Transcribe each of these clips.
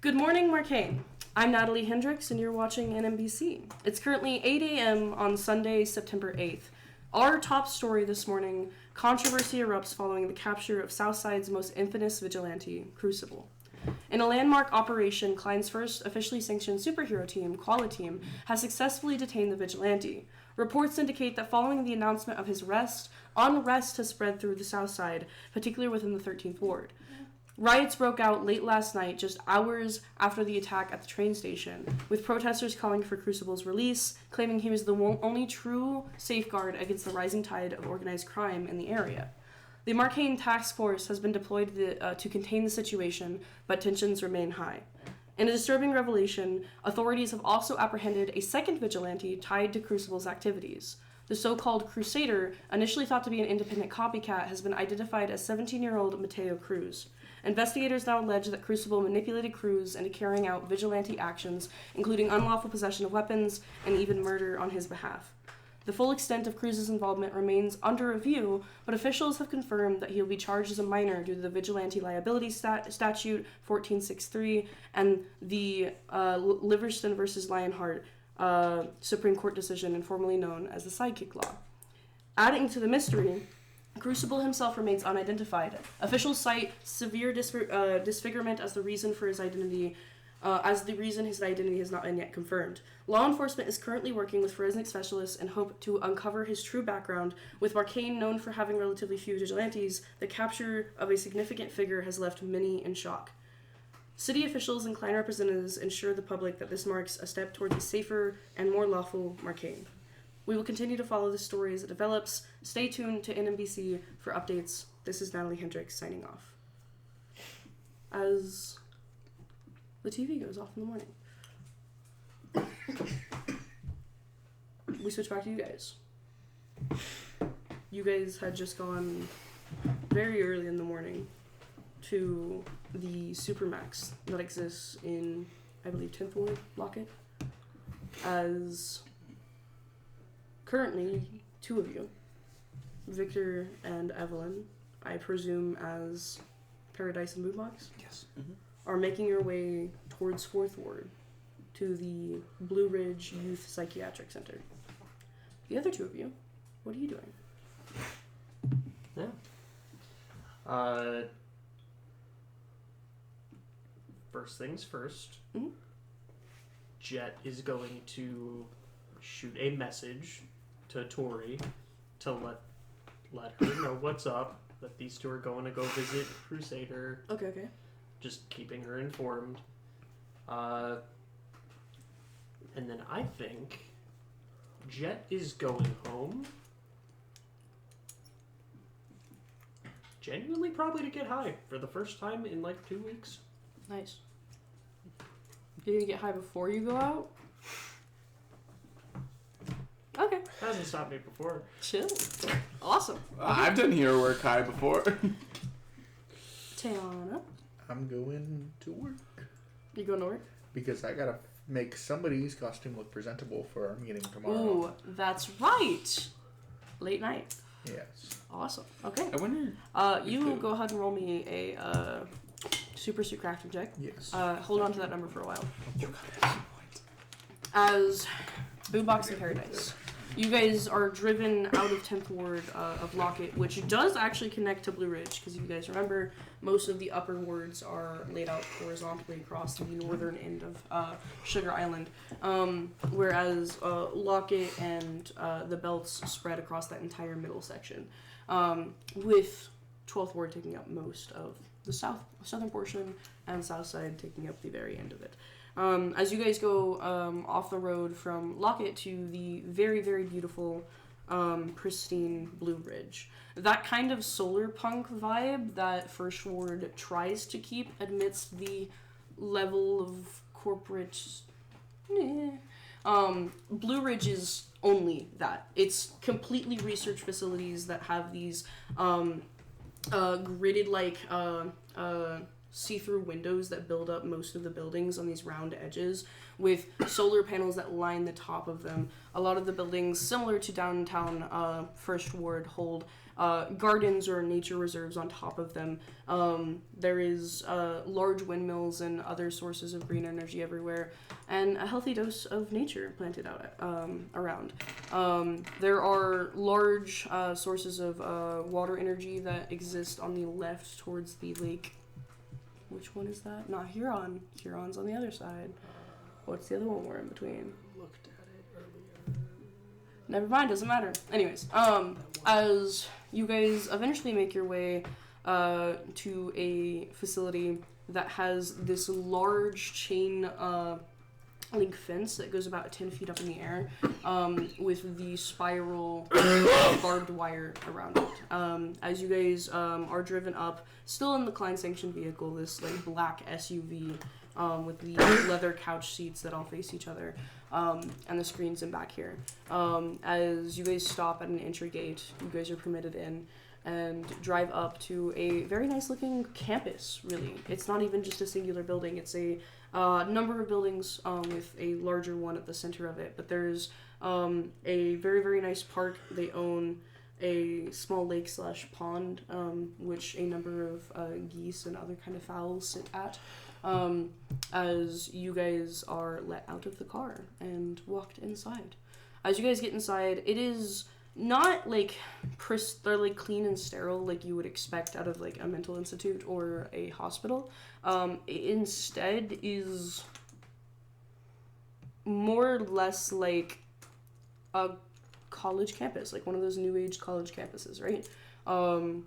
Good morning, Marcainne. I'm Natalie Hendricks, and you're watching NMBC. It's currently 8 a.m. on Sunday, September 8th. Our top story this morning, controversy erupts following the capture of Southside's most infamous vigilante, Crucible. In a landmark operation, Klein's first officially sanctioned superhero team, Quality Team, has successfully detained the vigilante. Reports indicate that following the announcement of his arrest, unrest has spread through the Southside, particularly within the 13th Ward. Riots broke out late last night, just hours after the attack at the train station, with protesters calling for Crucible's release, claiming he was the only true safeguard against the rising tide of organized crime in the area. The Marcainne task force has been deployed to contain the situation, but tensions remain high. In a disturbing revelation, authorities have also apprehended a second vigilante tied to Crucible's activities. The so-called Crusader, initially thought to be an independent copycat, has been identified as 17-year-old Mateo Cruz. Investigators now allege that Crucible manipulated Cruz into carrying out vigilante actions, including unlawful possession of weapons and even murder on his behalf. The full extent of Cruz's involvement remains under review, but officials have confirmed that he will be charged as a minor due to the Vigilante Liability Statute 1463 and the Livingston v. Lionheart Supreme Court decision, informally known as the Sidekick Law. Adding to the mystery, Crucible himself remains unidentified. Officials cite severe disfigurement as the reason for his identity. His identity has not been yet confirmed. Law enforcement is currently working with forensic specialists and hope to uncover his true background. With Marcainne known for having relatively few vigilantes, the capture of a significant figure has left many in shock. City officials and Klein representatives ensure the public that this marks a step towards a safer and more lawful Marcainne. We will continue to follow this story as it develops. Stay tuned to NMBC for updates. This is Natalie Hendricks signing off. As the TV goes off in the morning, we switch back to you guys. You guys had just gone very early in the morning to the Supermax that exists in, I believe, 10th Ward, Lockett. As currently, two of you, Victor and Evelyn, I presume as Paradise and Boombox? Yes. Are making your way towards 4th Ward to the Blue Ridge Youth Psychiatric Center. The other two of you, what are you doing? Yeah. First things first, Jet is going to shoot a message to Tori to let her know what's up, that these two are going to go visit Crusader. Okay. Just keeping her informed. And then I think Jet is going home. Genuinely probably to get high for the first time in like 2 weeks. Nice. You gonna get high before you go out? Okay. Hasn't stopped me before. Chill. Awesome. Okay. I've done hero work high before. Tiana, I'm going to work. you going to work? Because I gotta make somebody's costume look presentable for our meeting tomorrow. Ooh, that's right. Late night. Yes. Awesome. Okay. I wonder. You go ahead and roll me a super suit crafting check. Yes. Hold on to that number for a while. You got that point. As Boombox and Paradise, you guys are driven out of 10th Ward of Lockett, which does actually connect to Blue Ridge, because if you guys remember, most of the upper wards are laid out horizontally across the northern end of Sugar Island, whereas Lockett and the belts spread across that entire middle section, with 12th Ward taking up most of the southern portion, and South Side taking up the very end of it. As you guys go off the road from Lockett to the very, very beautiful, pristine Blue Ridge, that kind of solar punk vibe that First Ward tries to keep amidst the level of corporate... Blue Ridge is only that. It's completely research facilities that have these gridded like see-through windows that build up most of the buildings on these round edges with solar panels that line the top of them. A lot of the buildings, similar to downtown First Ward, hold gardens or nature reserves on top of them. There is large windmills and other sources of green energy everywhere, and a healthy dose of nature planted out around. There are large sources of water energy that exist on the left towards the lake. Which one is that? Not Huron. Huron's on the other side. What's the other one we're in between? Looked at it earlier. Never mind, doesn't matter. Anyways, as you guys eventually make your way to a facility that has this large chain link fence that goes about 10 feet up in the air, with the spiral barbed wire around it. As you guys are driven up, still in the Klein-sanctioned vehicle, this like black SUV with the leather couch seats that all face each other, and the screens in back here. As you guys stop at an entry gate, you guys are permitted in and drive up to a very nice looking campus, really. It's not even just a singular building, it's a number of buildings with a larger one at the center of it. But there's a very, very nice park. They own a small lake / pond, which a number of geese and other kind of fowls sit at. As you guys are let out of the car and walked inside. As you guys get inside, it is not like they're like clean and sterile like you would expect out of like a mental institute or a hospital. Instead is more or less like a college campus, like one of those new age college campuses, right?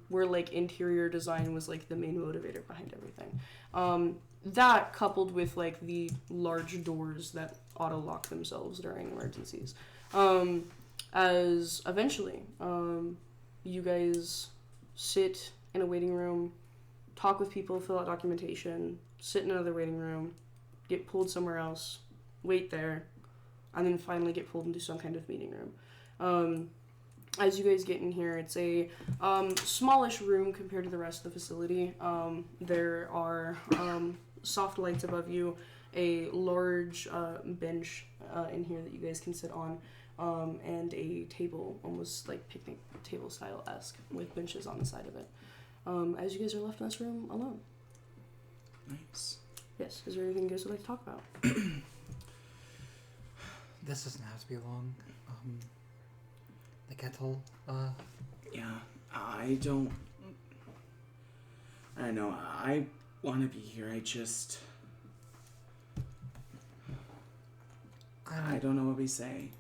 Where like interior design was like the main motivator behind everything. That coupled with like the large doors that auto lock themselves during emergencies. As eventually, you guys sit in a waiting room, talk with people, fill out documentation, sit in another waiting room, get pulled somewhere else, wait there, and then finally get pulled into some kind of meeting room. As you guys get in here, it's a smallish room compared to the rest of the facility. There are soft lights above you, a large bench in here that you guys can sit on, and a table, almost like picnic table style-esque, with benches on the side of it. As you guys are left in this room alone. Nice. Yes, is there anything you guys would like to talk about? This doesn't have to be long. The kettle, Yeah, I don't know. I want to be here. I don't know what we say.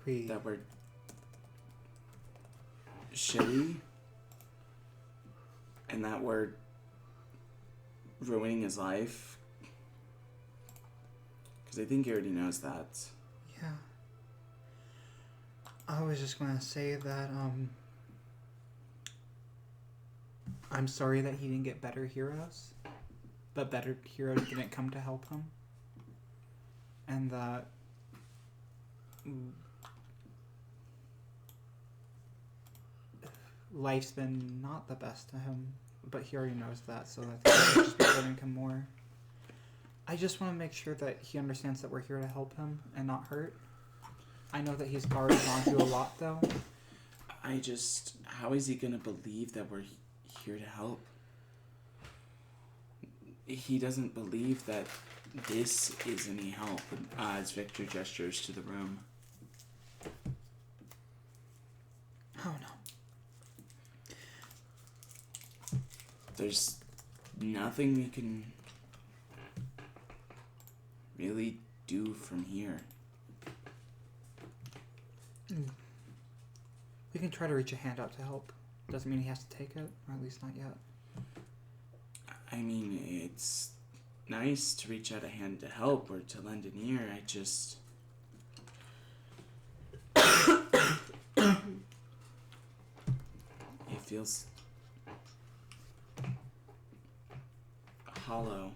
That we're shitty, and that we're ruining his life. Because I think he already knows that. Yeah. I was just going to say that, I'm sorry that he didn't get better heroes, but better heroes didn't come to help him. And that life's been not the best to him, but he already knows that, so that's just hurting him more. I just want to make sure that he understands that we're here to help him and not hurt. I know that he's already gone through a lot, though. How is he gonna believe that we're here to help? He doesn't believe that this is any help, as Victor gestures to the room. Oh, no. There's nothing we can really do from here. We can try to reach a hand out to help. Doesn't mean he has to take it, or at least not yet. I mean, it's nice to reach out a hand to help or to lend an ear. It feels hollow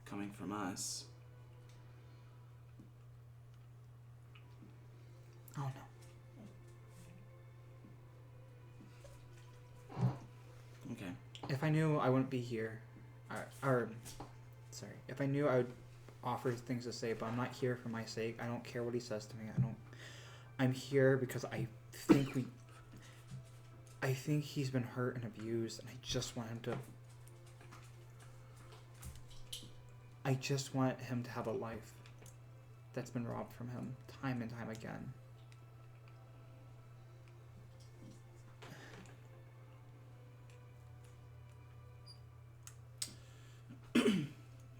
coming from us. Oh, I knew I wouldn't be here, if I knew I would offer things to say, but I'm not here for my sake. I don't care what he says to me. I'm here because I think he's been hurt and abused, and I just want him to have a life that's been robbed from him time and time again.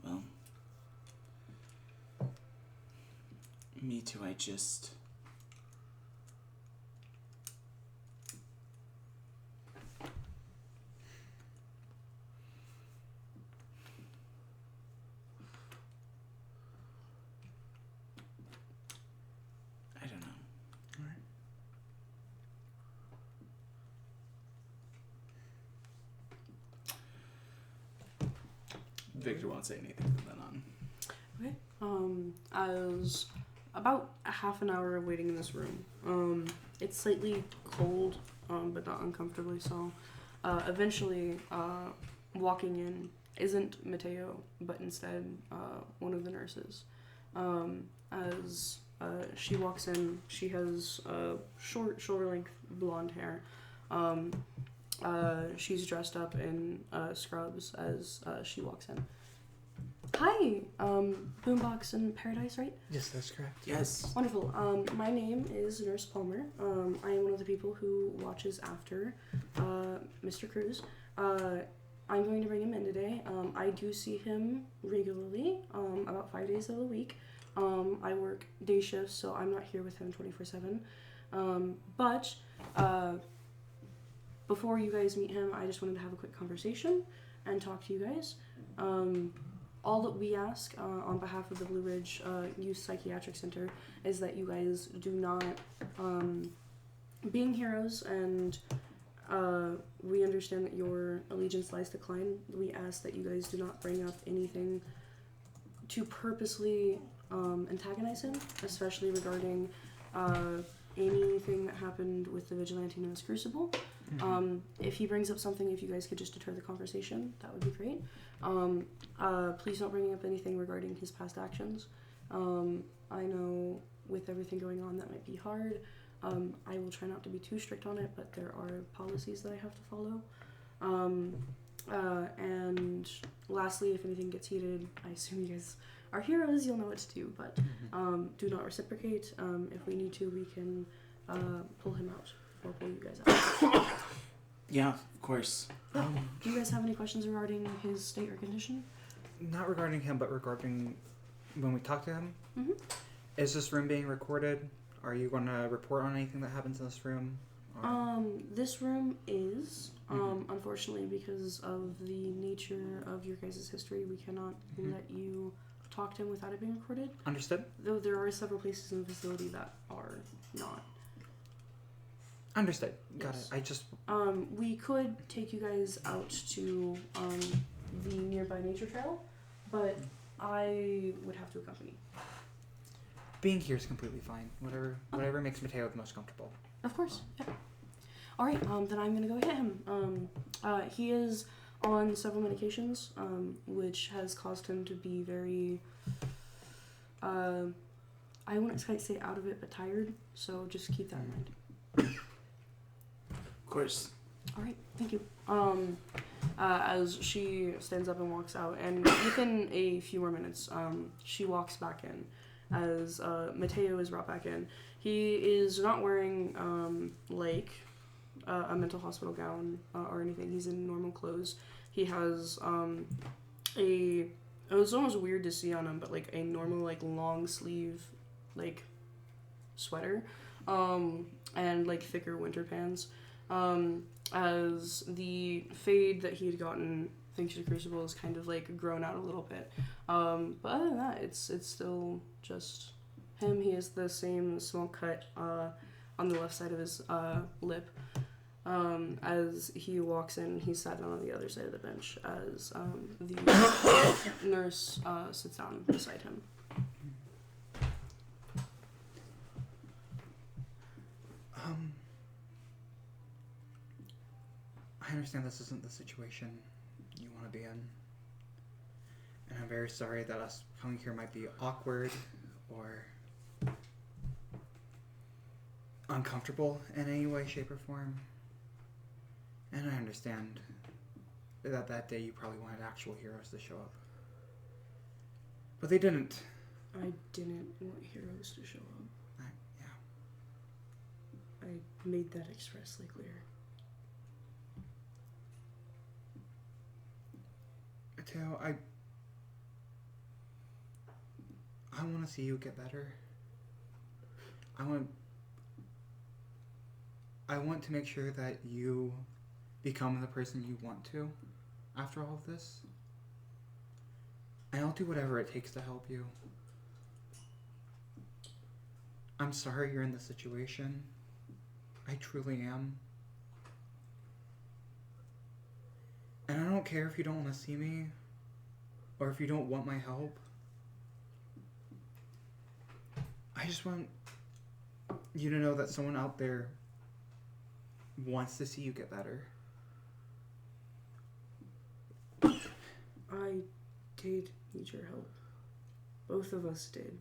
Well, me too. I don't know. All right. Victor won't say anything from then on. Okay. I was about a half an hour of waiting in this room. It's slightly cold, but not uncomfortably so. Eventually, walking in isn't Mateo, but instead one of the nurses. As she walks in, she has short, shoulder-length blonde hair. She's dressed up in scrubs as she walks in. Hi, Boombox in Paradise, right? Yes, that's correct. Yes. Wonderful. My name is Nurse Palmer. I am one of the people who watches after Mr. Cruz. I'm going to bring him in today. I do see him regularly, about 5 days of the week. I work day shifts, so I'm not here with him 24/7. But before you guys meet him, I just wanted to have a quick conversation and talk to you guys. All that we ask on behalf of the Blue Ridge Youth Psychiatric Center is that you guys do not, being heroes, and we understand that your allegiance lies to Klein, we ask that you guys do not bring up anything to purposely antagonize him, especially regarding anything that happened with the Vigilante known as Crucible. Mm-hmm. If he brings up something, if you guys could just deter the conversation, that would be great. Please don't bring up anything regarding his past actions. I know with everything going on that might be hard. I will try not to be too strict on it, but there are policies that I have to follow. And lastly, if anything gets heated, I assume you guys are heroes, you'll know what to do, but do not reciprocate. If we need to, we can pull him out or pull you guys out. Yeah, of course. Yeah. Do you guys have any questions regarding his state or condition? Not regarding him, but regarding when we talk to him. Mm-hmm. Is this room being recorded? Are you going to report on anything that happens in this room? Or... This room is, unfortunately, because of the nature of your guys' history, we cannot let you talk to him without it being recorded. Understood. Though there are several places in the facility that are not. Understood. Got Yes. it. I just... We could take you guys out to the nearby nature trail, but I would have to accompany. Being here is completely fine. Whatever makes Mateo the most comfortable. Of course, yeah. All right, then I'm gonna go hit him. He is on several medications, which has caused him to be very, I wouldn't quite say out of it, but tired. So just keep that in mind. Of course. All right, thank you. As she stands up and walks out, and within a few more minutes, she walks back in. As Mateo is brought back in, he is not wearing a mental hospital gown or anything. He's in normal clothes. He has it was almost weird to see on him, but like a normal long sleeve sweater, and thicker winter pants. As the fade that he had gotten thanks to the Crucible is kind of grown out a little bit. But other than that, it's still just him. He has the same small cut on the left side of his lip. As he walks in, he's sat down on the other side of the bench as the nurse sits down beside him. I understand this isn't the situation you want to be in. And I'm very sorry that us coming here might be awkward or uncomfortable in any way, shape, or form. And I understand that day you probably wanted actual heroes to show up. But they didn't. I didn't want heroes to show up. Yeah. I made that expressly clear. Mateo, I want to see you get better. I want to make sure that you become the person you want to after all of this. And I'll do whatever it takes to help you. I'm sorry you're in this situation. I truly am. And I don't care if you don't want to see me or if you don't want my help. I just want you to know that someone out there wants to see you get better. I did need your help. Both of us did.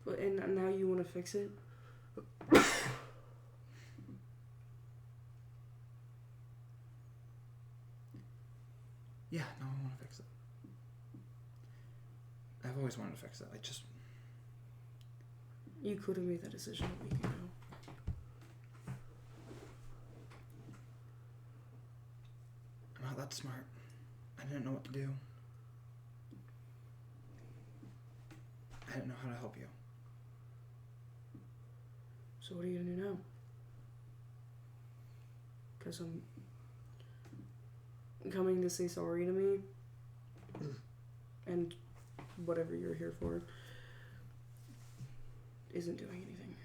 But and now you want to fix it? Yeah, no, I want to fix it. I've always wanted to fix it. You could have made that decision a week ago. I'm not that smart. I didn't know what to do. I didn't know how to help you. So what are you gonna do now? Because I'm coming to say sorry to me and whatever you're here for isn't doing anything.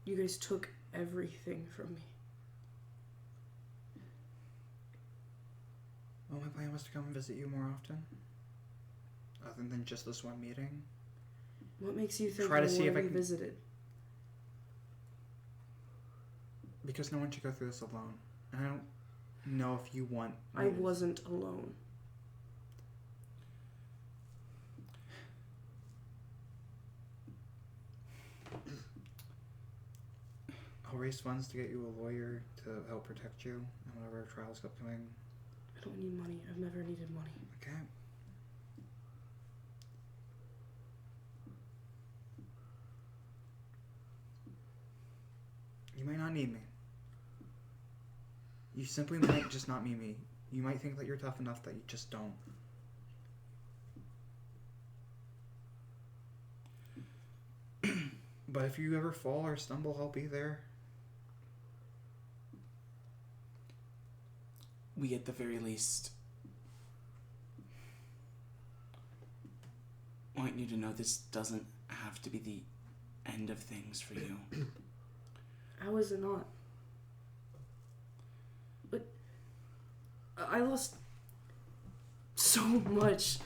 You guys took everything from me. Well, my plan was to come and visit you more often. Other than just this one meeting. What makes you think Try to I see want if to I be can- visited? Because no one should go through this alone. And I don't know if you want... I wasn't alone. I'll raise funds to get you a lawyer to help protect you and whatever trials upcoming. I don't need money. I've never needed money. Okay. You might not need me. You simply might just not need me. You might think that you're tough enough that you just don't. But if you ever fall or stumble, I'll be there. We, at the very least, want you to know this doesn't have to be the end of things for you. How is it not? But I lost so much.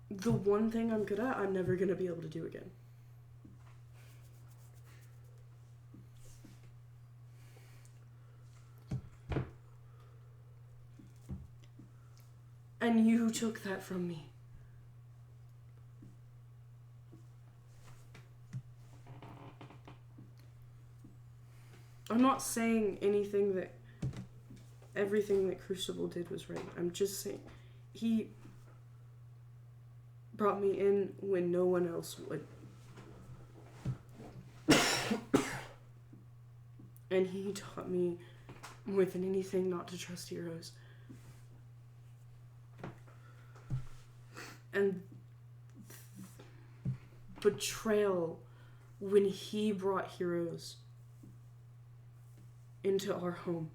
The one thing I'm good at, I'm never gonna be able to do again. And you took that from me. I'm not saying everything that Crucible did was right. I'm just saying he brought me in when no one else would. And he taught me more than anything not to trust heroes. And betrayal when he brought heroes into our home.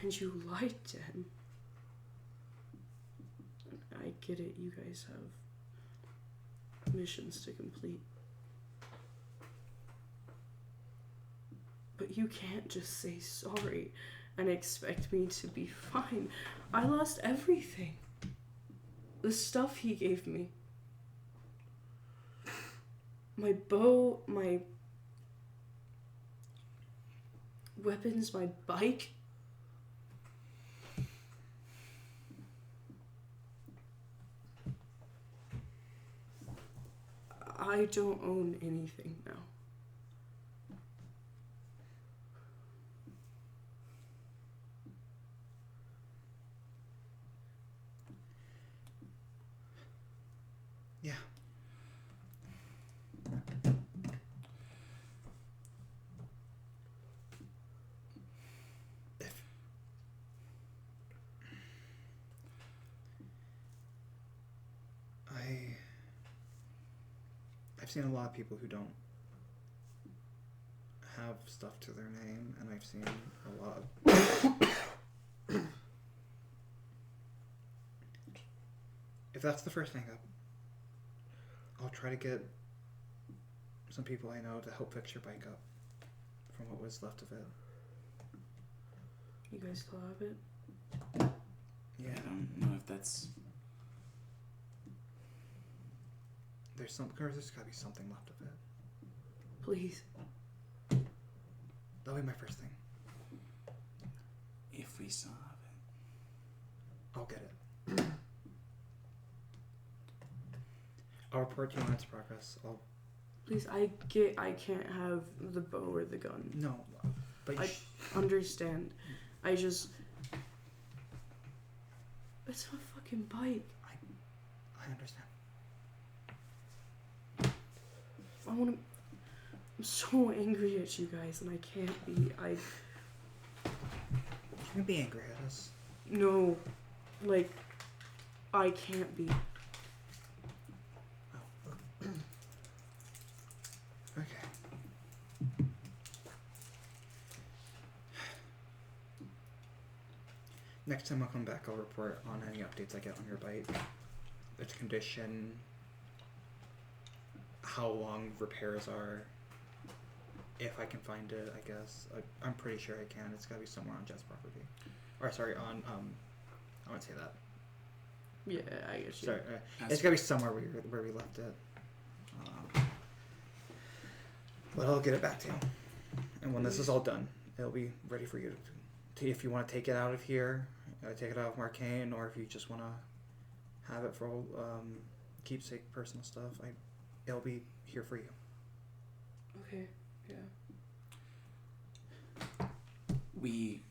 And you lied to him. I get it, you guys have missions to complete. But you can't just say sorry and expect me to be fine. I lost everything. The stuff he gave me. My bow, my weapons, my bike. I don't own anything now. Yeah. I've seen a lot of people who don't have stuff to their name, and I've seen a lot of... If that's the first hang up, I'll try to get some people I know to help fix your bike up from what was left of it. You guys still have it? Yeah, I don't know if that's... There's gotta be something left of it. Please. That'll be my first thing. If we still have it. I'll get it. I'll report to you on its progress. Please, I can't have the bow or the gun. No, but I understand. I just... It's a fucking bike. I understand. I'm so angry at you guys, and I can't be. You can be angry at us. No. Like, I can't be. Okay. Next time I'll come back, I'll report on any updates I get on your bike. Its condition, how long repairs are, if I can find it, I guess. I'm pretty sure I can. It's gotta be somewhere on Jet's property. Or, sorry, on, I wouldn't say that. Yeah, I guess you. Sorry, it's gotta be somewhere where we left it. But I'll get it back to you. And when this is all done, it'll be ready for you to if you want to take it out of here, take it out of Marcainne, or if you just want to have it for keepsake personal stuff, it'll be here for you. Okay, yeah. We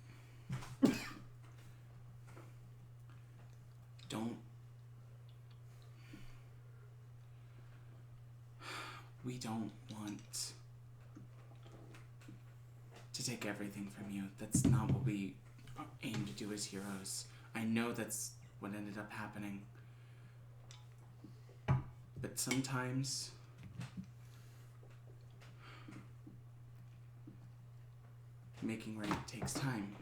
don't want to take everything from you. That's not what we aim to do as heroes. I know that's what ended up happening. But sometimes making right takes time.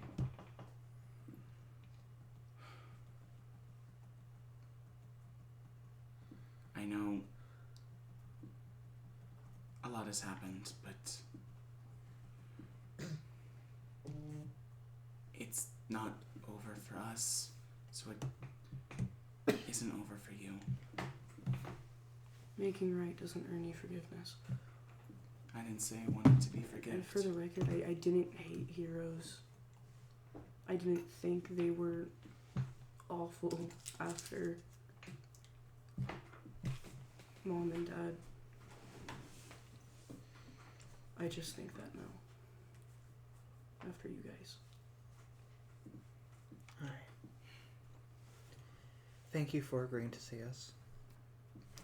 I know a lot has happened, but it's not over for us, so it isn't over for you. Making right doesn't earn you forgiveness. I didn't say I wanted to be forgiven. And for the record, I didn't hate heroes. I didn't think they were awful after Mom and Dad. I just think that now. After you guys. Alright. Thank you for agreeing to see us.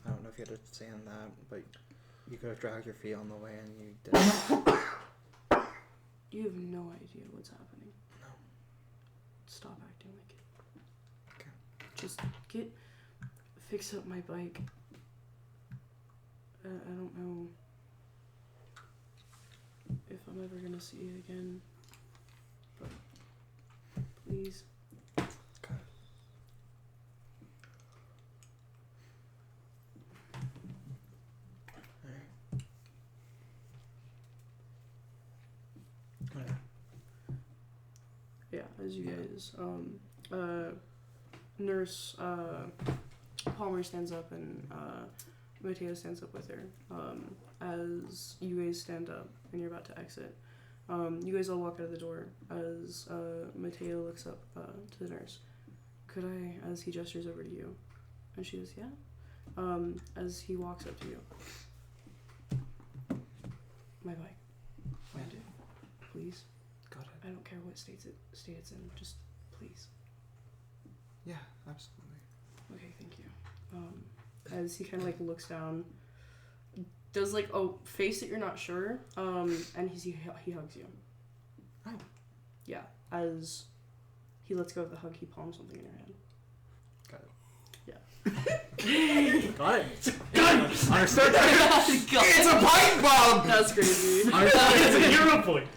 I don't know if you had to stand that, but you could have dragged your feet on the way and you did. You have no idea what's happening. No. Stop acting like it. Okay. Just fix up my bike. I don't know if I'm ever gonna see it again, but please. Okay. as you guys, Nurse Palmer stands up and Mateo stands up with her. As you guys stand up and you're about to exit, you guys all walk out of the door as Mateo looks up to the nurse. Could I, as he gestures over to you, and she goes, yeah. As he walks up to you, my bike, land it, please. Got it. I don't care what state it's in, just please. Yeah, absolutely. Okay, thank you. As he kind of like looks down, does like a face that you're not sure, and he hugs you. Oh. Yeah, as he lets go of the hug, he palms something in your hand. Got it. Got it. Understood. It's a pipe bomb! That's crazy. It's a hero point.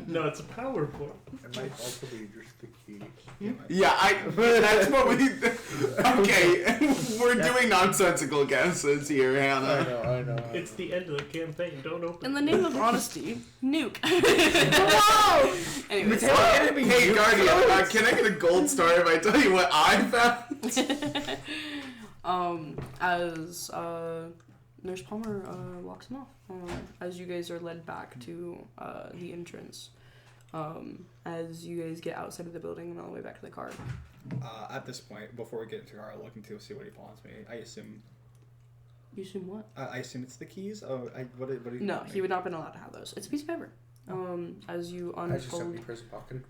No, it's a power point. It might also be just the key. Yeah, that's what we... Okay, we're doing nonsensical guesses here, Hannah. I know. It's the end of the campaign. Don't open. In the name of honesty, nuke. Whoa! Anyways, Hey, Guardian, can I get a gold star if I tell you what I found? as Nurse Palmer walks him off, as you guys are led back to the entrance, as you guys get outside of the building and all the way back to the car. At this point, before we get into the car, I'll look into see what he pawns me. I assume. You assume what? I assume it's the keys. Oh, what do you No, he would not have been allowed to have those. It's a piece of paper. As you I just unfold, simply prison pocketed.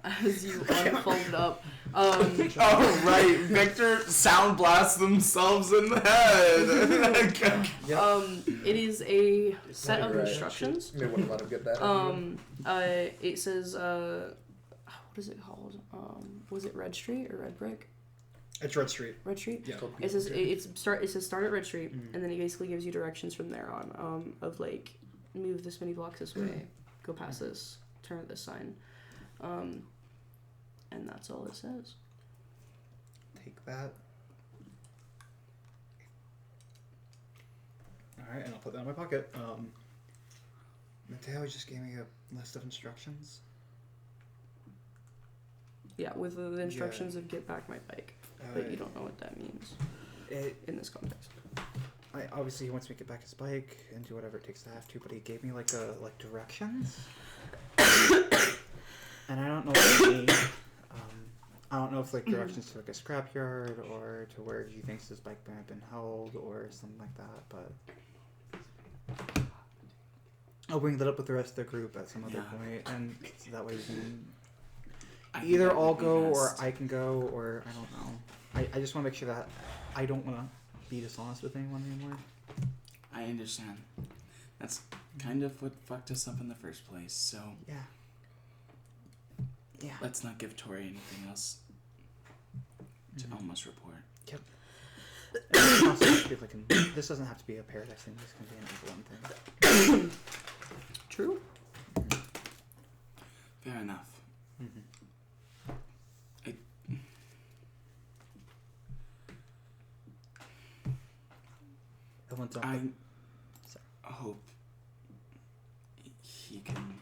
as you unfold it up, Oh, right. Victor sound blasts themselves in the head. it is a set of instructions. They wouldn't let him get that. It says, what is it called? Was it Red Street or Red Brick? It's Red Street. Red Street. Yeah. It says it says start at Red Street, and then it basically gives you directions from there on. Of like, move this many blocks this way, go past this, turn at this sign, and that's all it says. Take that. Alright, and I'll put that in my pocket. Mateo just gave me a list of instructions. Yeah, with the instructions of get back my bike, but you don't know what that means in this context. Obviously he wants me to get back his bike and do whatever it takes to have to, but he gave me like directions. And I don't know what they mean. I don't know if like directions to like a scrapyard or to where he thinks his bike may have been held or something like that, but I'll bring that up with the rest of the group at some other point, and so that way we can either all go or I can go, or I don't know. I just want to make sure that I don't want to be dishonest with anyone anymore. I understand. That's kind of what fucked us up in the first place, so... Yeah. Let's not give Tori anything else to almost report. Yep. This doesn't have to be a paradise thing, this can be an evil thing. True. Fair enough. I hope he can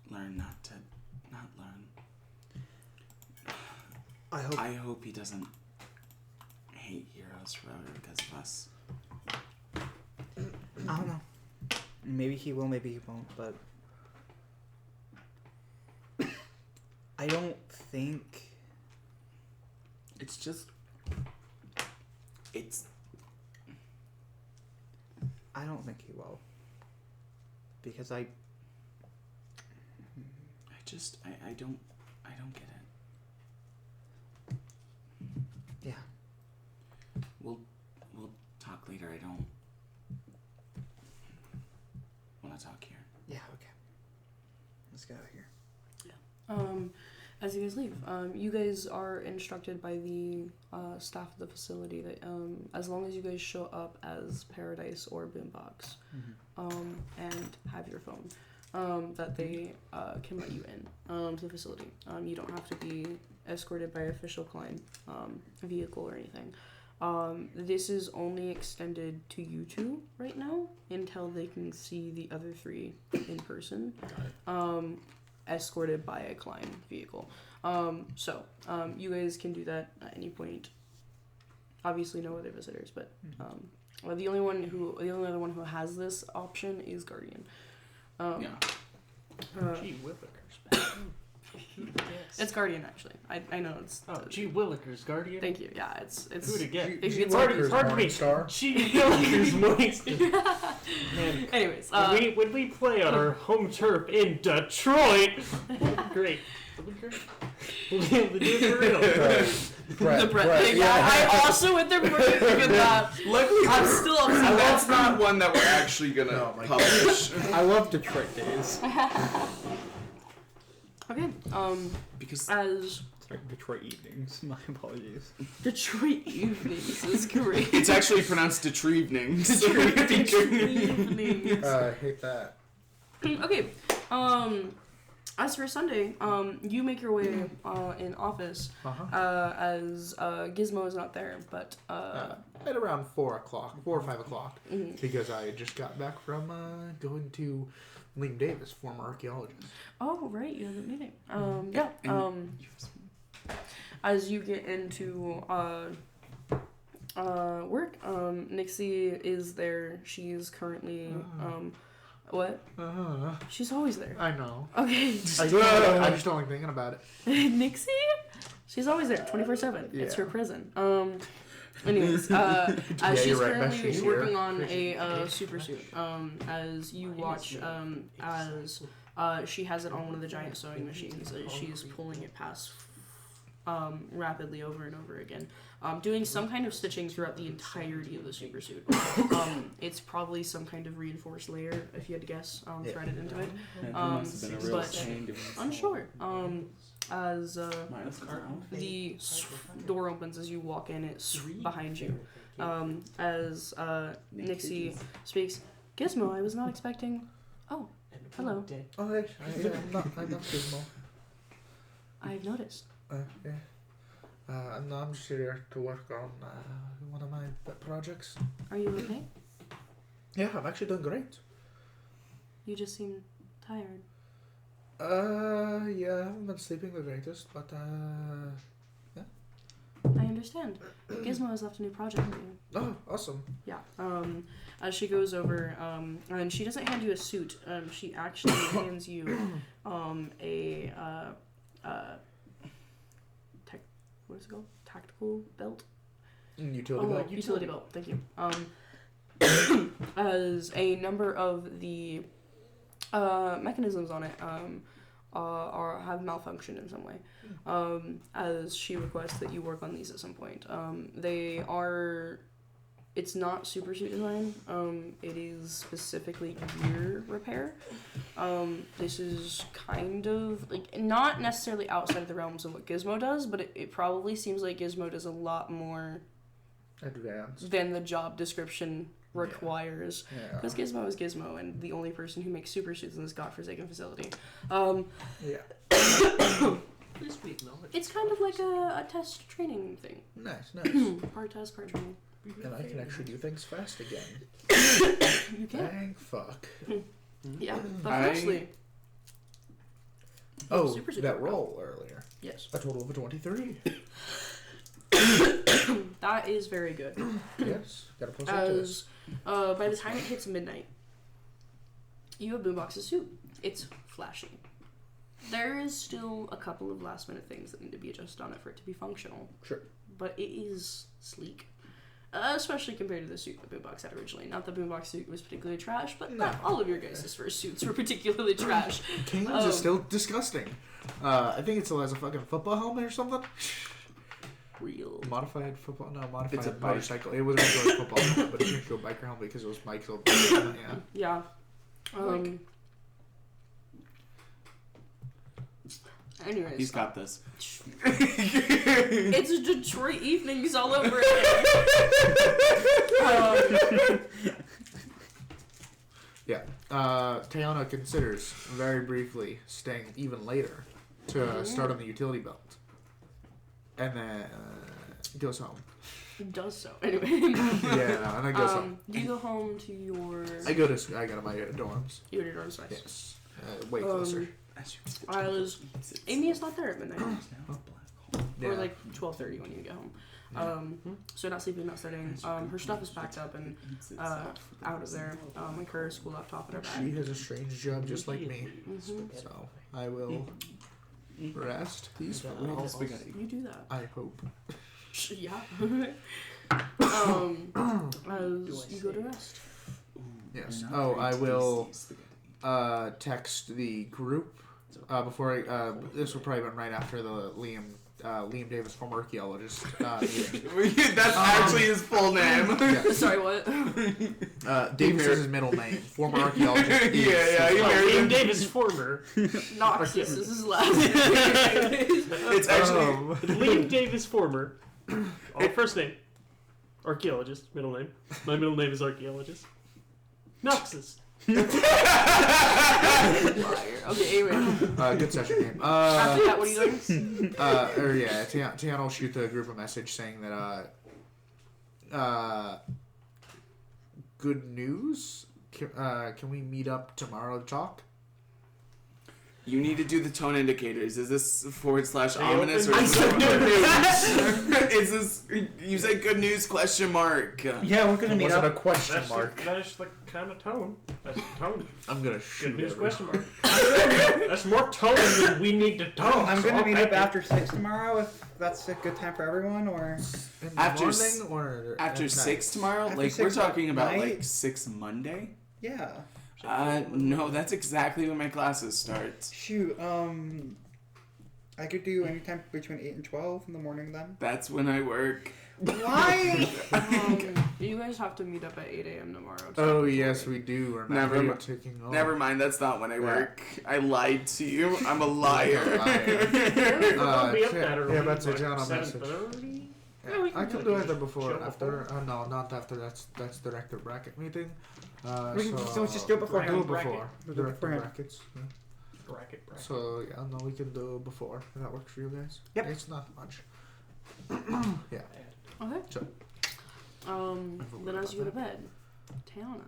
learn not to not learn. I hope he doesn't hate heroes forever because of us. I don't know. Maybe he will, maybe he won't, but I don't think It's just... I don't think he will. Because I don't get it. Yeah. We'll talk later. I don't want to talk here. Yeah, okay. Let's get out of here. As you guys leave, you guys are instructed by the staff of the facility that as long as you guys show up as Paradise or Boombox, and have your phone, that they can let you in to the facility. You don't have to be escorted by official client vehicle or anything. This is only extended to you two right now until they can see the other three in person, escorted by a Klein vehicle. So you guys can do that at any point. Obviously, no other visitors, but well, the only other one who has this option is Guardian. Yeah. Gee Willikers. It's Guardian, actually. I know it's. Gee Willikers, Guardian. Thank you. Yeah, it's. Who to get? It's hard Willikers, to be. Morningstar. Gee Willikers, Morningstar. Man, Anyways, when we play on our home turf in Detroit, great. It'll be great. We'll be able to do it for real. the Brett. Yeah, I also went there for that. Luckily, I'm still upset. that's not one that we're actually gonna publish. I love Detroit days. Okay. Because Sorry, Detroit evenings. My apologies. Detroit evenings is great. it's actually pronounced Detrievening. Evenings. I hate that. Okay. As for Sunday, you make your way in office as Gizmo is not there, but At around 4 or 5 o'clock, because I just got back from going to Liam Davis, former archaeologist. oh right, you have a meeting. As you get into work, Nixie is there. She's currently what? She's always there. I know. Okay. I just don't like thinking about it. Nixie? She's always there, 24/7. It's her Yeah. prison. Anyways, Yeah, she's you're right, currently Bessie, here. working on a super suit. As you watch, as she has it on one of the giant sewing machines, she's pulling it past rapidly over and over again, doing some kind of stitching throughout the entirety of the super suit. It's probably some kind of reinforced layer, if you had to guess, threaded into it. But unsure. As the door opens as you walk in, it's behind you. As Nixie speaks, Gizmo, I was not expecting. Oh, hello. Oh, hey, I'm not Gizmo. I've noticed. Yeah. I'm just here to work on one of my pet projects. Are you okay? Yeah, I'm actually doing great. You just seem tired. Yeah, I haven't been sleeping the greatest, but I understand. Gizmo has left a new project for you. oh, awesome. Yeah. As she goes over, and she doesn't hand you a suit. She actually hands you what is it called? Tactical belt? Utility belt. Utility belt. Thank you. As a number of the mechanisms on it have malfunctioned in some way. As she requests that you work on these at some point. It's not super suit design. It is specifically gear repair. This is kind of like not necessarily outside of the realms of what Gizmo does, but it probably seems like Gizmo does a lot more advanced than the job description requires. Yeah. Because Gizmo is Gizmo, and the only person who makes super suits in this godforsaken facility. Yeah. Please be acknowledged. It's kind of like a test training thing. Nice. Part test, part training. And I can actually do things fast again. You can. Thank fuck. Yeah. But firstly, Oh, super that roll earlier. yes. A total of a 23. That is very good. Yes. Gotta post that to As by the time it hits midnight, you have Boombox's suit. It's flashy. There is still a couple of last minute things that need to be adjusted on it for it to be functional. Sure. But it is sleek. Especially compared to the suit that Boombox had originally. Not that Boombox suit was particularly trash, but not all of your guys' first suits were particularly trash. King's is still disgusting. I think it still has a fucking football helmet or something. Real. Modified football? No, modified It's a bike. motorcycle. It wasn't a football helmet, but it didn't go biker helmet because it was Mike's old helmet, yeah. Yeah. Anyways. He's got this. It's Detroit evenings all over again. Yeah. Tayana considers, very briefly, staying even later to start on the utility belt. And then goes home. does so. Anyway. Yeah, and I go so. Do you go home to your... I go to my dorms. You go to your dorms, nice. Yes. Way closer. Amy is not there at midnight. Yeah. Or like 12:30 when you get home. So not sleeping, not studying. Her stuff is packed up and out of there. Like her school laptop and her bag. She has a strange job just like me. Mm-hmm. So I will rest peacefully. You do that. I hope. Yeah. As you go to rest. Yes. Oh, I will text the group before I. This will probably been right after the Liam Davis, former archaeologist. That's actually his full name. Yeah. Sorry, what? Davis is his middle name. Former archaeologist. Yeah. Liam Davis, former. Noxus is his last name. It's actually Liam Davis, former. First name, archaeologist. Middle name. My middle name is archaeologist. Noxus. Liar. Okay, anyway. Good session game. After that, what are you doing? Tiana will shoot the group a message saying that good news. Can we meet up tomorrow to talk? You need to do the tone indicators. Is this / ominous or I said good news? Is this you said good news ? Yeah, we're gonna meet Wasn't a up. question That's mark. That's the kind of tone. That's the tone. I'm gonna shoot Good news ? everyone. That's more tone than we need to talk. I'm gonna so meet I'll up take it. after 6 tomorrow if that's a good time for everyone, or... In the After morning or After at 6 night? tomorrow? After Like 6 we're at talking about night? like 6 Monday? Yeah. No, that's exactly when my classes start. Shoot, I could do anytime between 8 and 12 in the morning then. That's when I work. Why? You guys have to meet up at 8 a.m. tomorrow. to Oh talk yes, to we do. We're Never not mi- taking off. Never mind, that's not when I Yeah. work. I lied to you. I'm a liar. We're gonna be up yeah, that early. yeah, that's a like John message. 7:30. Yeah, Yeah, we can I can do do it. either before Show or after. No, not after. That's director bracket meeting. We can just do it before. Do it Bracket. before. Do it Director beforehand. brackets. Yeah. Bracket. So yeah, no, we can do before. If that works for you guys. Yep. It's not much. Yeah. Okay. So- Then as you go to bed, Tiana.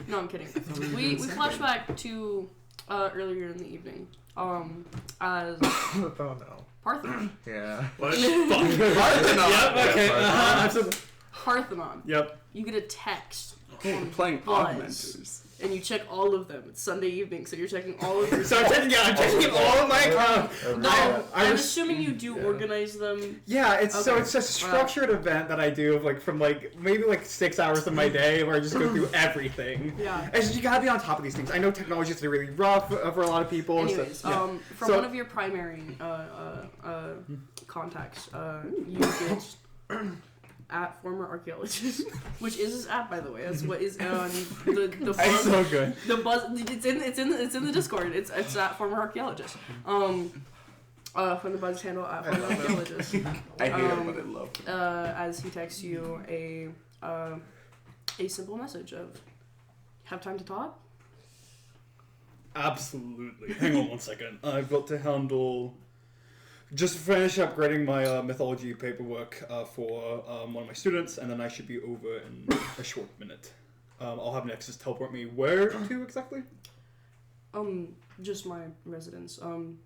No, I'm kidding. We flash back to earlier in the evening. As Oh no. Parthenon. Yeah. What? Parthenon. Yep. Okay. Parthenon. Parthenon. Yep. You get a text. We're playing Buzz. Augmenters. And you check all of them. It's Sunday evening, so you're checking all of your So I'm checking all of my... No, I I'm was- assuming you do organize them. Yeah, it's Okay. it's a structured event that I do of from maybe 6 hours of my day where I just go through everything. Yeah. And you gotta be on top of these things. I know technology is really rough for a lot of people. Anyways, so, yeah. from So- one of your primary contacts, you get at former archaeologist, which is his app, by the way. That's what is on the It's buzz. so good. The buzz. It's in the Discord. It's at former archaeologist. From the buzz handle at former archaeologist. I hate it, but I love it. As he texts you a simple message of, have time to talk. Absolutely. Hang on one second. I've got to handle... Just finish upgrading my mythology paperwork for one of my students, and then I should be over in a short minute. I'll have Nexus teleport me where to exactly? Just my residence. I'm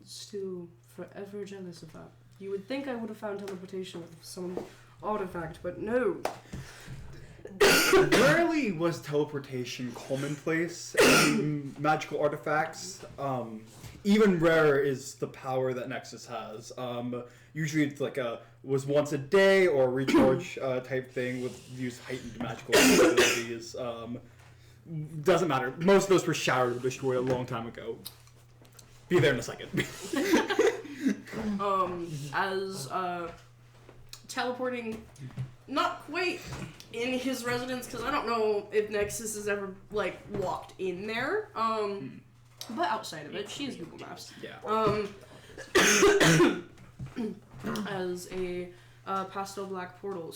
still forever jealous of that. You would think I would have found teleportation with some artifact, but no. Rarely was teleportation commonplace in magical artifacts. Even rarer is the power that Nexus has. Usually it's was once a day or a recharge type thing with use heightened magical abilities. Doesn't matter. Most of those were shattered or destroyed a long time ago. Be there in a second. As teleporting, not quite in his residence, because I don't know if Nexus has ever walked in there. But outside of it, she has Google Maps. Yeah. As a pastel black portal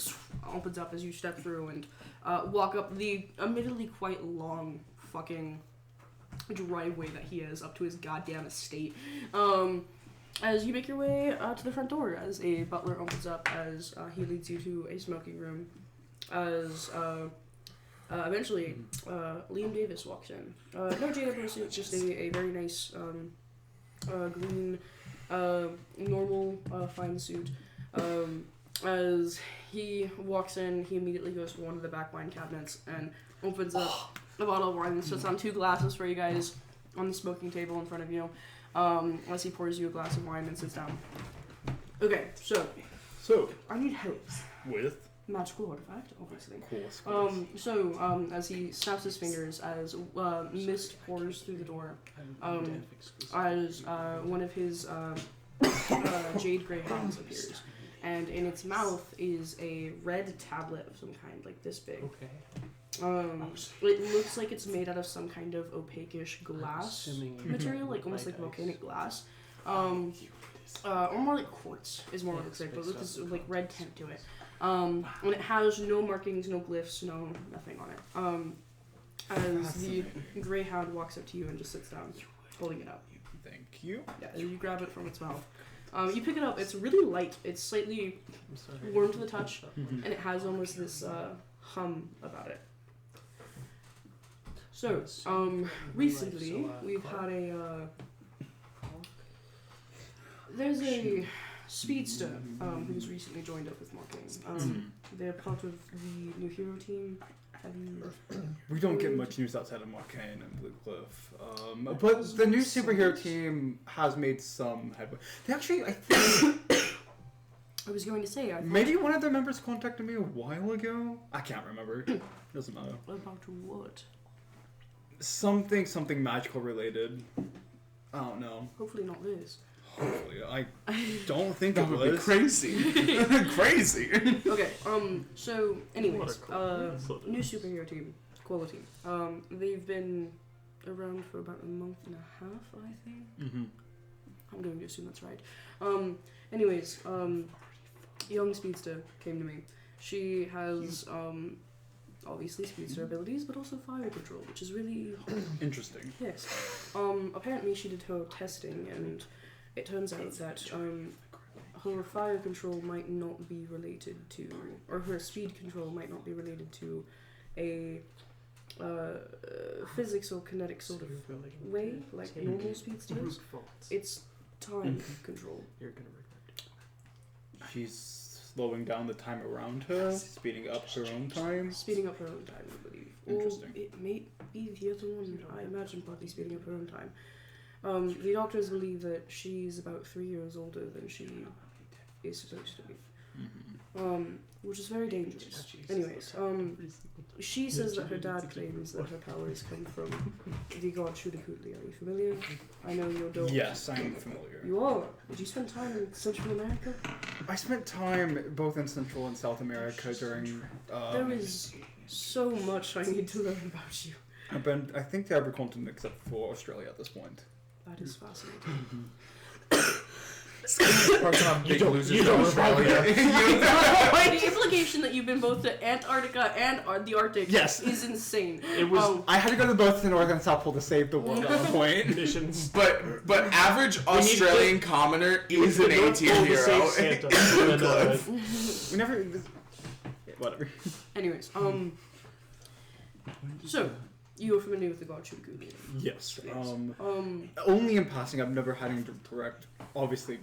opens up as you step through and walk up the admittedly quite long fucking driveway that he has up to his goddamn estate. as you make your way to the front door, as a butler opens up, as he leads you to a smoking room, as eventually Liam Davis walks in. No Jada Brewsuit, just a very nice green, normal, fine suit. As he walks in, he immediately goes to one of the back wine cabinets and opens up a bottle of wine and sits on 2 glasses for you guys on the smoking table in front of you. As he pours you a glass of wine and sits down. Okay, so I need help. With? Magical artifact, obviously. Cool. As he snaps his fingers, as mist pours through the door, as one of his jade gray hands appears, and in its mouth is a red tablet of some kind, like this big. It looks like it's made out of some kind of opaque-ish glass material, like almost like volcanic glass. Or more like quartz is more what it looks like, but with this like red tint to it. And it has no markings, no glyphs, nothing on it. As the greyhound walks up to you and just sits down, holding it up. Thank you. Yeah, as you grab it from its mouth. You pick it up, it's really light, it's slightly warm to the touch, and it has almost this hum about it. So, recently, we've had there's a speedster who's recently joined up with Marcainne. They're part of the new hero team. Have you... We don't get much news outside of Marcainne and Blue Cliff. But the new superhero team has made some headway. They actually, I think... I was going to say, maybe one of their members contacted me a while ago? I can't remember. Doesn't matter. About what? Something magical related. I don't know. Hopefully not this. Hopefully. I don't think That it would was. be crazy. Crazy. Okay, so, anyways, new superhero team, quality. They've been around for about a month and a half, I think. Mm-hmm. I'm going to assume that's right. Anyways, young speedster came to me. She has, obviously speedster abilities, but also fire control, which is really... Interesting. Yes. Apparently she did her testing, and it turns out that her fire control might not be related to, or her speed control might not be related to a physics or kinetic sort of way, like normal speedsters. It's time control. She's slowing down the time around her, speeding up her own time. Speeding up her own time, I believe. Interesting. Or it may be the other one, I imagine partly speeding up her own time. The doctors believe that she's about 3 years older than she is supposed to be. Which is very dangerous. Anyways, she says that her dad claims that her powers come from the god Shudakutli. Are you familiar? I know you don't. Yes, I'm familiar. You are? Did you spend time in Central America? I spent time both in Central and South America during... there is so much I need to learn about you. I've been, I think, to every continent except for Australia at this point. That is fascinating. You don't Australia. The implication that you've been both to Antarctica and the Arctic is insane. It was. I had to go to both the North and South Pole to save the world at one point. Missions. But average Australian commoner is an A-tier hero. We never. Whatever. Anyways, so you are familiar with the god Shudakutli? Yes. Only in passing. I've never had any direct. Obviously,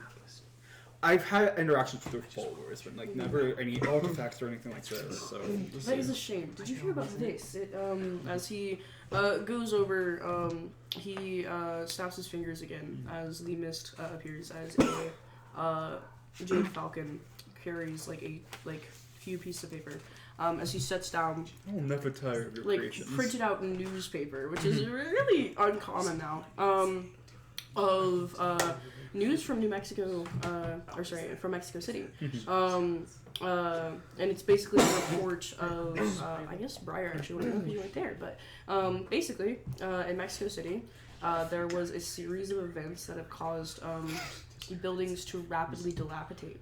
I've had interactions with their followers, but like never any artifacts or anything like this. So that is a shame. Did you hear about this? As he goes over, he snaps his fingers again as the mist appears as a jade falcon carries like a few pieces of paper. As he sets down, I'll never tire of your creations. Printed out newspaper, which is really uncommon now. Of news from New Mexico, from Mexico City. And it's basically a report of, I guess Briar actually went because you weren't there, but basically, in Mexico City, there was a series of events that have caused buildings to rapidly dilapidate,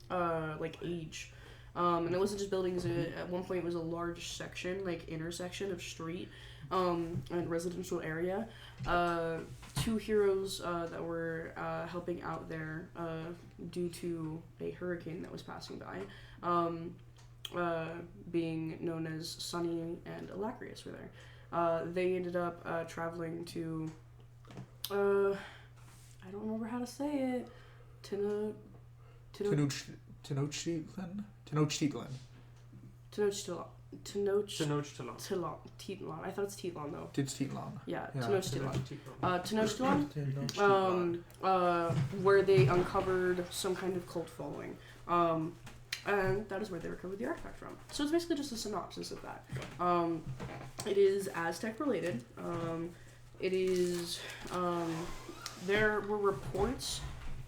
like age. And it wasn't just buildings, at one point it was a large section, like intersection of street and residential area, two heroes that were helping out there due to a hurricane that was passing by, being known as Sunny and Alacrius were there. They ended up traveling to, I don't remember how to say it, Tenochtitlan. Tenochtitlan. I thought it's Titlan though. It's Titlan. Yeah, Yeah. Tenochtitlan. Where they uncovered some kind of cult following. And that is where they recovered the artifact from. So it's basically just a synopsis of that. It is Aztec related. It is, there were reports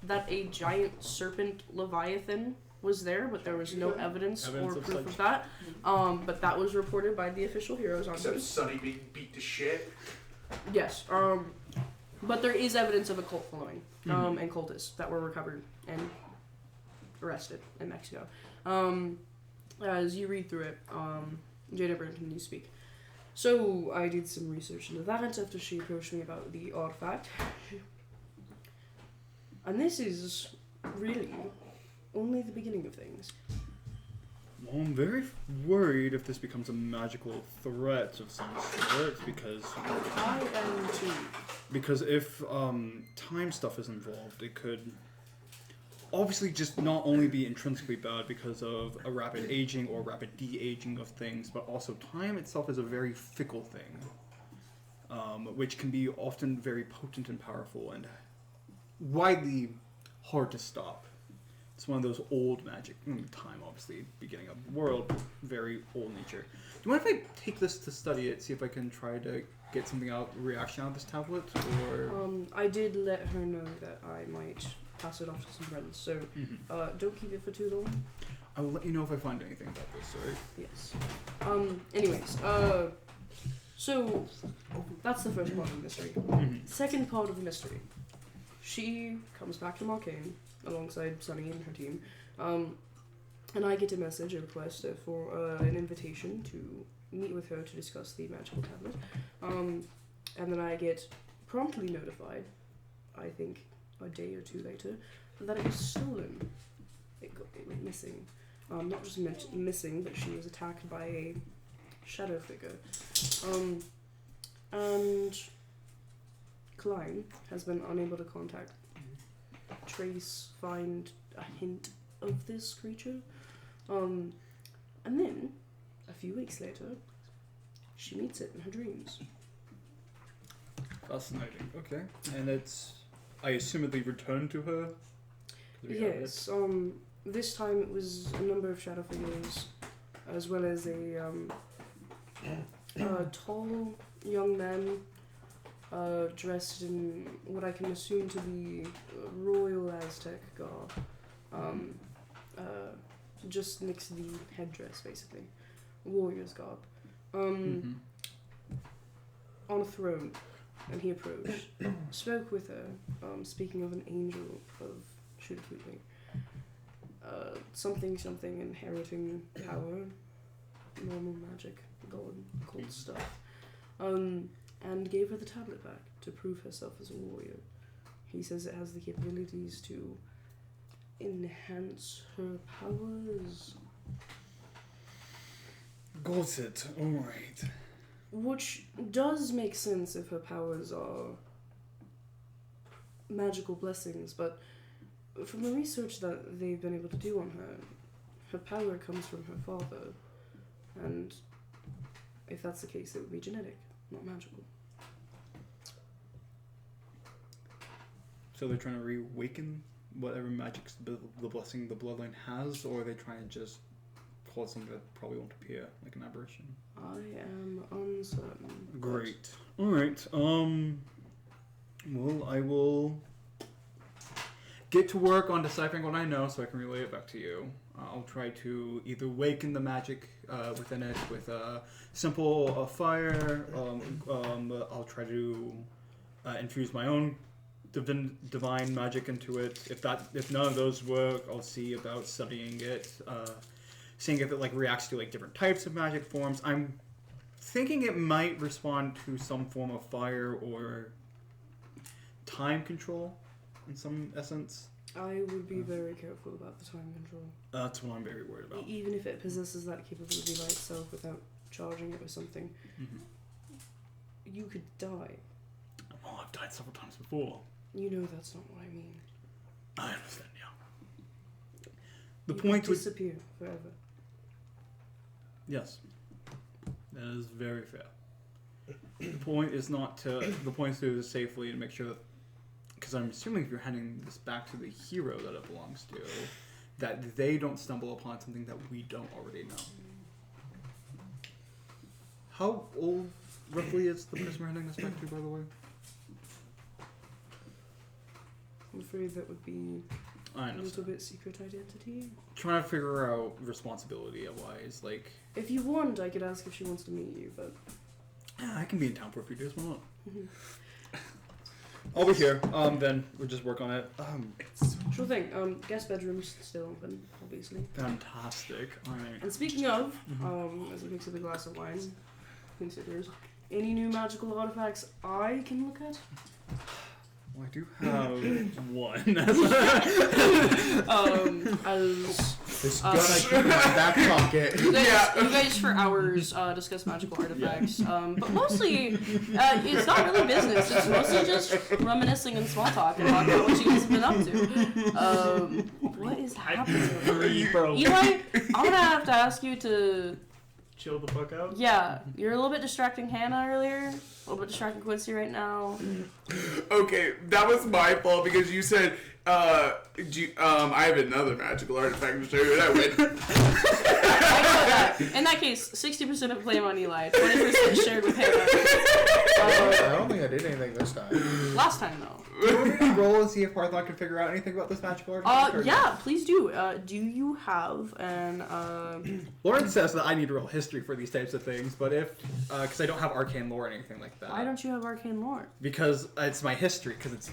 that a giant serpent Leviathan was there, but there was no evidence or proof of that. But that was reported by the official heroes on Except this. Sunny being beat to shit. Yes. But there is evidence of a cult following and cultists that were recovered and arrested in Mexico. As you read through it, Jada Byrne, can you speak? So I did some research into that after she approached me about the artifact. And this is really only the beginning of things. Well, I'm very worried if this becomes a magical threat of some sort, because I am too. Because if time stuff is involved, it could obviously just not only be intrinsically bad because of a rapid aging or rapid de-aging of things, but also time itself is a very fickle thing, which can be often very potent and powerful and widely hard to stop. It's one of those old magic. Time, obviously, beginning of the world, very old nature. Do you mind if I take this to study it, see if I can try to get something out, reaction out of this tablet, or? I did let her know that I might pass it off to some friends, so don't keep it for too long. I will let you know if I find anything about this, alright? Yes. Anyways, so that's the first part of the mystery. Second part of the mystery. She comes back to Marcainne alongside Sunny and her team, and I get a message, a request for an invitation to meet with her to discuss the magical tablet, and then I get promptly notified, I think a day or two later, that it was stolen. It went missing. Not just missing, but she was attacked by a shadow figure. And Klein has been unable to contact, trace, find a hint of this creature. And then, a few weeks later, she meets it in her dreams. Fascinating. Okay. And it's, I assume they returned to her? Yes. This time it was a number of shadow figures, as well as a tall young man dressed in what I can assume to be royal Aztec garb. Just next to the headdress, basically. Warrior's garb. On a throne. And he approached, spoke with her, speaking of an angel of Shudakutli. Something, inheriting power, normal magic, god, cold stuff. And gave her the tablet back to prove herself as a warrior. He says it has the capabilities to enhance her powers. Got it. Alright. Which does make sense if her powers are magical blessings, but from the research that they've been able to do on her, her power comes from her father, and if that's the case, it would be genetic, not magical. So they're trying to reawaken whatever magic the blessing the bloodline has, or are they trying to just cause something that probably won't appear, like an aberration? I am uncertain. Great. Alright, well, I will get to work on deciphering what I know so I can relay it back to you. I'll try to either waken the magic within it with a simple fire. I'll try to infuse my own divine magic into it. If none of those work, I'll see about studying it, seeing if it like reacts to like different types of magic forms. I'm thinking it might respond to some form of fire or time control, in some essence. I would be very careful about the time control. That's what I'm very worried about. Even if it possesses that capability by itself without charging it with something, you could die. Well, I've died several times before. You know that's not what I mean. I understand, yeah. The You point could was... disappear forever. Yes. That is very fair. The point is not to... The point is to do this safely and make sure that... Because I'm assuming if you're handing this back to the hero that it belongs to, that they don't stumble upon something that we don't already know. How old, roughly, is the person we're handing this back to, by the way? I'm afraid that would be I a know. little bit secret identity. Trying to figure out responsibility-wise, like... If you want, I could ask if she wants to meet you, but... Yeah, I can be in town for a few days, why not? Mhm. I'll be here. Then we'll just work on it. Sure thing. Guest bedroom's still open, obviously. Fantastic. Alright. And speaking of, as he picks up a glass of wine, considers any new magical artifacts I can look at. Well, I do have one. As This gun I keep in my back pocket. you guys for hours discuss magical artifacts, but mostly it's not really business. It's mostly just reminiscing and small talk and talking about what you guys have been up to. What is happening? Bro. Eli, I'm gonna have to ask you to. Chill the fuck out. Yeah, you're a little bit distracting Hannah earlier. A little bit distracting Quincy right now. Okay, that was my fault because you said, I have another magical artifact to show you. And I went. In that case, 60% of blame on Eli, 20% shared with Hannah. I don't think I did anything this time. Last time though. Do you want me to roll and see if Parthon can figure out anything about this magical artifact? or Yeah, please do. Do you have an Lauren says that I need to roll history for these types of things, but if, because I don't have arcane lore or anything like that. Why don't you have arcane lore? Because it's my history, because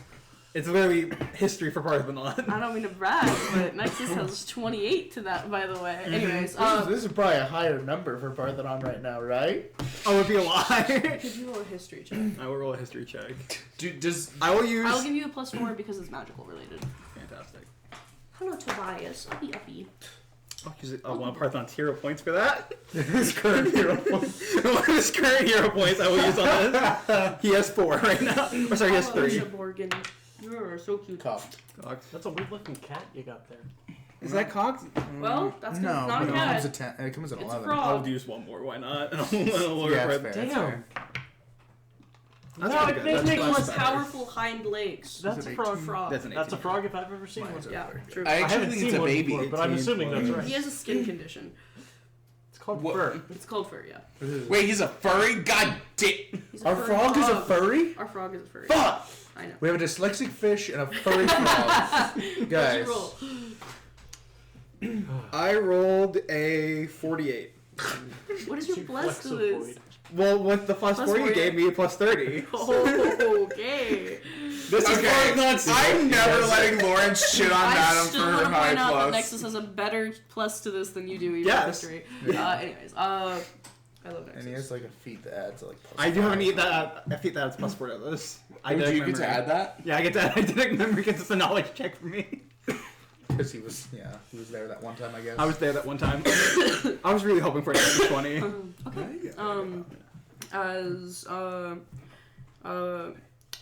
it's literally history for Parthenon. I don't mean to brag, but Nexus has 28 to that, by the way. Anyways, This is probably a higher number for Parthenon right now, right? Oh, it'd be a lie. could you roll a history check? I will roll a history check. I will use. I'll give you a +4 because it's magical related. Fantastic. Hello, Tobias. Uppy. I'll use it. I want Parthon's hero points for that. His current hero points. One of his current hero points I will use on this. He has 4 right now. Or sorry, he has 3. Morgan. You're so cute. Cough. That's a weird looking cat you got there. Is that cocked? Well, that's 'cause No, it's not but a it comes cat. at 10. It comes at It's a 11. frog. I'll use one more. Why not? And I'll lower Yeah, it it's right. fair. It's Damn. fair. That's No, pretty they good. make That's most better. powerful hind legs. That's a frog. Frog. That's an 18. That's a frog if I've ever seen Mine's one. a- Yeah, true. I I actually haven't think seen it's a one baby. before, but I'm 18, assuming that's right. He has a skin condition. It's called What? fur. It's called fur, yeah. Wait, he's a furry? God damn. He's a Our furry frog is a furry? Our frog is a furry. Fuck! I know. We have a dyslexic fish and a furry frog. What'd you Guys. roll? I rolled a 48. What is your You bless to flexoid. this? Well, with the plus Plus 4 4, you gave me a plus 30. Oh, okay. This is Okay, Parthon's. I'm never letting Lauren shit on I Madam still for want her to high point out that plus. Nexus has a better plus to this than you do, even Yes. history. Anyways, I love Nexus. And he has like a feat that adds like plus I do have 5. an eat that. I feat that as plus 4 to this. I Do did you get to add that? Yeah, I get to. I didn't remember because it's a knowledge check for me. Because he was there that one time, I guess. I was there that one time. I was really hoping for an extra 20. Okay. As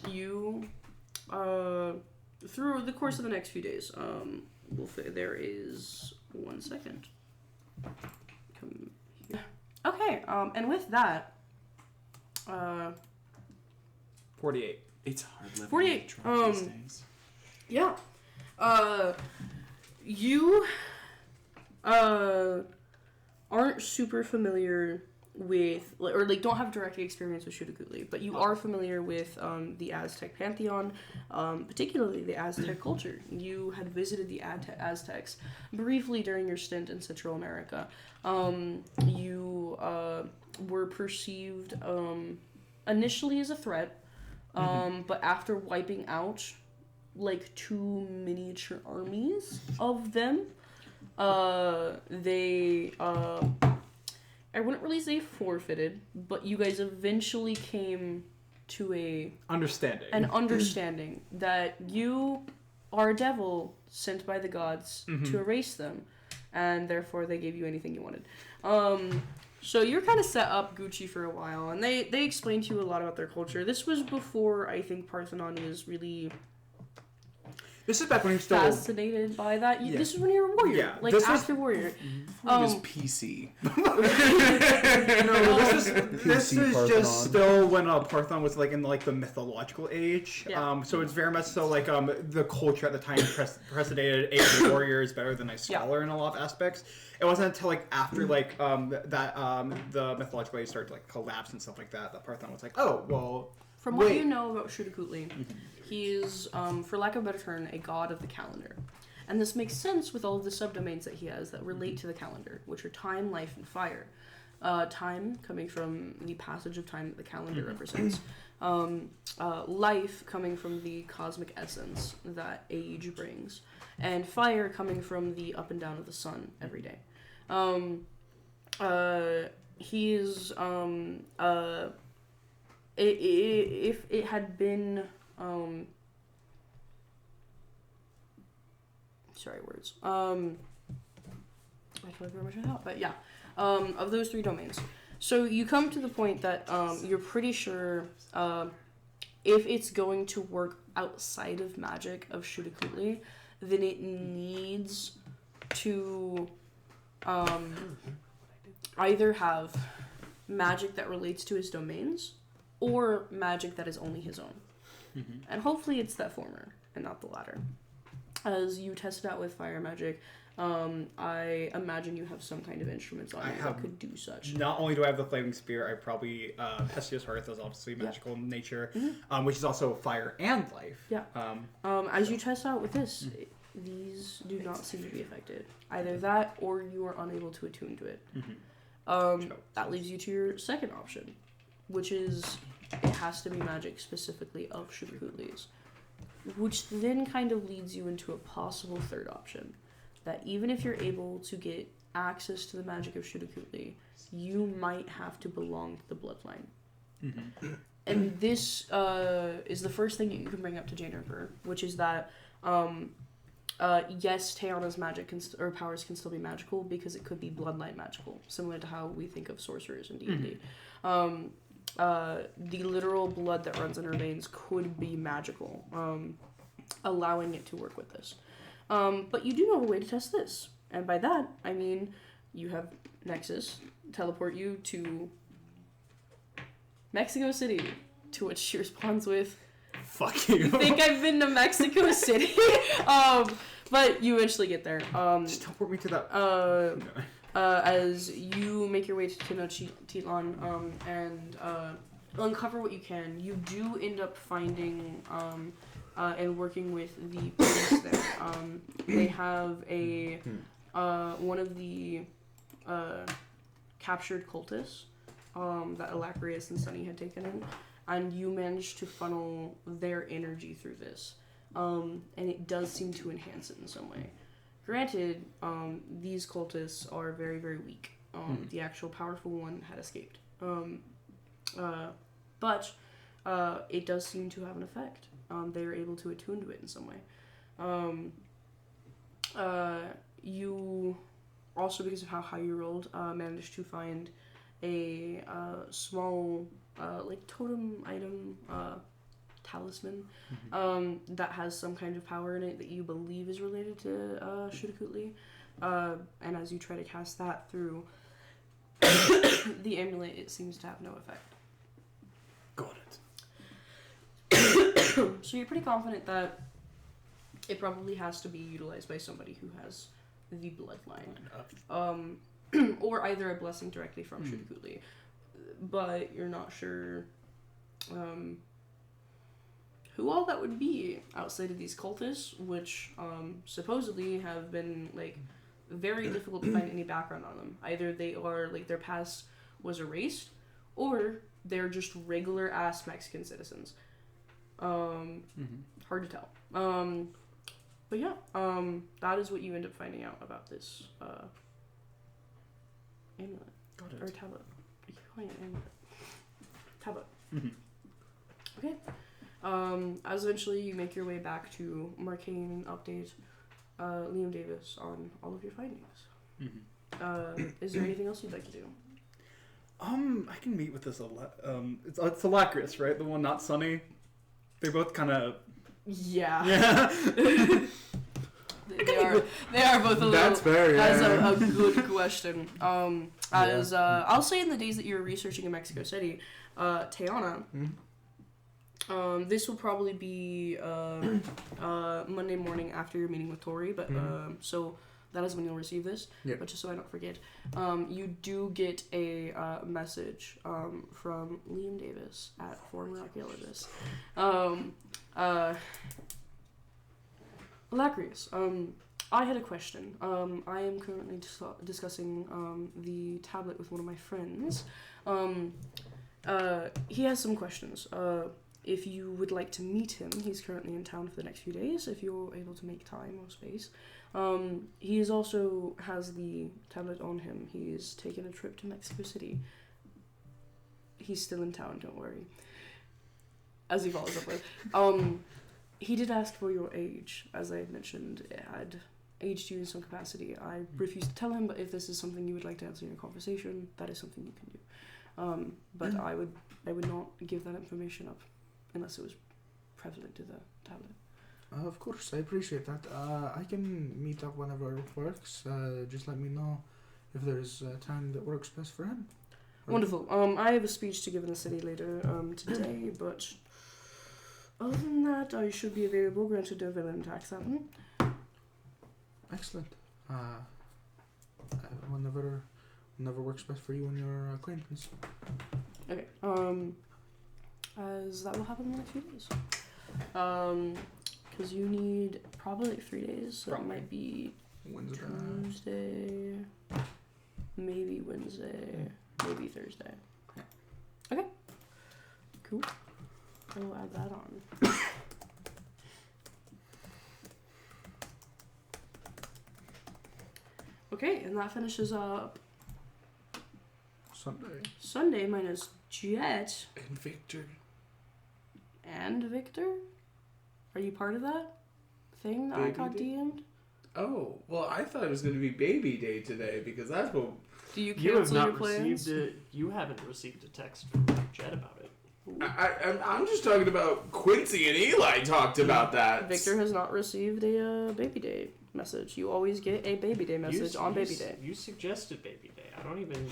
you through the course of the next few days, there is 1 second. Come here. Okay. And with that, 48. It's hard living 48, with drunk these days. yeah. You aren't super familiar with, or like don't have direct experience with Shudaguli, but you are familiar with the Aztec pantheon, particularly the Aztec culture. You had visited the Aztecs briefly during your stint in Central America. You were perceived initially as a threat, but after wiping out like 2 miniature armies of them, they I wouldn't really say forfeited, but you guys eventually came to Understanding. an understanding that you are a devil sent by the gods to erase them, and therefore they gave you anything you wanted. So you're kind of set up Gucci for a while, and they explained to you a lot about their culture. This was before I think Parthenon was really This is back when he was still fascinated by that. This is when you were a warrior, Yeah, like this after warrior. It was PC. This is Parthenon. just still when Parthenon was like in like the mythological age. Yeah. So it's very much so like the culture at the time preceded a warrior is better than a scholar in a lot of aspects. It wasn't until like after like the mythological age started to like collapse and stuff like that Parthenon was like, oh well. From what you know about Shudakutli, he's, for lack of a better term, a god of the calendar. And this makes sense with all of the subdomains that he has that relate to the calendar, which are time, life, and fire. Time, coming from the passage of time that the calendar represents. Life, coming from the cosmic essence that age brings. And fire, coming from the up and down of the sun every day. He's, if it had been sorry words I totally forgot what I thought, but yeah, of those three domains. So you come to the point that you're pretty sure if it's going to work outside of magic of Shudakutli, then it needs to either have magic that relates to his domains or magic that is only his own. And hopefully it's that former and not the latter. As you test it out with fire magic, I imagine you have some kind of instruments on you that could do such. Not only do I have the flaming spear, I probably Hestia's Hearth is obviously magical in nature, which is also fire and life. Yeah. As you test out with this, these do not seem to be affected. Either that or you are unable to attune to it. That leaves you to your second option, which is it has to be magic specifically of Shudakutli's. Which then kind of leads you into a possible third option. That even if you're able to get access to the magic of Shudakutli, you might have to belong to the bloodline. And this is the first thing you can bring up to Jennifer, which is that yes, Teana's magic or powers can still be magical because it could be bloodline magical, similar to how we think of sorcerers in D&D. The literal blood that runs in her veins could be magical, allowing it to work with this. But you do know a way to test this. And by that, I mean you have Nexus teleport you to Mexico City, to which she responds with, Fuck you. I think I've been to Mexico City. But you eventually get there. Just teleport me to that. As you make your way to Tenochtitlan and uncover what you can, you do end up finding and working with the police there. They have a one of the captured cultists that Alacrius and Sunny had taken in, and you managed to funnel their energy through this. And it does seem to enhance it in some way. Granted, these cultists are very, very weak. The actual powerful one had escaped. But it does seem to have an effect. They are able to attune to it in some way. You also, because of how high you rolled, managed to find a small like totem item talisman that has some kind of power in it that you believe is related to Shudakutli. And as you try to cast that through the amulet, it seems to have no effect. Got it. So you're pretty confident that it probably has to be utilized by somebody who has the bloodline. Or either a blessing directly from Shudakutli. But you're not sure who all that would be outside of these cultists, which supposedly have been like very difficult to find any background on them. Either they are like their past was erased, or they're just regular ass Mexican citizens. Hard to tell. But yeah, that is what you end up finding out about this amulet. Got it. Or tablet. I keep calling it amulet. Tablet. Okay. As eventually you make your way back to Marcainne and update Liam Davis on all of your findings. Is there anything else you'd like to do? I can meet with this. It's Alacris, right? The one not Sunny. They both kind of. Yeah. Yeah. They are both a little. That's fair. Yeah. That's a good question. I'll say in the days that you're researching in Mexico City, Tiana. This will probably be Monday morning after your meeting with Tori, but so that is when you'll receive this. Yeah. But just so I don't forget, you do get a message from Liam Davis at former archaeologist. Lacrius, I had a question. I am currently discussing the tablet with one of my friends. He has some questions. If you would like to meet him, he's currently in town for the next few days, if you're able to make time or space. He is also has the tablet on him. He's taken a trip to Mexico City. He's still in town, don't worry. As he follows up with. He did ask for your age, as I had mentioned. It had aged you in some capacity. I refused to tell him, but if this is something you would like to answer in a conversation, that is something you can do. But I would not give that information up unless it was prevalent to the tablet. Of course, I appreciate that. I can meet up whenever it works. Just let me know if there's a time that works best for him. Wonderful. I have a speech to give in the city later today, but other than that, I should be available. Granted, a villain tax that one. Excellent. Whenever works best for you and your acquaintance. Okay. As that will happen in the next few days. Because you need probably like 3 days, so it might be Wednesday. Tuesday, maybe Wednesday, maybe Thursday. Okay. Cool. I will add that on. Okay, and that finishes up Sunday minus Jet And Victor. and Victor. Are you part of that thing that I Baby got day? DM'd? Oh, well, I thought it was going to be baby day today because that's what. Do you You have cancel your not plans? received it. You haven't received a text from Jet about it. I'm just talking about Quincy and Eli talked about that. Victor has not received a baby day message. You always get a baby day message on baby day. You suggested baby day. I don't even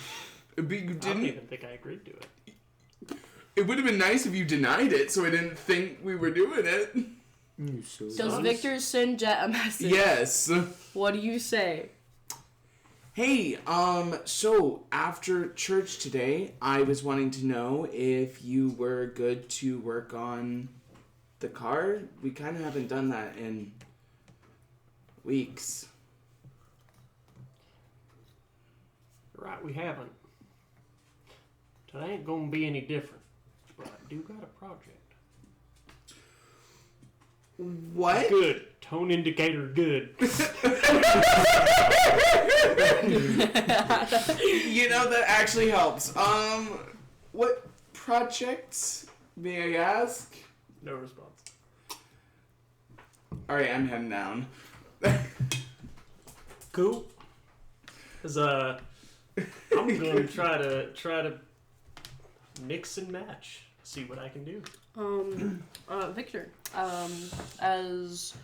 think I agreed to it. It would have been nice if you denied it so I didn't think we were doing it. Does Victor send Jet a message? Yes. What do you say? Hey, so after church today, I was wanting to know if you were good to work on the car. We kind of haven't done that in weeks. Right, we haven't. Today ain't gonna be any different. But I do got a project. What? Good. Tone indicator good. You know, that actually helps. What projects, may I ask? No response. Alright, I'm heading down. Cool. Cause I'm gonna try to mix and match. See what I can do. Victor, as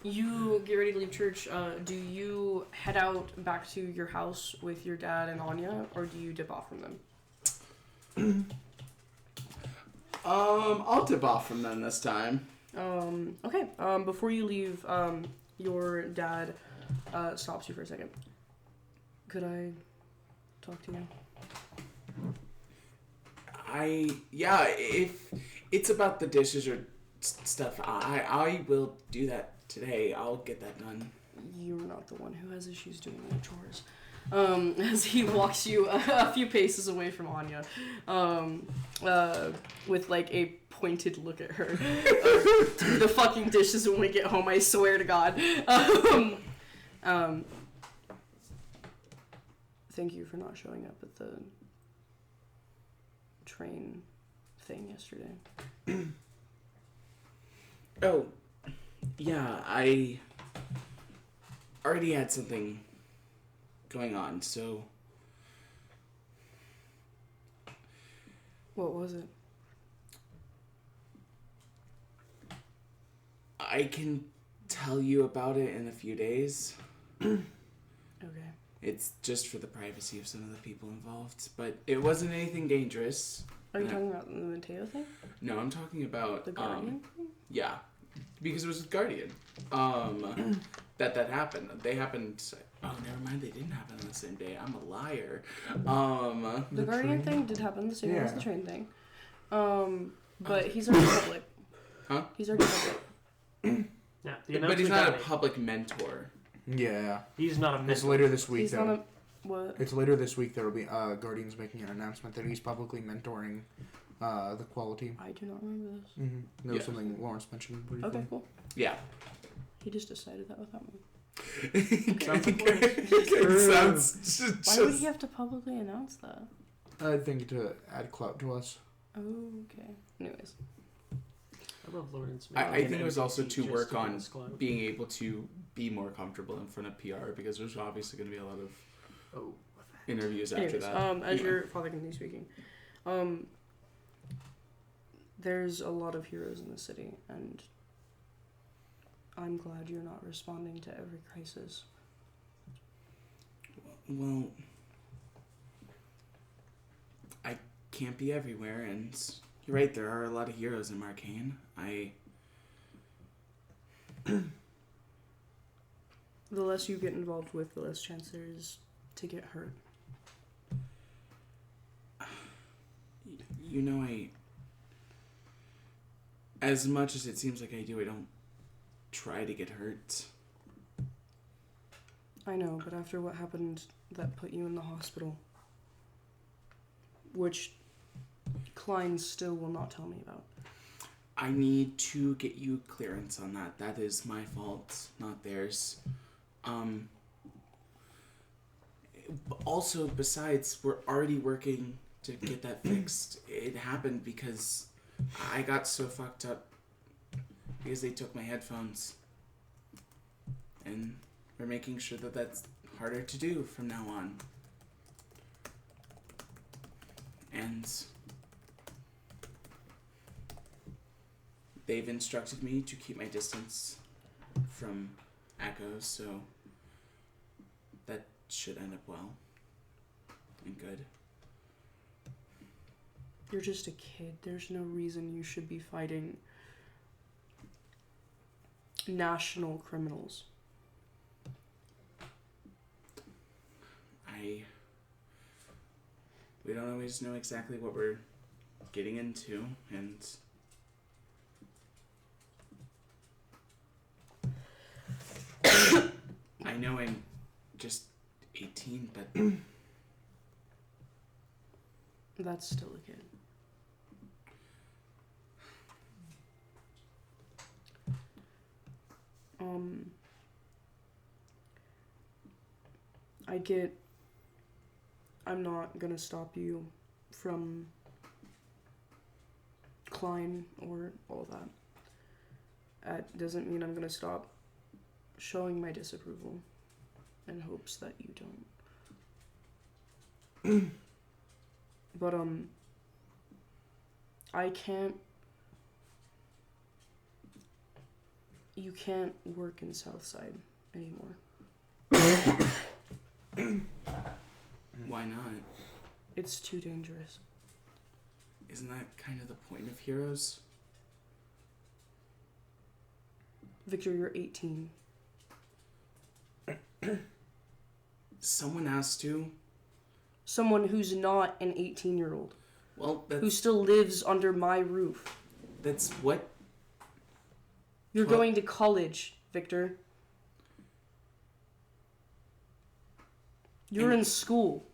you get ready to leave church, do you head out back to your house with your dad and Anya, or do you dip off from them? I'll tip off from them this time. Okay. Before you leave, your dad stops you for a second. Could I talk to you? If it's about the dishes or stuff, I will do that today. I'll get that done. You're not the one who has issues doing the chores. As he walks you a few paces away from Anya, with like a pointed look at her. Do the fucking dishes when we get home, I swear to God. Thank you for not showing up at the train thing yesterday. Oh, yeah, I already had something going on, so What was it? I can tell you about it in a few days. Okay. It's just for the privacy of some of the people involved, but it wasn't anything dangerous. Are you talking about the Mateo thing? No, I'm talking about The Guardian thing? yeah, because it was with Guardian. That happened. They happened. Oh, never mind. They didn't happen on the same day. I'm a liar. The Guardian train? thing did happen the same way as Yeah. the train thing. But he's already public. Huh? He's already public. Yeah, the But he's announcement not a got made. public mentor. Yeah. He's not a It's mentor. later this week, He's though. not a what? It's later this week there will be Guardian's making an announcement that he's publicly mentoring the quality. I do not remember this. Mm-hmm. There was Yeah. something Lawrence mentioned briefly. Okay, cool. Yeah. He just decided that without me. It sounds just. Why would he have to publicly announce that? I think to add clout to us. Oh, okay. Anyways. I love Lawrence. I think it was also to just work get on this clout. being able to be more comfortable in front of PR because there's obviously going to be a lot of Oh, interviews after Anyways, that. as Yeah. your father can be speaking, there's a lot of heroes in the city, and I'm glad you're not responding to every crisis. Well, I can't be everywhere, and you're right, there are a lot of heroes in Marcainne. The less you get involved with, the less chance there is to get hurt. You know, as much as it seems like I do, I don't try to get hurt. I know, but after what happened that put you in the hospital, which Klein still will not tell me about. I need to get you clearance on that. That is my fault, not theirs. Also, besides, we're already working to get that fixed. It happened because I got so fucked up because they took my headphones. And we're making sure that that's harder to do from now on. And they've instructed me to keep my distance from echoes, so that should end up well and good. You're just a kid. There's no reason you should be fighting national criminals. We don't always know exactly what we're getting into, and I know I'm just 18, but That's still a kid. I'm not gonna stop you from Klein or all that. That doesn't mean I'm gonna stop showing my disapproval in hopes that you don't. But you can't work in Southside anymore. why not? It's too dangerous. Isn't that kind of the point of heroes? Victor, you're 18. Someone has to. Someone who's not an 18-year-old. Well, Who still lives under my roof. that's what. You're Well- going to college, Victor. You're And- in school.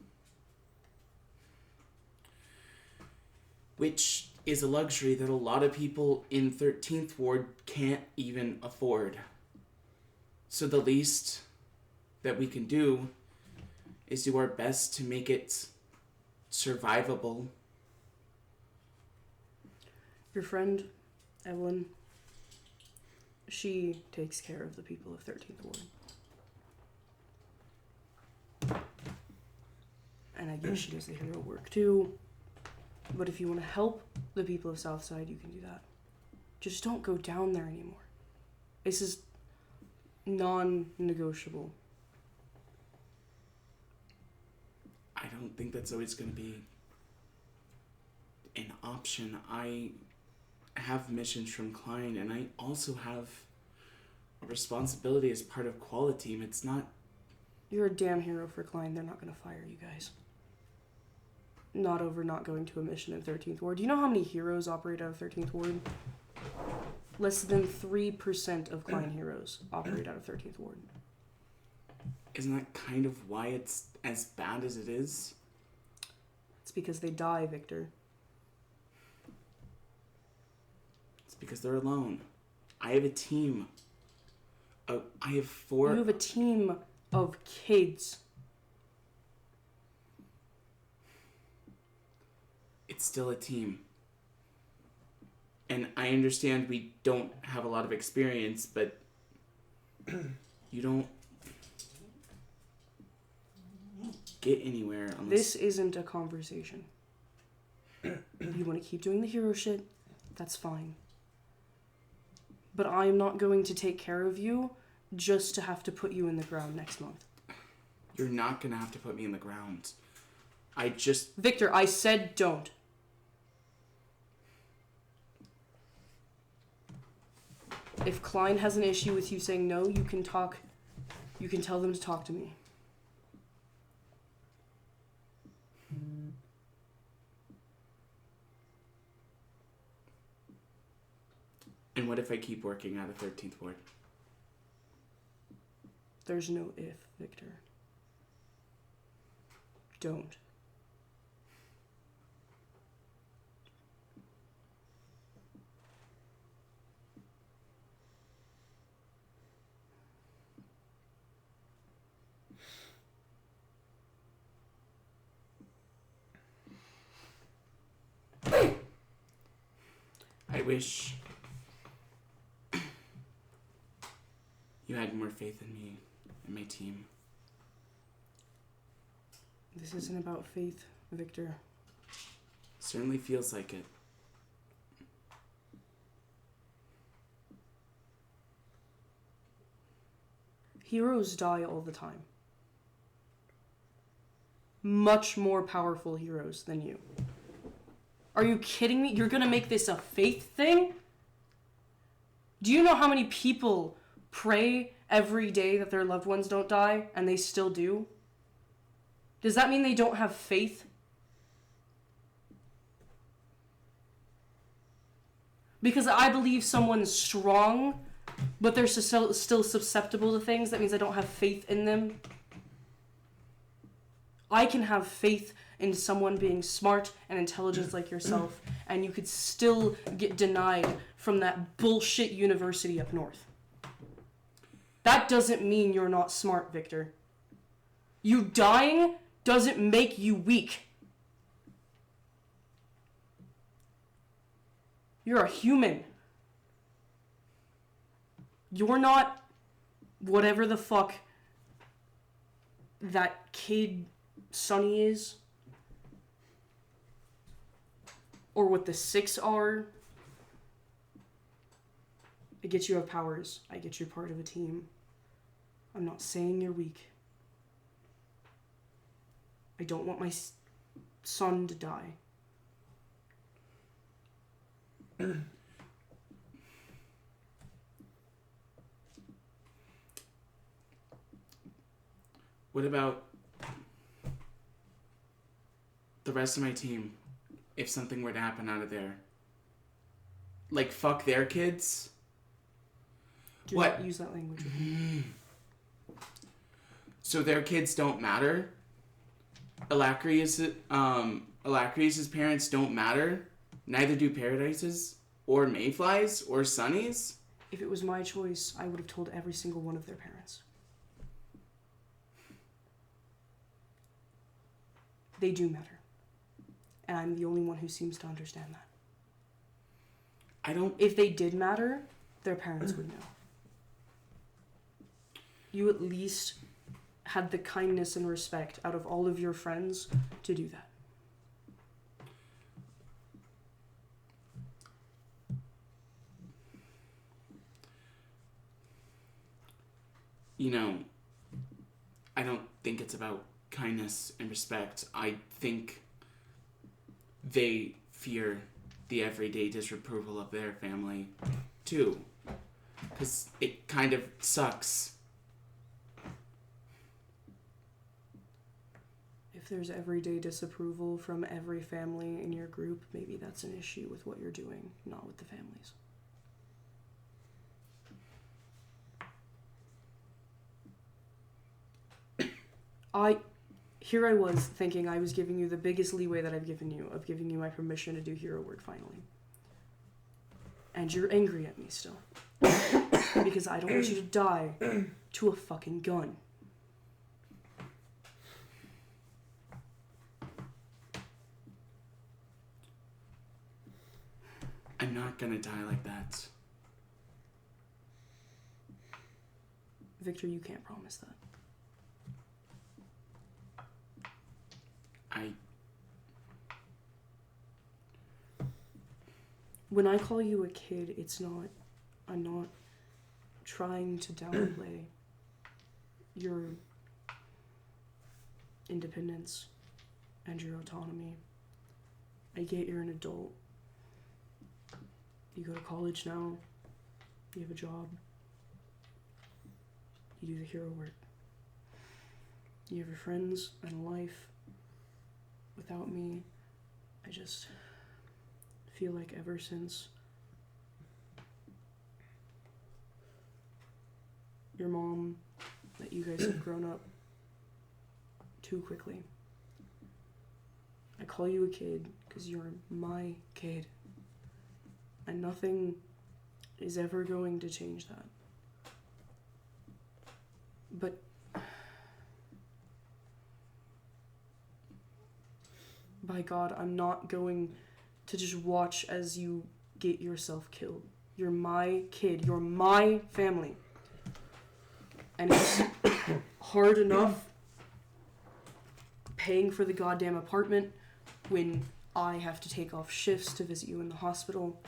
Which is a luxury that a lot of people in 13th Ward can't even afford. So the least that we can do is do our best to make it survivable. Your friend, Evelyn, she takes care of the people of 13th Ward. And I guess she does the hero work too. But if you want to help the people of Southside, you can do that. Just don't go down there anymore. This is non-negotiable. I don't think that's always going to be an option. I have missions from Klein, and I also have a responsibility as part of Quality Team. It's not... You're a damn hero for Klein. They're not going to fire you guys. Not over not going to a mission in 13th Ward. Do you know how many heroes operate out of 13th Ward? Less than 3% of Klein heroes operate out of 13th Ward. Isn't that kind of why it's as bad as it is? It's because they die, Victor. It's because they're alone. I have a team. I have 4... You have a team of kids. It's still a team. And I understand we don't have a lot of experience, but you don't get anywhere unless... This isn't a conversation. You want to keep doing the hero shit, that's fine. But I'm not going to take care of you just to have to put you in the ground next month. You're not going to have to put me in the ground. I just... Victor, I said don't. If Klein has an issue with you saying no, you can talk. You can tell them to talk to me. And what if I keep working out of 13th Ward? There's no if, Victor. Don't. I wish you had more faith in me and my team. This isn't about faith, Victor. Certainly feels like it. Heroes die all the time. Much more powerful heroes than you. Are you kidding me? You're gonna make this a faith thing? Do you know how many people pray every day that their loved ones don't die, and they still do? Does that mean they don't have faith? Because I believe someone's strong, but they're still susceptible to things, that means I don't have faith in them? I can have faith in someone being smart and intelligent like yourself, and you could still get denied from that bullshit university up north. That doesn't mean you're not smart, Victor. You dying doesn't make you weak. You're a human. You're not whatever the fuck that kid Sonny is. Or what the 6 are. I get you have powers. I get you're part of a team. I'm not saying you're weak. I don't want my son to die. What about the rest of my team? If something were to happen out of there. Like, fuck their kids? Do not use that language with me. So their kids don't matter? Alacrius's parents don't matter? Neither do Paradise's? Or Mayfly's? Or Sunny's? If it was my choice, I would have told every single one of their parents. They do matter. And I'm the only one who seems to understand that. If they did matter, their parents would know. You at least had the kindness and respect out of all of your friends to do that. You know, I don't think it's about kindness and respect. I think they fear the everyday disapproval of their family, too. Because it kind of sucks. If there's everyday disapproval from every family in your group, maybe that's an issue with what you're doing, not with the families. Here I was thinking I was giving you the biggest leeway that I've given you, of giving you my permission to do hero work finally. And you're angry at me still. Because I don't want you to die to a fucking gun. I'm not gonna die like that. Victor, you can't promise that. When I call you a kid, I'm not trying to downplay your independence and your autonomy. I get you're an adult. You go to college now. You have a job. You do the hero work. You have your friends and a life. Without me, I just feel like ever since your mom, that you guys have grown up too quickly. I call you a kid because you're my kid. And nothing is ever going to change that. But by God, I'm not going to just watch as you get yourself killed. You're my kid. You're my family. And it's hard enough paying for the goddamn apartment when I have to take off shifts to visit you in the hospital.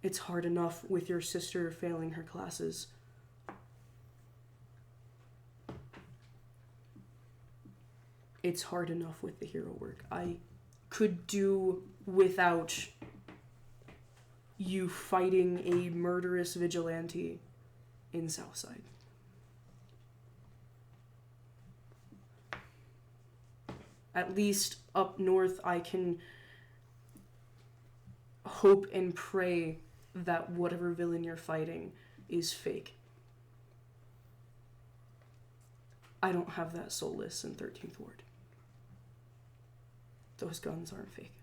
It's hard enough with your sister failing her classes. It's hard enough with the hero work. I could do without you fighting a murderous vigilante in Southside. At least up north, I can hope and pray that whatever villain you're fighting is fake. I don't have that solace in 13th Ward. Those guns aren't fake.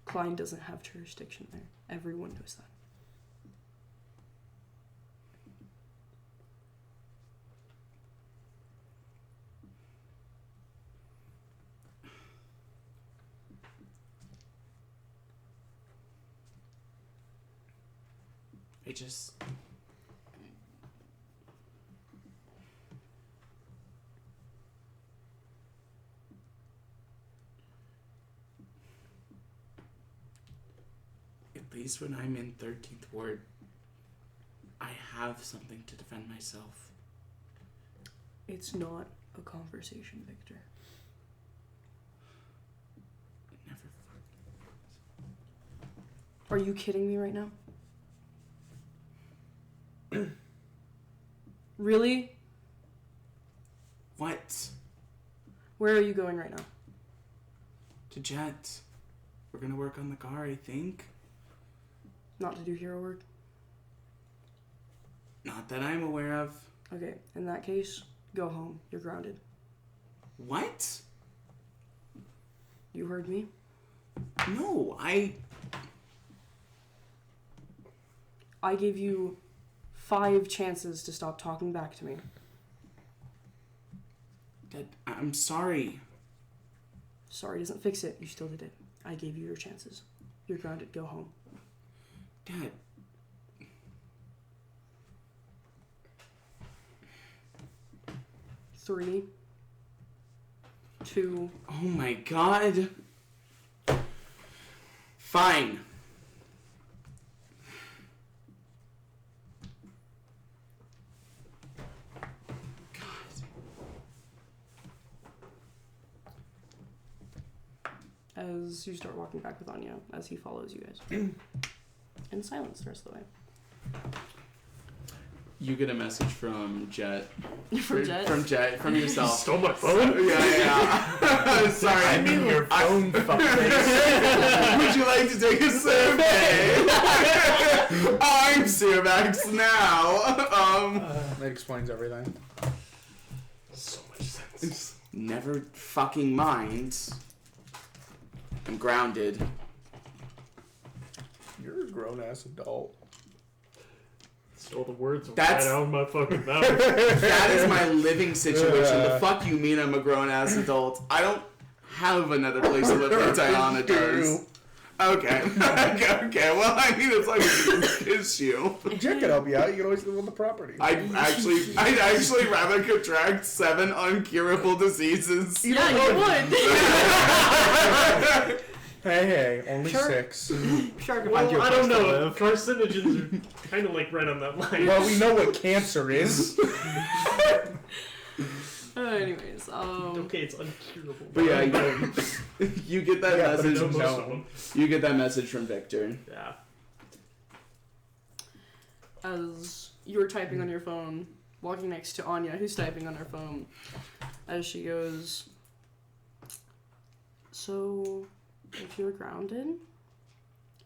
Klein doesn't have jurisdiction there. Everyone knows that. I just... At least when I'm in 13th Ward, I have something to defend myself. It's not a conversation, Victor. It never... Are you kidding me right now? Really? What? Where are you going right now? To Jet. We're gonna work on the car, I think. Not to do hero work? Not that I'm aware of. Okay, in that case, go home. You're grounded. What? You heard me? No, I gave you 5 chances to stop talking back to me. Dad, I'm sorry. Sorry doesn't fix it. You still did it. I gave you your chances. You're grounded. Go home. Dad. 3, 2. Oh my god. Fine. As you start walking back with Anya, as he follows you guys. In silence the rest of the way. You get a message from Jet. From Jet? From Jet. From yourself. Stole my phone? Yeah. Sorry. I mean your phone fuckface. Would you like to take a survey? I'm Sirvax now. That explains everything. So much sense. Never fucking mind. I'm grounded. You're a grown ass adult. Stole the words That's- right out of my fucking mouth. That is my living situation. The fuck you mean I'm a grown ass adult? I don't have another place to live where Diana does. Okay. Okay. Well, I mean, it's like an issue. Jet can help you out. You can always live on the property. I'd actually rather contract 7 uncurable diseases. Yeah, you would. Hey, only Sure. 6. Sure, I can Well, find you a I place don't to know. live. Carcinogens are kind of like right on that line. Well, we know what cancer is. Anyways, Okay, it's uncurable. But yeah, you get that Yeah, but message. it's most of known. them. You get that message from Victor. Yeah. as you're typing on your phone, walking next to Anya, who's typing on her phone, as she goes, so, if you're grounded,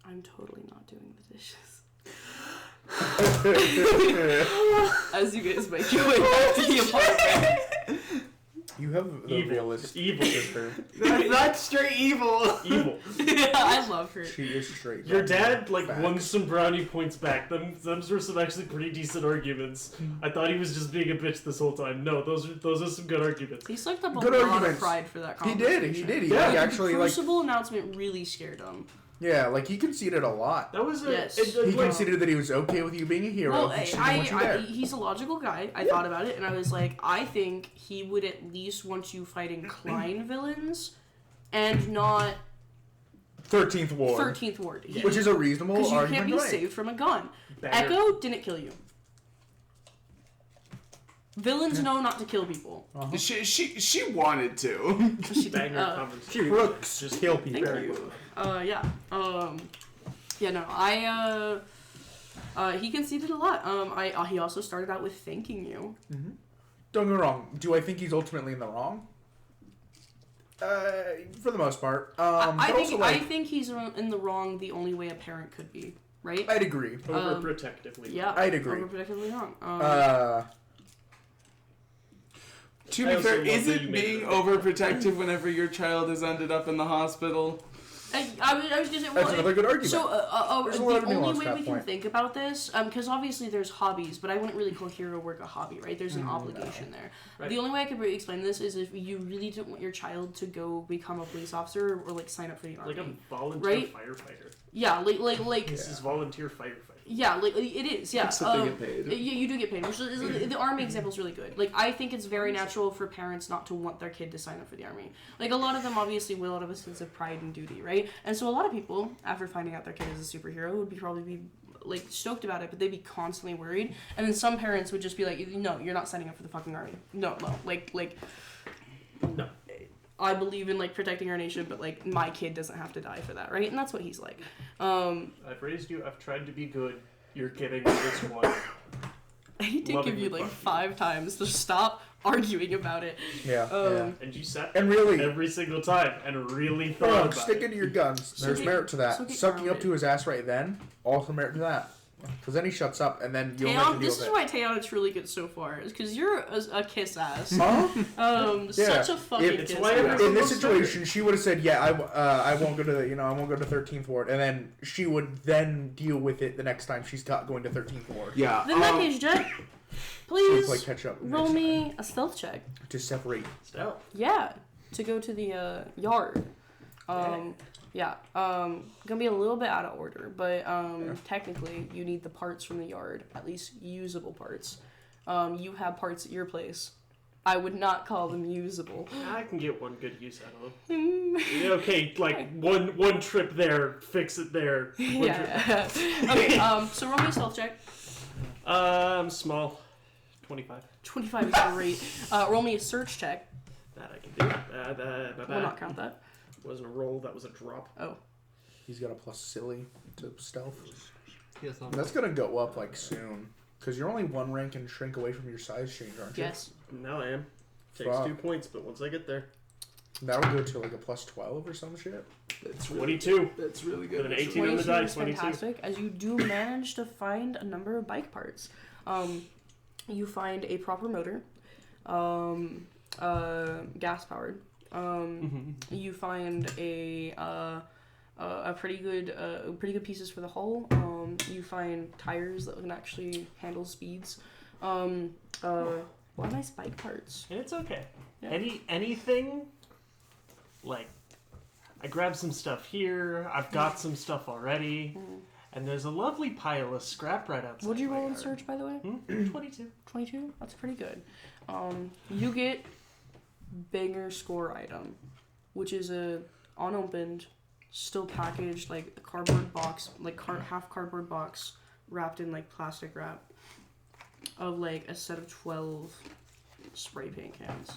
I'm totally not doing the dishes. As you guys make your way back to the apartment. You have the Evil. realist Evil. sister. That's straight evil. Evil. Yeah, I love her. She is straight. Your dad, like, Facts. won some brownie points back. Those were some actually pretty decent arguments. I thought he was just being a bitch this whole time. No, those are some good arguments. He sucked up a Good lot of arguments. pride for that He conversation. did. He Yeah, like, the actually the like Crucible announcement really scared him. yeah, like he conceded a lot. That was a. Yes. He like, conceded that he was okay with you being a hero. Well, He just didn't want you there. he's a logical guy. I thought about it, and I was like, I think he would at least want you fighting Klein villains, and not 13th Ward, 13th Ward. which is a reasonable Because you argument. can't be right. saved from a gun. banger. Echo didn't kill you. Villains know not to kill people. Uh-huh. She wanted to. Banger conversation. Crooks Just kill people. Thank you. Yeah. Yeah. No. He conceded a lot. He also started out with thanking you. Don't get me wrong. Do I think he's ultimately in the wrong? For the most part. I but think also, like, think he's in the wrong the only way a parent could be. Right. I'd agree. Overprotectively. Yeah. I'd agree. Overprotectively wrong. To I be also fair, love is that it you made being it. overprotective whenever your child has ended up in the hospital? I was gonna say, That's another good argument. So, There's a the lot of only nuance way to we that can point. think about this, because obviously there's hobbies, but I wouldn't really call hero work a hobby, right? There's an obligation there. Right. The only way I could really explain this is if you really don't want your child to go become a police officer or like sign up for the army. Like a volunteer Right? firefighter. Yeah, like This is volunteer firefighter. yeah, like it is. Yeah, Except they get paid. You do get paid. Which is, the army example is really good. Like I think it's very natural for parents not to want their kid to sign up for the army. Like a lot of them obviously will out of a sense of pride and duty, right? And so a lot of people, after finding out their kid is a superhero, would probably be like stoked about it, but they'd be constantly worried. And then some parents would just be like, "No, you're not signing up for the fucking army. No, like No. I believe in like protecting our nation, but like my kid doesn't have to die for that, right?" And that's what he's like. I've raised you. I've tried to be good. You're giving me this one. He did Loving give you me, like fuck you. 5 times to stop arguing about it. yeah. And you sat And really, every single time and really thought bro, about stick it. into your guns. So There's get- merit to that. so get Sucking up grounded. to his ass right then, also merit to that. Because then he shuts up, and then you'll have to Taeyeon, deal this with is it. why Taeyeon's really good so far, is because you're a kiss ass. Huh? Yeah. Such a fucking It's kiss why ass. everyone- In this Almost situation, she would have said, "Yeah, I won't go to the, I won't go to 13th Ward," and then she would then deal with it the next time she's going to 13th Ward. Yeah. Then in that case, Jet, She would please play catch up. roll me a stealth check. to separate. Stealth. Yeah. to go to the yard. Yeah. Gonna be a little bit out of order, but technically you need the parts from the yard, at least usable parts. You have parts at your place. I would not call them usable. I can get one good use out of them. Okay, like one trip there, fix it there. Yeah. Okay. So roll me a stealth check. I'm small. 25. 25 is great. Roll me a search check. That I can do. We'll not count that. Wasn't a roll, that was a drop. Oh. He's got a plus silly to stealth. Yes, That's gonna go up like soon, because you're only one rank and shrink away from your size change, aren't you? Yes. Now I am. Takes Fuck. 2 points, but once I get there. That would go to like a plus 12 or some shit. That's 22. That's really good. With an 18 on the 22 die, is 22. fantastic, as you do manage to find a number of bike parts. You find a proper motor, gas powered. You find a pretty good pieces for the hull. You find tires that can actually handle speeds. What nice bike parts. And it's okay. Yeah. Anything, like, I grabbed some stuff here, I've got some stuff already, and there's a lovely pile of scrap right outside. What'd you my roll in yard. search, by the way? 22. 22? That's pretty good. You get banger score item, which is a unopened, still packaged, like a cardboard box, like half cardboard box wrapped in like plastic wrap of like a set of 12 spray paint cans.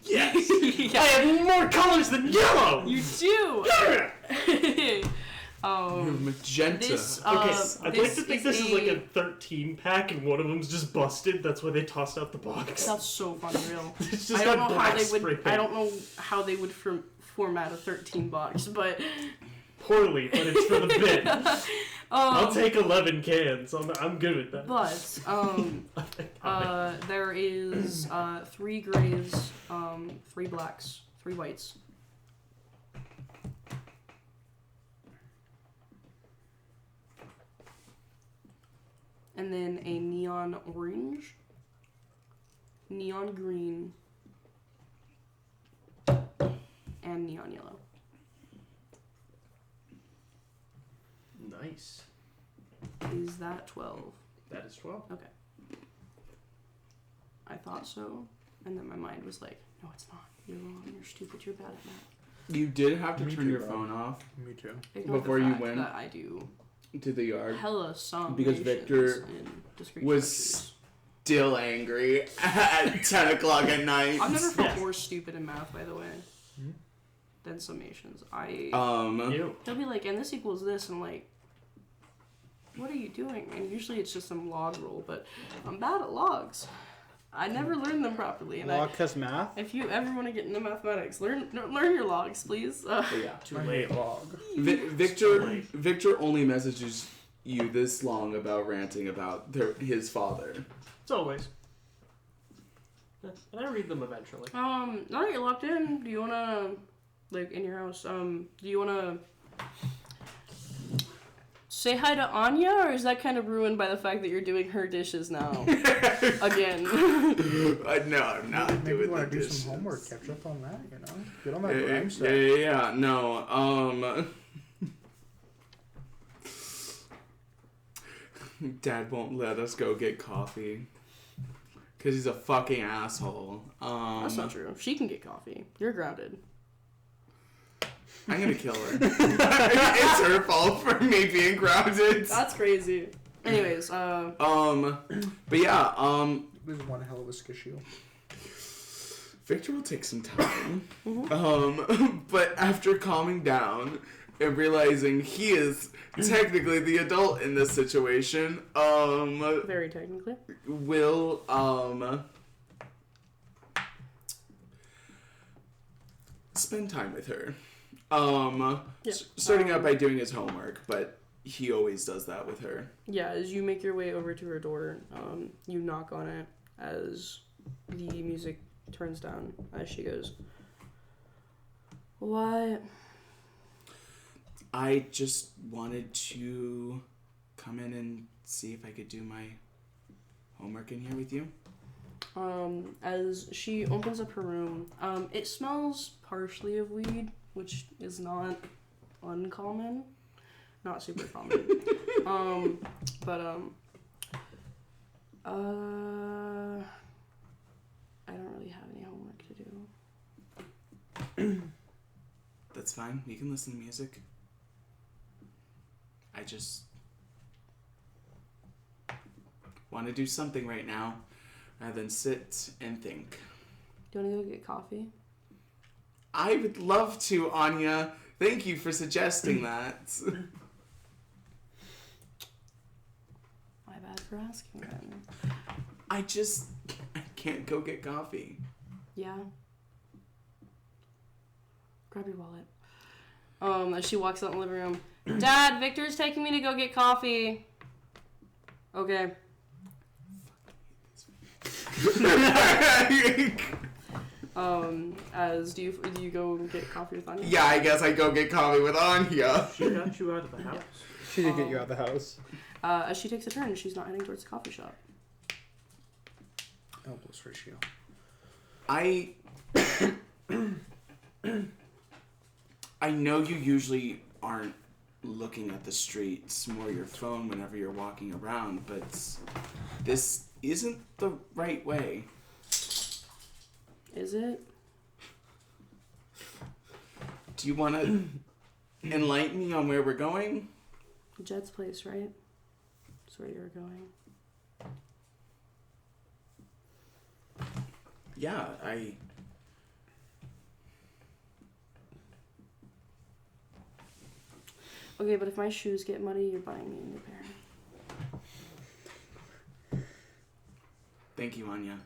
Yes! Yeah. I have more colors than yellow! You do! Magenta. This, Okay, this I'd like to think this is like a- a 13 pack and one of them's just busted. That's why they tossed out the box. That's so funny, real. It's just I don't got know how black they spray would. paint. I don't know how they would format a 13 box, but Poorly, but it's for the bit. I'll um, take 11 cans. I'm good with that. but there is 3 grays, 3 blacks, 3 whites. And then a neon orange, neon green, and neon yellow. Nice. Is that 12? That is 12. Okay. I thought so, and then my mind was like, no, it's not. You're wrong. You're stupid. You're bad at math. You did have to Me turn too, your bro. phone off Me too. Ignore Before the you fact went that I do to the yard. hella some Because Victor was still angry at 10 o'clock at night. I've never felt Yes. more stupid in math, by the way, than summations. You. They'll be like, and this equals this, and I'm like, what are you doing? And usually it's just some log roll, but I'm bad at logs. I never learned them properly. And Log has math. if you ever want to get into mathematics, learn your logs, please. But yeah. Too late. Log. Victor only messages you this long about ranting about his father. It's always. Yeah, and I read them eventually. Now that you're locked in, do you wanna, like, in your house, do you wanna say hi to Anya, or is that kind of ruined by the fact that you're doing her dishes now? Again. No, I'm not Maybe you doing want the to do dishes. some homework, catch up on that, you know? Get on that Yeah, grind stuff. yeah, no, Dad won't let us go get coffee. Because he's a fucking asshole. That's not true. She can get coffee. You're grounded. I'm gonna kill her. It's her fault for me being grounded. That's crazy. Anyways, But yeah, This is one hell of a skishio. Victor will take some time. But after calming down and realizing he is technically the adult in this situation, very technically. will, spend time with her. Yeah. Starting out by doing his homework, but he always does that with her. Yeah, as you make your way over to her door, you knock on it as the music turns down as she goes, "What?" I just wanted to come in and see if I could do my homework in here with you. As she opens up her room, it smells partially of weed, which is not uncommon, not super common. I don't really have any homework to do. That's fine. You can listen to music. I just want to do something right now rather than sit and think. Do you want to go get coffee? I would love to, Anya. Thank you for suggesting that. My bad for asking then. I can't go get coffee. Yeah. Grab your wallet. As she walks out in the living room. Dad, Victor's taking me to go get coffee. Okay. Do you go get coffee with Anya? Yeah, I guess I go get coffee with Anya. She got you out of the house. She did get you out of the house. As she takes a turn, she's not heading towards the coffee shop. Elbows ratio. I know you usually aren't looking at the streets, more your phone whenever you're walking around, but this isn't the right way. Is it? Do you want to enlighten me on where we're going? Jed's place, right? That's where you're going. Yeah, Okay, but if my shoes get muddy, you're buying me a new pair. Thank you, Anya.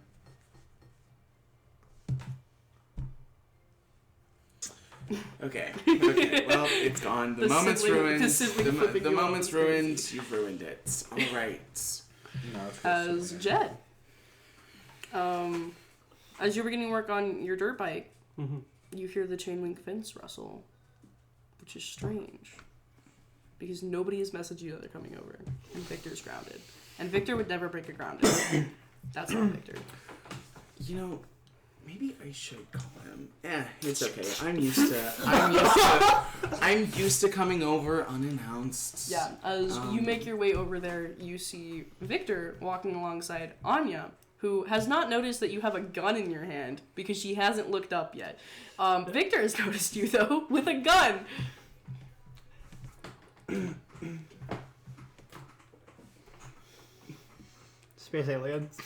Okay, well, it's gone. The moment's ruined. The moment's ruined. You've ruined it. All right. As Jed. As you're beginning work on your dirt bike, you hear the chain link fence rustle, which is strange. Because nobody has messaged you that they're coming over. And Victor's grounded. And Victor would never break a grounded. That's not Victor. You know, maybe I should call him. It's okay. I'm used to coming over unannounced. Yeah, as you make your way over there, you see Victor walking alongside Anya, who has not noticed that you have a gun in your hand because she hasn't looked up yet. Victor has noticed you, though, with a gun. Space aliens.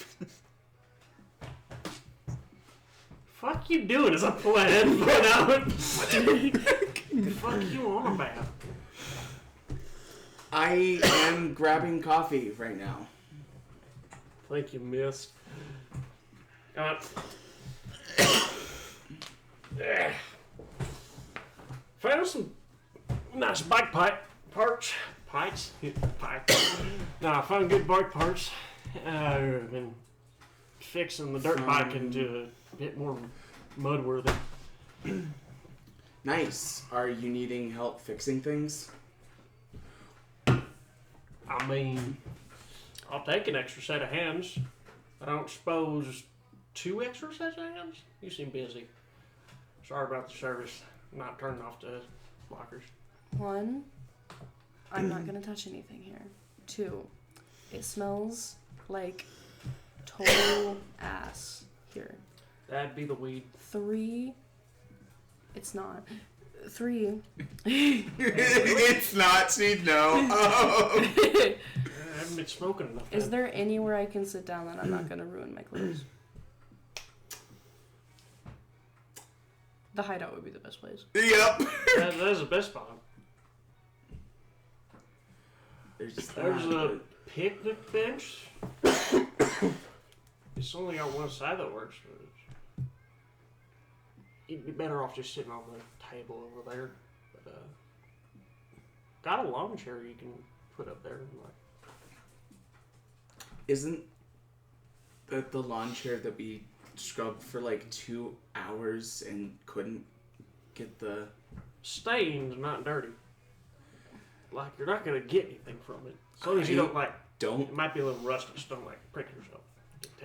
Fuck you doing as I pull a headphone out? Fuck you on about? I am grabbing coffee right now. Thank you, miss. Found some nice bike parts. Pipes? Pipes. No, I found good bike parts. I've been fixing the dirt bike into a bit more mud-worthy. Nice. Are you needing help fixing things? I mean, I'll take an extra set of hands. I don't suppose 2 extra sets of hands? You seem busy. Sorry about the service. I'm not turning off the blockers. 1, I'm not gonna touch anything here. 2, it smells like total ass here. That'd be the weed. 3, it's not. 3. It's not. She'd know. Oh. I haven't been smoking enough. Is there anywhere I can sit down that I'm not gonna ruin my clothes? The hideout would be the best place. Yep. That is the best spot. There's a picnic bench. It's only on one side that works, but you'd be better off just sitting on the table over there. But got a lawn chair you can put up there. Isn't that the lawn chair that we scrubbed for like 2 hours and couldn't get the stained, not dirty. Like you're not gonna get anything from it. As long as you don't. It might be a little rusty, so don't prick yourself.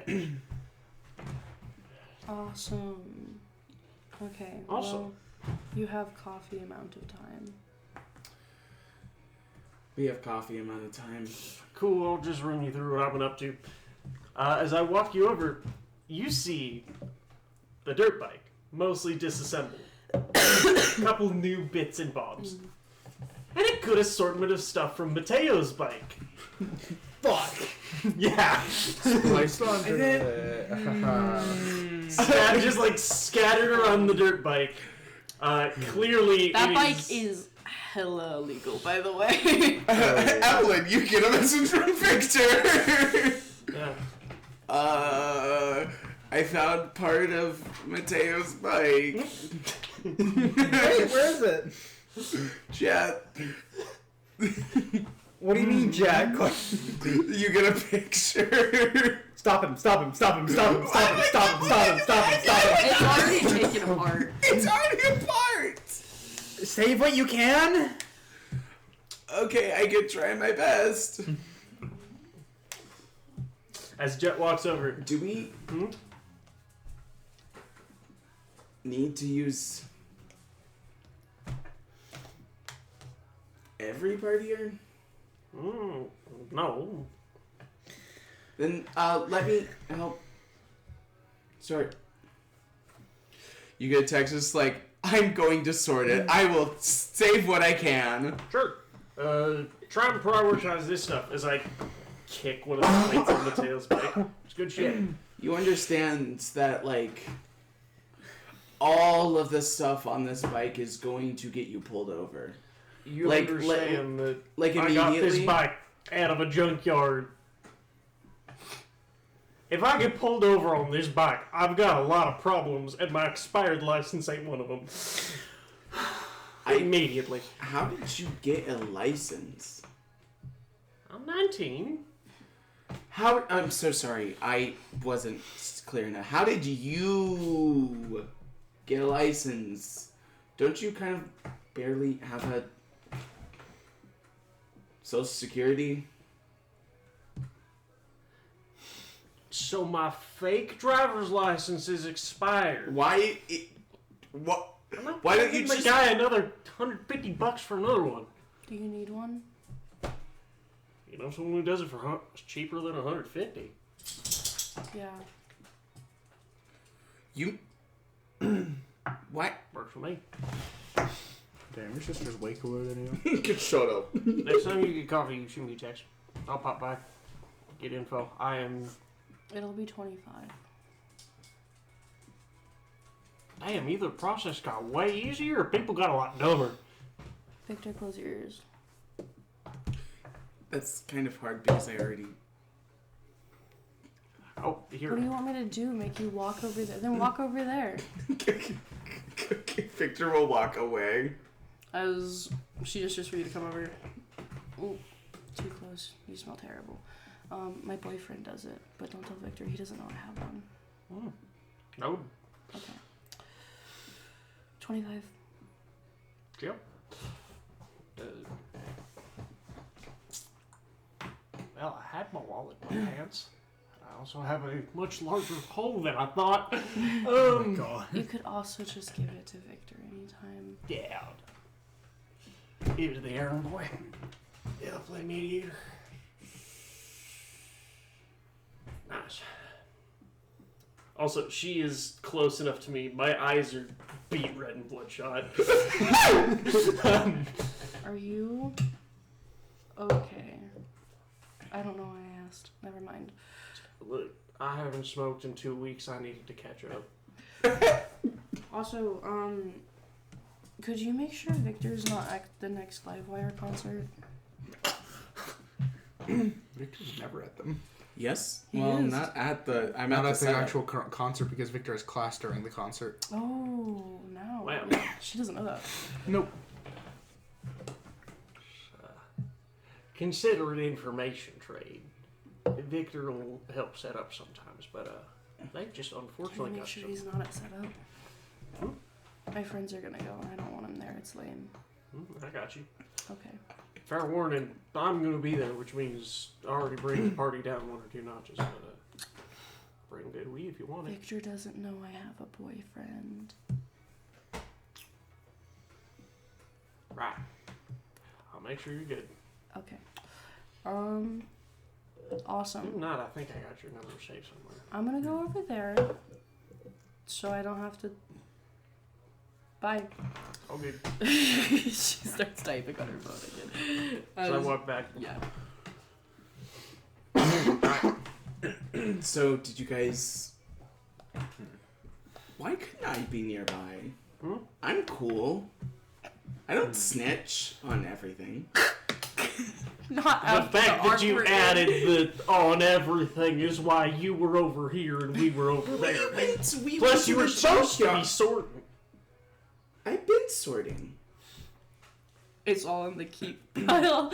Get Awesome. Okay. Awesome. Well, you have coffee amount of time. We have coffee amount of time. Cool, I'll just run you through what I've been up to. As I walk you over, you see the dirt bike, mostly disassembled. Couple new bits and bobs. And a good assortment of stuff from Mateo's bike. Fuck. Yeah. Spliced onto it. Just like scattered around the dirt bike. Clearly, That it bike is hella illegal, by the way. Evelyn, you get a message from Victor. Yeah. I found part of Mateo's bike. Wait, where is it? Jet, What do you mean, Jack? you get a picture. Stop him, stop him, stop him, stop him, stop him, stop him, stop him, stop him, stop him. It's already taken apart. It's already apart. Save what you can? Okay, I can try my best. As Jet walks over, Do we need to use every part here? No. Then let me help. Sorry. You get a text just like, I'm going to sort it. I will save what I can. Sure. Try and prioritize this stuff as I kick one of the plates on Mateo's bike. It's good shit. You understand that, like, all of the stuff on this bike is going to get you pulled over. You Like, understand that like I got this immediately? bike out of a junkyard. If I get pulled over on this bike, I've got a lot of problems, and my expired license ain't one of them. Immediately. How did you get a license? I'm 19. How? I'm so sorry. I wasn't clear enough. How did you get a license? Don't you kind of barely have a Social Security? So my fake driver's license is expired. Why? What? Why don't you give the just? guy another $150 for another one? Do you need one? You know, someone who does it for cheaper than $150. Yeah. You? What? Works for me. Damn, your sister's way cooler than you. Shut up. Next time you get coffee, you shoot me a text. I'll pop by. Get info. I am. It'll be 25. Damn, either the process got way easier or people got a lot dumber. Victor, close your ears. That's kind of hard because I already. Oh, here. What do you want me to do? Make you walk over there? Then walk over there. Victor will walk away. As she gestures for you to come over. Ooh, too close. You smell terrible. My boyfriend does it, but don't tell Victor. He doesn't know I have one. No. Okay. 25. Yep. Well, I had my wallet in my pants. I also have a much larger hole than I thought. God. You could also just give it to Victor anytime. Yeah. Give it to the errand boy. Yeah, I'll play mediator. Nice. Also, she is close enough to me. My eyes are beet red and bloodshot. Are you okay? I don't know why I asked. Never mind. Look, I haven't smoked in 2 weeks. I needed to catch up. Also, could you make sure Victor's not at the next Livewire concert? Victor's never at them. Yes. He Well, is. not at the. I'm Not at at the the setup. actual concert because Victor has class during the concert. Oh, no. Wow. Yeah, she doesn't know that. Nope. Consider it information trade. Victor will help set up sometimes, but they've just Can you unfortunately make got sure some. he's not at setup? My friends are gonna go, and I don't want him there. It's lame. I got you. Okay. Fair warning, I'm going to be there, which means I already bring the party down 1 or 2 notches. But, bring good weed if you want it. Victor doesn't know I have a boyfriend. Right. I'll make sure you're good. Okay. Awesome. If not, I think I got your number saved somewhere. I'm gonna go over there so I don't have to. Bye. Oh, good. She starts typing on her phone again. So I walk back. Yeah. So, did you guys... Why couldn't I be nearby? Hmm? I'm cool. I don't snitch on everything. Not The after fact that you awkward- added the on everything is why you were over here and we were over there. Plus, you were supposed to be sorting. I've been sorting. It's all in the keep pile.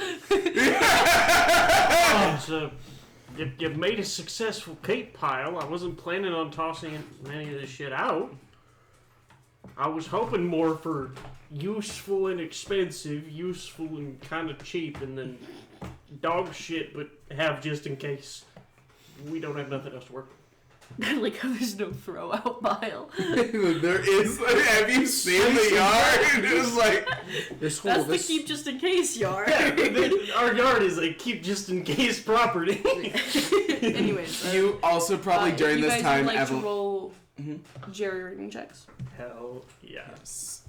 So, you've made a successful cape pile. I wasn't planning on tossing any of this shit out. I was hoping more for useful and expensive, useful and kind of cheap, and then dog shit, but have just in case we don't have nothing else to work with. Like how there's no throw out pile. There is. Have you seen the yard? It's like This That's the keep just in case yard. Our yard is a keep just in case property. Anyways, you also probably during you this guys time would like to Evelyn. roll jerry-rigging checks. Hell yes.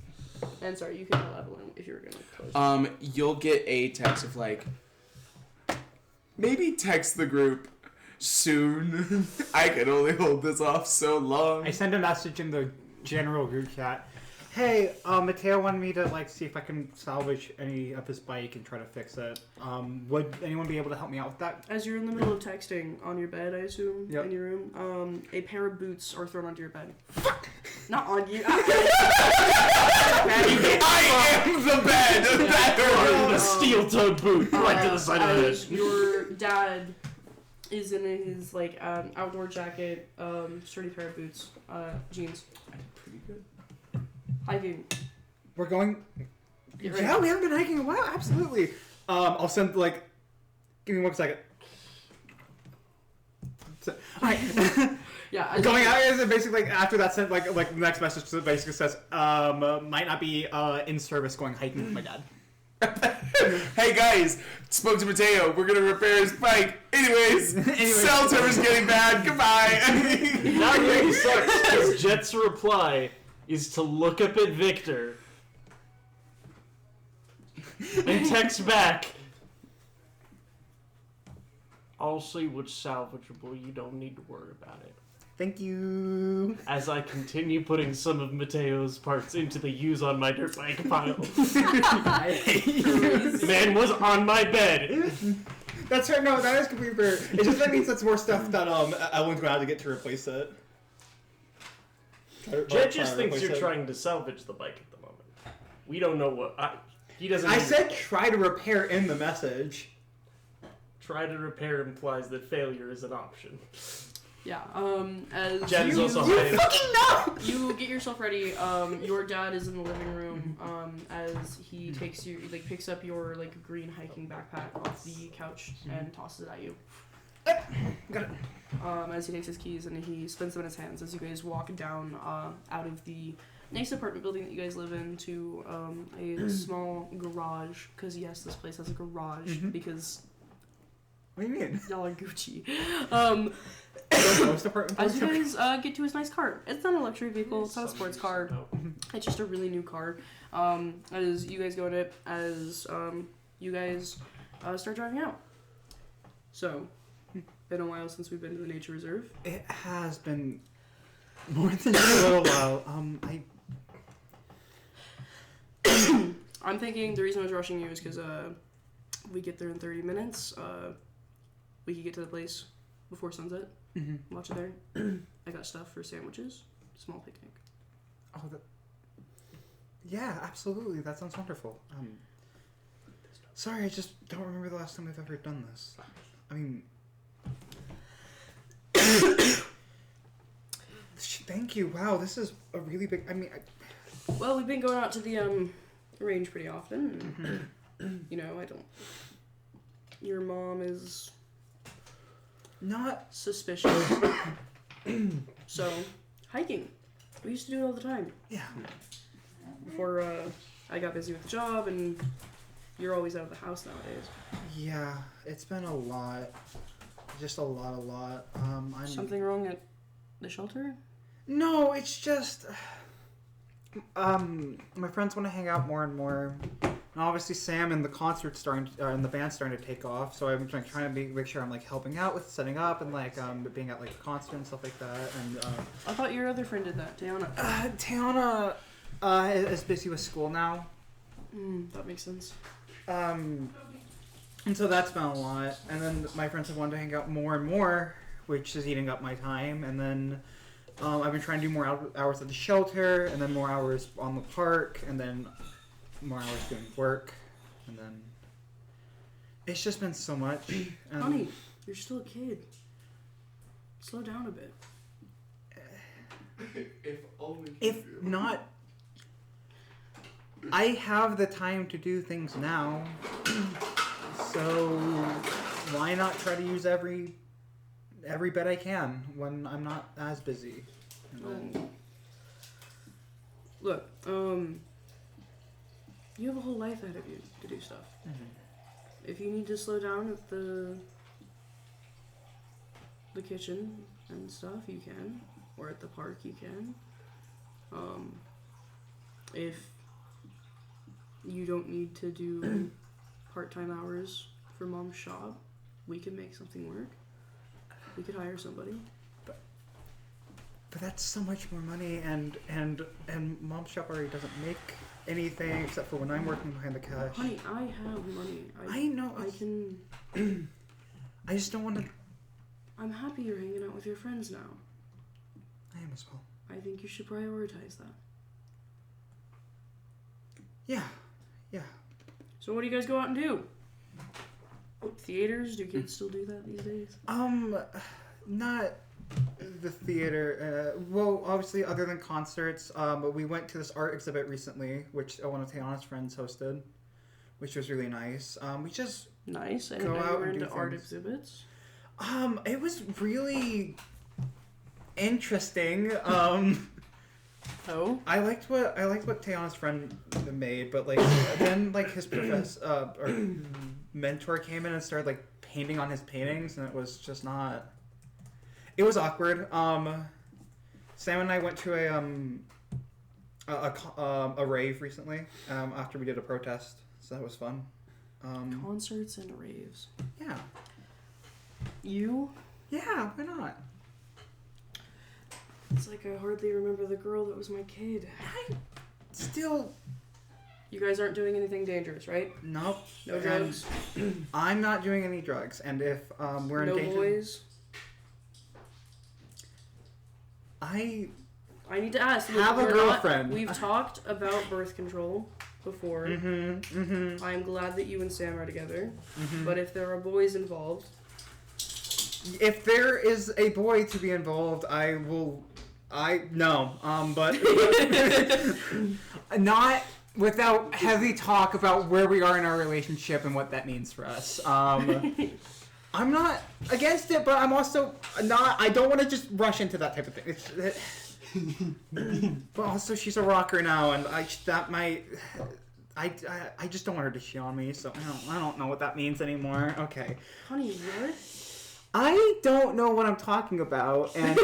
And sorry, you can tell Evelyn if you were gonna close. You'll get a text of like, maybe text the group soon. I can only hold this off so long. I send a message in the general group chat. Hey, Mateo wanted me to see if I can salvage any of his bike and try to fix it. Would anyone be able to help me out with that? As you're in the middle of texting on your bed, I assume, Yep. in your room, a pair of boots are thrown onto your bed. Not on you. I am the bed. The steel-toed boot right to the side of the head. As your dad is in his outdoor jacket, sturdy pair of boots, jeans. Pretty good. Hiking. We're going. Get ready. Yeah, we haven't been hiking in a while. Absolutely. I'll send Give me 1 second. Alright. Yeah. Going out is basically after that sent the next message that basically says might not be in service going hiking with my dad. Hey guys, spoke to Mateo. We're gonna repair his bike. Anyways, cell tower's getting bad. Goodbye. Now really sucks because Jet's reply is to look up at Victor and text back. I'll see what's salvageable. You don't need to worry about it. Thank you. As I continue putting some of Mateo's parts into the use on my dirt bike pile. Man was on my bed. That's fair. No, that is completely fair. It just that means that's more stuff that Evelyn's going to have to get to replace it. Jet just thinks you're trying to salvage the bike at the moment. We don't know what. He doesn't. I said try to repair in the message. Try to repair implies that failure is an option. Yeah. As Jet's you, also you hiding. fucking know. You get yourself ready. Your dad is in the living room. As he takes you, picks up your green hiking backpack off the couch and tosses it at you. Got it. As he takes his keys and he spins them in his hands as you guys walk down out of the nice apartment building that you guys live in to a small garage. Because yes, this place has a garage because What do you mean? y'all are Gucci. Most apartment As you buildings guys get to his nice car. It's not a luxury vehicle. It's not a sports car. It's just a really new car. As you guys go in it, as you guys start driving out. So, been a while since we've been to the nature reserve. It has been more than a little while. I'm thinking the reason I was rushing you is because we get there in 30 minutes. We could get to the place before sunset. Watch it there. I got stuff for sandwiches. Small picnic. Oh, yeah, absolutely. That sounds wonderful. Sorry, I just don't remember the last time we've ever done this. I mean, thank you. Wow, this is a really big. Well, we've been going out to the range pretty often. And, I don't. Your mom is not suspicious. So, hiking. We used to do it all the time. Yeah. Before I got busy with the job, and you're always out of the house nowadays. Yeah, it's been a lot. Just a lot. I'm Something wrong at the shelter? No, it's just my friends want to hang out more and more. And obviously, Sam and the concert's starting, and the band's starting to take off. So I'm like, trying to make sure I'm like helping out with setting up and like being at like the concert and stuff like that. And I thought your other friend did that, Tiana. Tiana is busy with school now. That makes sense. And so that's been a lot. And then my friends have wanted to hang out more and more, which is eating up my time. And then I've been trying to do more hours at the shelter, and then more hours on the park, and then more hours doing work. And then it's just been so much. And Honey, you're still a kid. Slow down a bit. if not, I have the time to do things now. So why not try to use every bit I can when I'm not as busy? Look, you have a whole life ahead of you to do stuff. If you need to slow down at the kitchen and stuff, you can, or at the park, you can. If you don't need to do part-time hours for Mom's shop, we can make something work. We could hire somebody. But that's so much more money, and Mom's shop already doesn't make anything except for when I'm working behind the cash. Honey, I have money. I know. I can. I just don't want to. I'm happy you're hanging out with your friends now. I am as well. I think you should prioritize that. Yeah. So what do you guys go out and do? Theaters? Do kids still do that these days? Not the theater. Well, obviously, other than concerts, but we went to this art exhibit recently, which one of Tiana's friends hosted, which was really nice. We just Nice. I go didn't know you out were and do into art things. exhibits. It was really interesting. Oh? I liked what Tiana's friend made, but like then like his professor or mentor came in and started like painting on his paintings, and it was just not. It was awkward. Sam and I went to a rave recently after we did a protest, so that was fun. Concerts and raves. Yeah. You? Yeah. Why not? It's like I hardly remember the girl that was my kid. Still. You guys aren't doing anything dangerous, right? Nope. No drugs? I'm not doing any drugs, and if we're in No danger, boys? I I need to ask. have a we're girlfriend. We've talked about birth control before. I'm glad that you and Sam are together. But if there are boys involved, If there is a boy to be involved, I will. But not without heavy talk about where we are in our relationship and what that means for us. I'm not against it, but I'm also not. I don't want to just rush into that type of thing. But also, she's a rocker now, and I just don't want her to shit on me. So I don't know what that means anymore. Okay. honey, what? I don't know what I'm talking about, and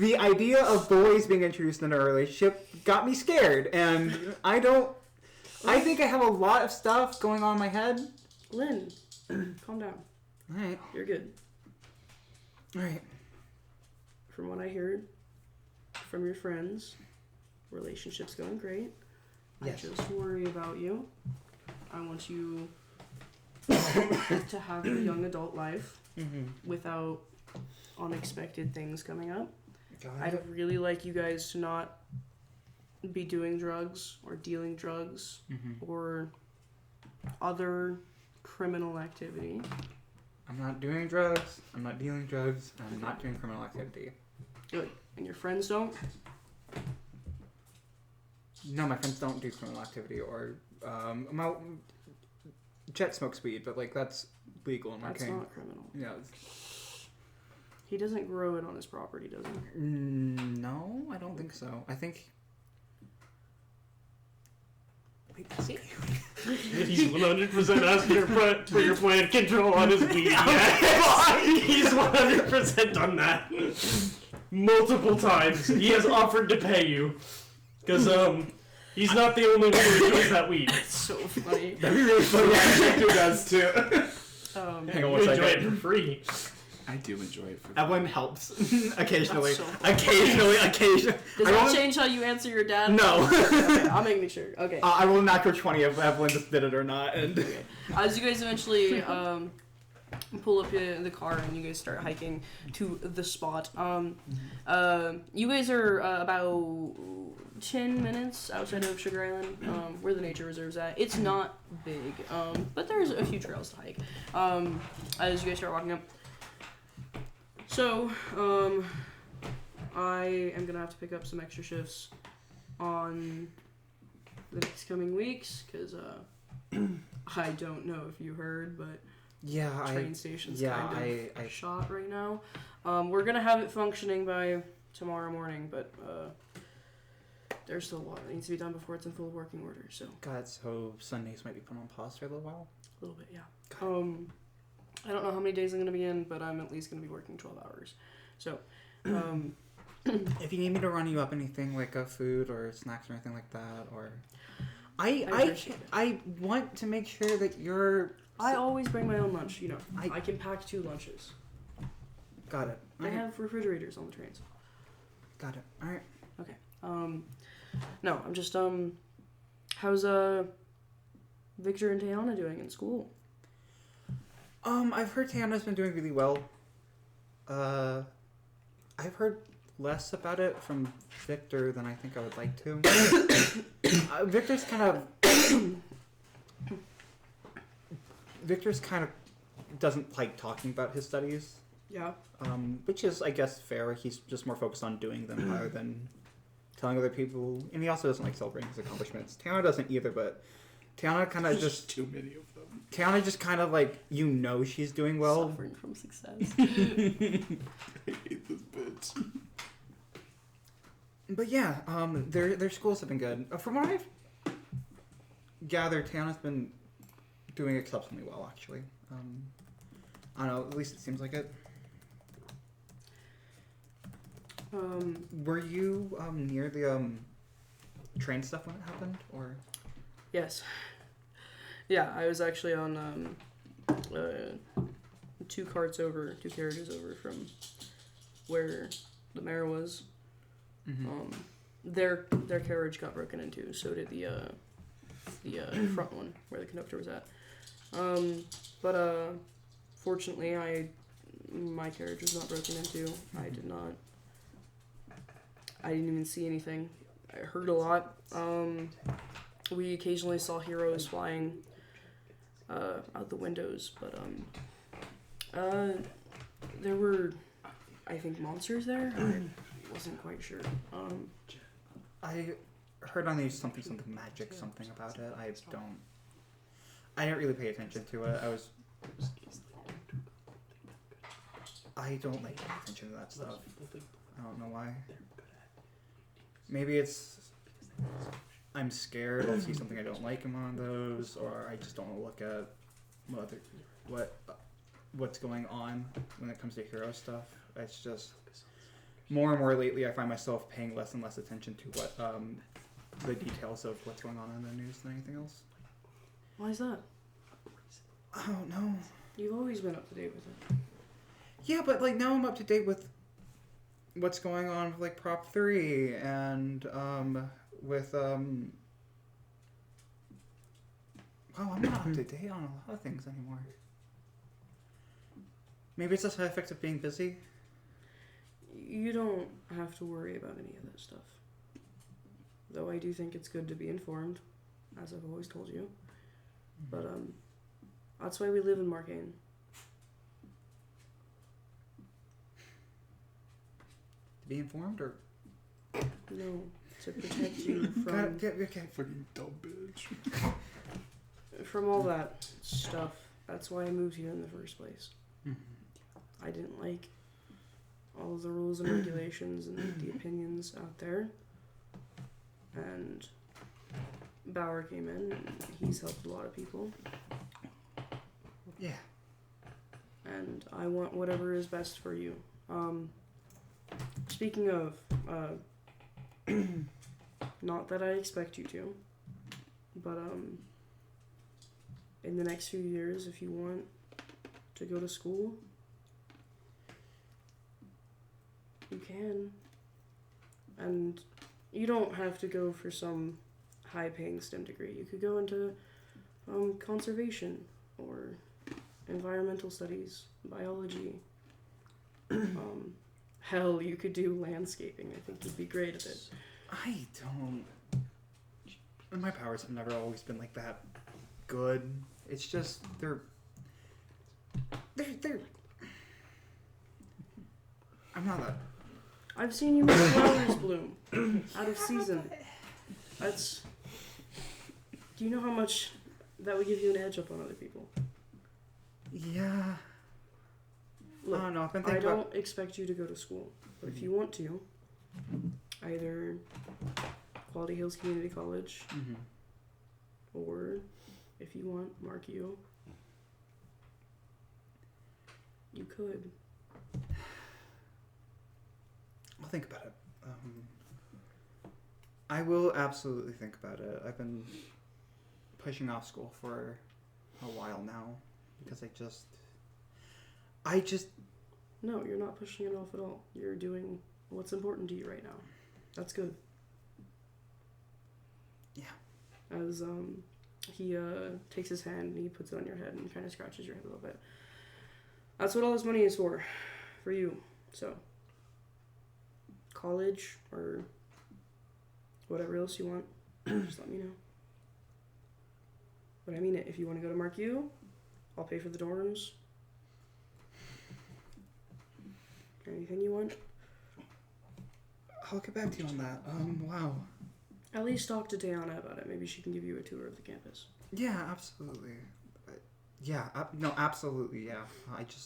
the idea of boys being introduced into a relationship got me scared, and I think I have a lot of stuff going on in my head. Lynn, calm down. Alright. You're good. Alright. From what I heard from your friends, relationship's going great. Yes. I just worry about you. I want you to have a young adult life without unexpected things coming up. I'd really like you guys to not be doing drugs or dealing drugs or other criminal activity. I'm not doing drugs. I'm not dealing drugs. I'm not doing criminal activity. Good. And your friends don't? No, my friends don't do criminal activity or Jet smokes weed, but like that's legal in That's Marcainne. not criminal. Yeah. He doesn't grow it on his property, does he? No, I don't think so. I think. Wait, does he? He's 100% asking for your plant control on his weed. He's 100% done that. Multiple times. He has offered to pay you. Because, he's not the only one who enjoys that weed. It's so funny. That'd be really funny. Hector does too. Hang on You one enjoy it second. for free. I do enjoy it for Evelyn helps occasionally. That's so funny. Occasionally. Does I that rolled- change how you answer your dad? No. Okay, I'm making sure. Okay. I rolled a natural 20 if Evelyn just did it or not. And As you guys eventually pull up in the car and you guys start hiking to the spot, you guys are about 10 minutes outside of Sugar Island, where the nature reserve's at. It's not big, but there's a few trails to hike. As you guys start walking up. So, I am gonna have to pick up some extra shifts on the next coming weeks, because I don't know if you heard, but Yeah, train station's yeah, kind of I- shot right now. We're gonna have it functioning by tomorrow morning, but there's still a lot that needs to be done before it's in full working order. So God, so Sundays might be put on pause for a little while. a little bit, yeah. I don't know how many days I'm gonna be in, but I'm at least gonna be working 12 hours. So, If you need me to run you up anything like a food or snacks or anything like that, or I appreciate it. I want to make sure that you're. I always bring my own lunch. You know, I- I can pack 2 lunches. Got it. They Alright. have refrigerators on the trains. Got it. All right. No, I'm just how's Victor and Tayana doing in school? I've heard Tiana's been doing really well. I've heard less about it from Victor than I think I would like to. Victor's kind of doesn't like talking about his studies, Yeah. which is, I guess, fair. He's just more focused on doing them rather than telling other people. And he also doesn't like celebrating his accomplishments. Tiana doesn't either, but Tiana kind of just too many of them. Tiana just kind of like, you know, she's doing well. Suffering from success. I hate this bitch. But yeah, their schools have been good. From what I've gathered, Tiana's been doing exceptionally well, actually. I don't know, at least it seems like it. Were you near the train stuff when it happened, or? Yes. Yeah, I was actually on 2 carriages over from where the mayor was. Mm-hmm. Their carriage got broken into. So did the front one where the conductor was at. But fortunately, my carriage was not broken into. I didn't even see anything. I heard a lot. We occasionally saw heroes flying out the windows, but there were, I think, monsters there. I wasn't quite sure. I heard on these something magic something about it. I didn't really pay attention to it. I don't like paying attention to that stuff. I don't know why. Maybe it's I'm scared I'll see something I don't like in one of those, or I just don't want to look at what's going on when it comes to hero stuff. It's just more and more lately I find myself paying less and less attention to what the details of what's going on in the news than anything else. Why is that? I don't know. You've always been up to date with it. Yeah, but like now I'm up to date with what's going on with like Prop 3 and with wow, I'm not up to date on a lot of things anymore. Maybe it's a side effect of being busy. You don't have to worry about any of that stuff. Though I do think it's good to be informed, as I've always told you. But that's why we live in Marcainne. To be informed, or No, to protect you God, from okay. Fucking dumb bitch. from all that stuff. That's why I moved here in the first place. Mhm. I didn't like all of the rules and regulations and the opinions out there. And Bauer came in, and he's helped a lot of people. Yeah. And I want whatever is best for you. Speaking of, not that I expect you to, but in the next few years, if you want to go to school, you can. And you don't have to go for some high-paying STEM degree. You could go into conservation or environmental studies, biology. Hell, you could do landscaping. I think you'd be great at it. I don't. My powers have never always been like that good. It's just they're. I'm not that. I've seen you make flowers bloom out of season. That's. Do you know how much that would give you an edge up on other people? Yeah. Look, I don't know. I've been I thinking don't about. expect you to go to school, but if you want to, either Quality Hills Community College, Mm-hmm. or if you want Marcainne, you could. I'll think about it. I will absolutely think about it. I've been pushing off school for a while now because I just. No, you're not pushing it off at all. You're doing what's important to you right now. That's good. Yeah. As he takes his hand and he puts it on your head and kind of scratches your head a little bit. That's what all this money is for you. So, college or whatever else you want, just let me know. But I mean it. If you want to go to Marcainne, I'll pay for the dorms. Anything you want? I'll get back to you on that. Wow. At least talk to Diana about it. Maybe she can give you a tour of the campus. Yeah, absolutely. No, absolutely, yeah. But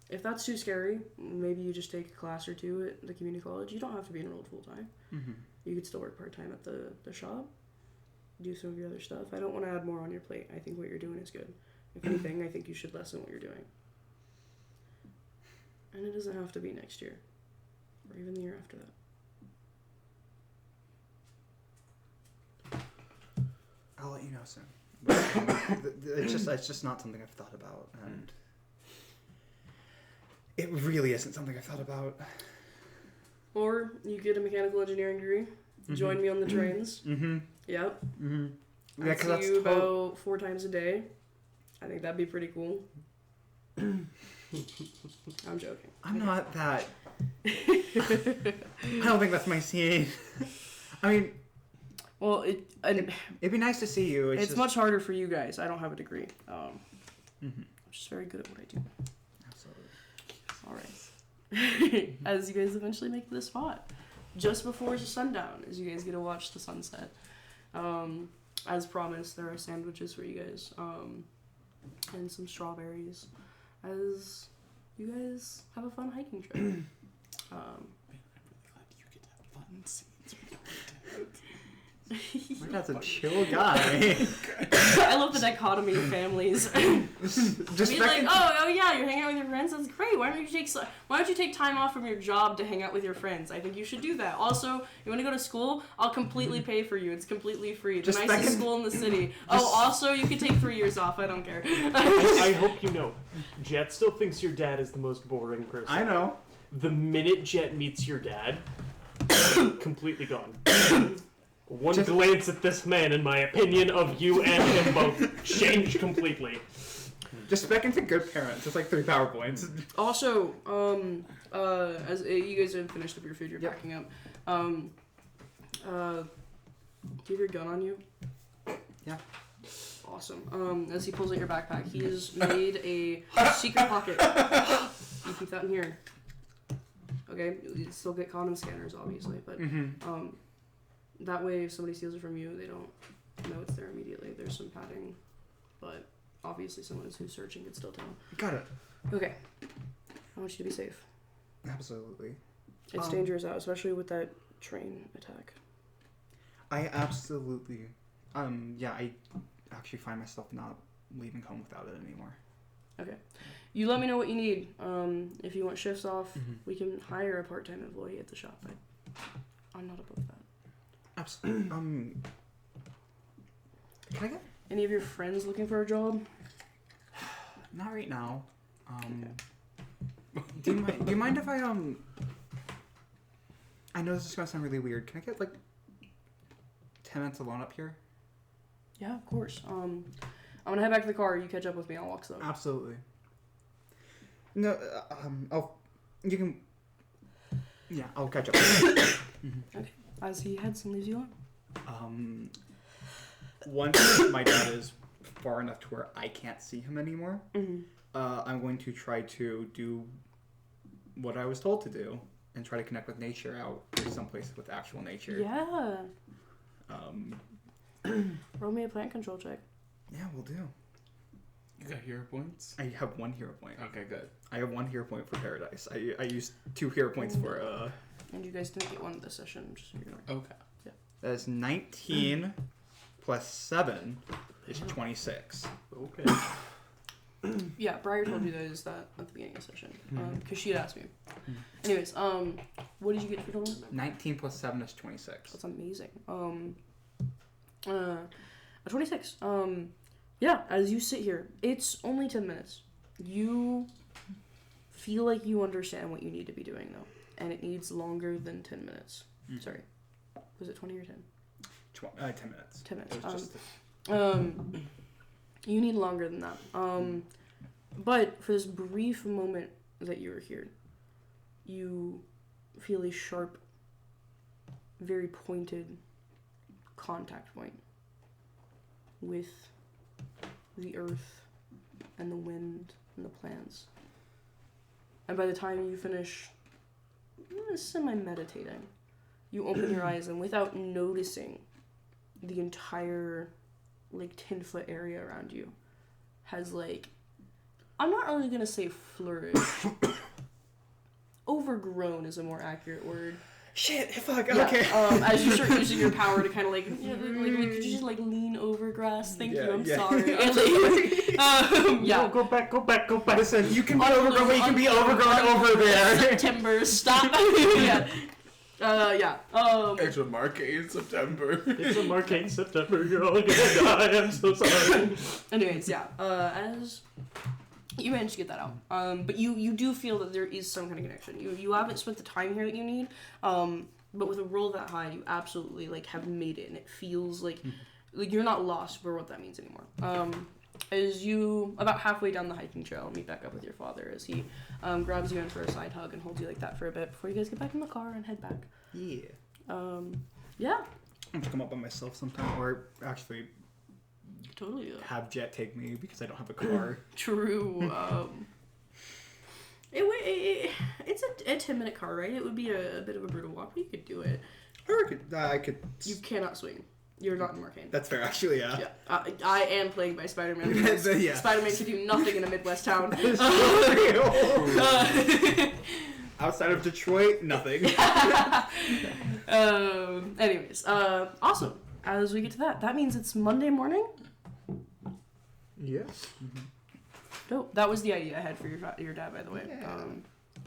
if that's too scary, maybe you just take a class or two at the community college. You don't have to be enrolled full time. Mm-hmm. You could still work part time at the shop. Do some of your other stuff. I don't want to add more on your plate. I think what you're doing is good. If anything, I think you should lessen what you're doing. And it doesn't have to be next year, or even the year after that. I'll let you know soon. It's just not something I've thought about, and it really isn't something I've thought about. Or you get a mechanical engineering degree. Mm-hmm. Join me on the trains. Mm-hmm. Yep. Mm-hmm. I see you about 4 times a day. I think that'd be pretty cool. I'm joking. I'm not that. I don't think that's my scene. I mean, well, it'd be nice to see you. It's much harder for you guys. I don't have a degree. Mm-hmm. I'm just very good at what I do. Absolutely. All right. As you guys eventually make this spot, just before sundown, as you guys get to watch the sunset. As promised, there are sandwiches for you guys, and some strawberries. As you guys have a fun hiking trip. Man, I'm really glad you get to have fun scenes with My dad's a chill guy. I love the dichotomy of families. Just Be like, oh yeah, you're hanging out with your friends. That's great. Why don't you take time off from your job to hang out with your friends? I think you should do that. Also, you want to go to school? I'll completely pay for you. It's completely free. The nicest school in the city. Also, you can take 3 years off. I don't care. I hope you know, Jet still thinks your dad is the most boring person. I know. The minute Jet meets your dad, completely gone. One glance at this man, and my opinion of you and him both changed completely. Just back into good parents. It's like 3 PowerPoints. Also, as you guys have finished up your food, you're packing up. Do you have your gun on you? Yeah. Awesome. As he pulls out your backpack, he's made a secret pocket. You keep that in here. Okay, you still get condom scanners, obviously, but that way, if somebody steals it from you, they don't know it's there immediately. There's some padding, but obviously someone who's searching could still tell. Got it. Okay. I want you to be safe. Absolutely. It's dangerous out, especially with that train attack. I absolutely. I actually find myself not leaving home without it anymore. Okay. You let me know what you need. If you want shifts off, we can hire a part-time employee at the shop. I'm not above that. Absolutely. Can I get? Any of your friends looking for a job? Not right now. Do you mind if I I know this is gonna sound really weird. Can I get like 10 minutes alone up here? Yeah, of course. I'm gonna head back to the car. You catch up with me. I'll walk slow. Absolutely. No, you can. Yeah, I'll catch up. Okay. As he heads and leaves you alone. Once my dad is far enough to where I can't see him anymore, I'm going to try to do what I was told to do and try to connect with nature out or someplace with actual nature. Yeah. Roll me a plant control check. Yeah, we'll do. You got hero points? I have 1 hero point. Okay, good. I have 1 hero point for paradise. I used 2 hero points for And you guys didn't get one this session, just so you know. Okay. that is 19 plus 7 is 26. Okay. Yeah, Briar told you guys that at the beginning of the session, because she had asked me. Anyways, what did you get for total? 19 plus 7 is 26. That's amazing. A 26. Yeah, as you sit here, it's only 10 minutes. You feel like you understand what you need to be doing, though, and it needs longer than 10 minutes. Sorry. Was it 20 or 10? 10 minutes. 10 minutes. It was just You need longer than that. But for this brief moment that you were here, you feel a sharp, very pointed contact point with the earth and the wind and the plants. And by the time you finish semi-meditating, you open your eyes, and without noticing, the entire 10-foot area around you has I'm not really gonna say flourish. Overgrown is a more accurate word. Shit, fuck, Yeah, okay. as you start using your power to kind of could you just lean over grass? Thank you, I'm sorry. And, yeah. No, go back. Listen, you can be Unbelievable, overgrown, but you can be overgrown over there. September, stop. Yeah. It's a Marcainne September. It's a Marcainne September. You're all gonna die. I'm so sorry. Anyways, yeah. As you managed to get that out, but you do feel that there is some kind of connection. You haven't spent the time here that you need, but with a roll that high, you absolutely have made it, and it feels like you're not lost for what that means anymore. As you about halfway down the hiking trail, meet back up with your father as he grabs you in for a side hug and holds you like that for a bit before you guys get back in the car and head back. Yeah. Yeah. I'm just come up by myself sometime, or actually Totally. have Jet take me because I don't have a car. True. It's a 10-minute car ride. It would be a bit of a brutal walk, but you could do it. Or I could. You cannot swing. You're not in Marcainne. That's fair, actually. Yeah. Yeah, I am plagued by Spider-Man. Yeah. Spider-Man can do nothing in a Midwest town. Outside of Detroit, nothing. Anyways, awesome. As we get to that means it's Monday morning. Yes. Dope. That was the idea I had for your dad, by the way. Yeah.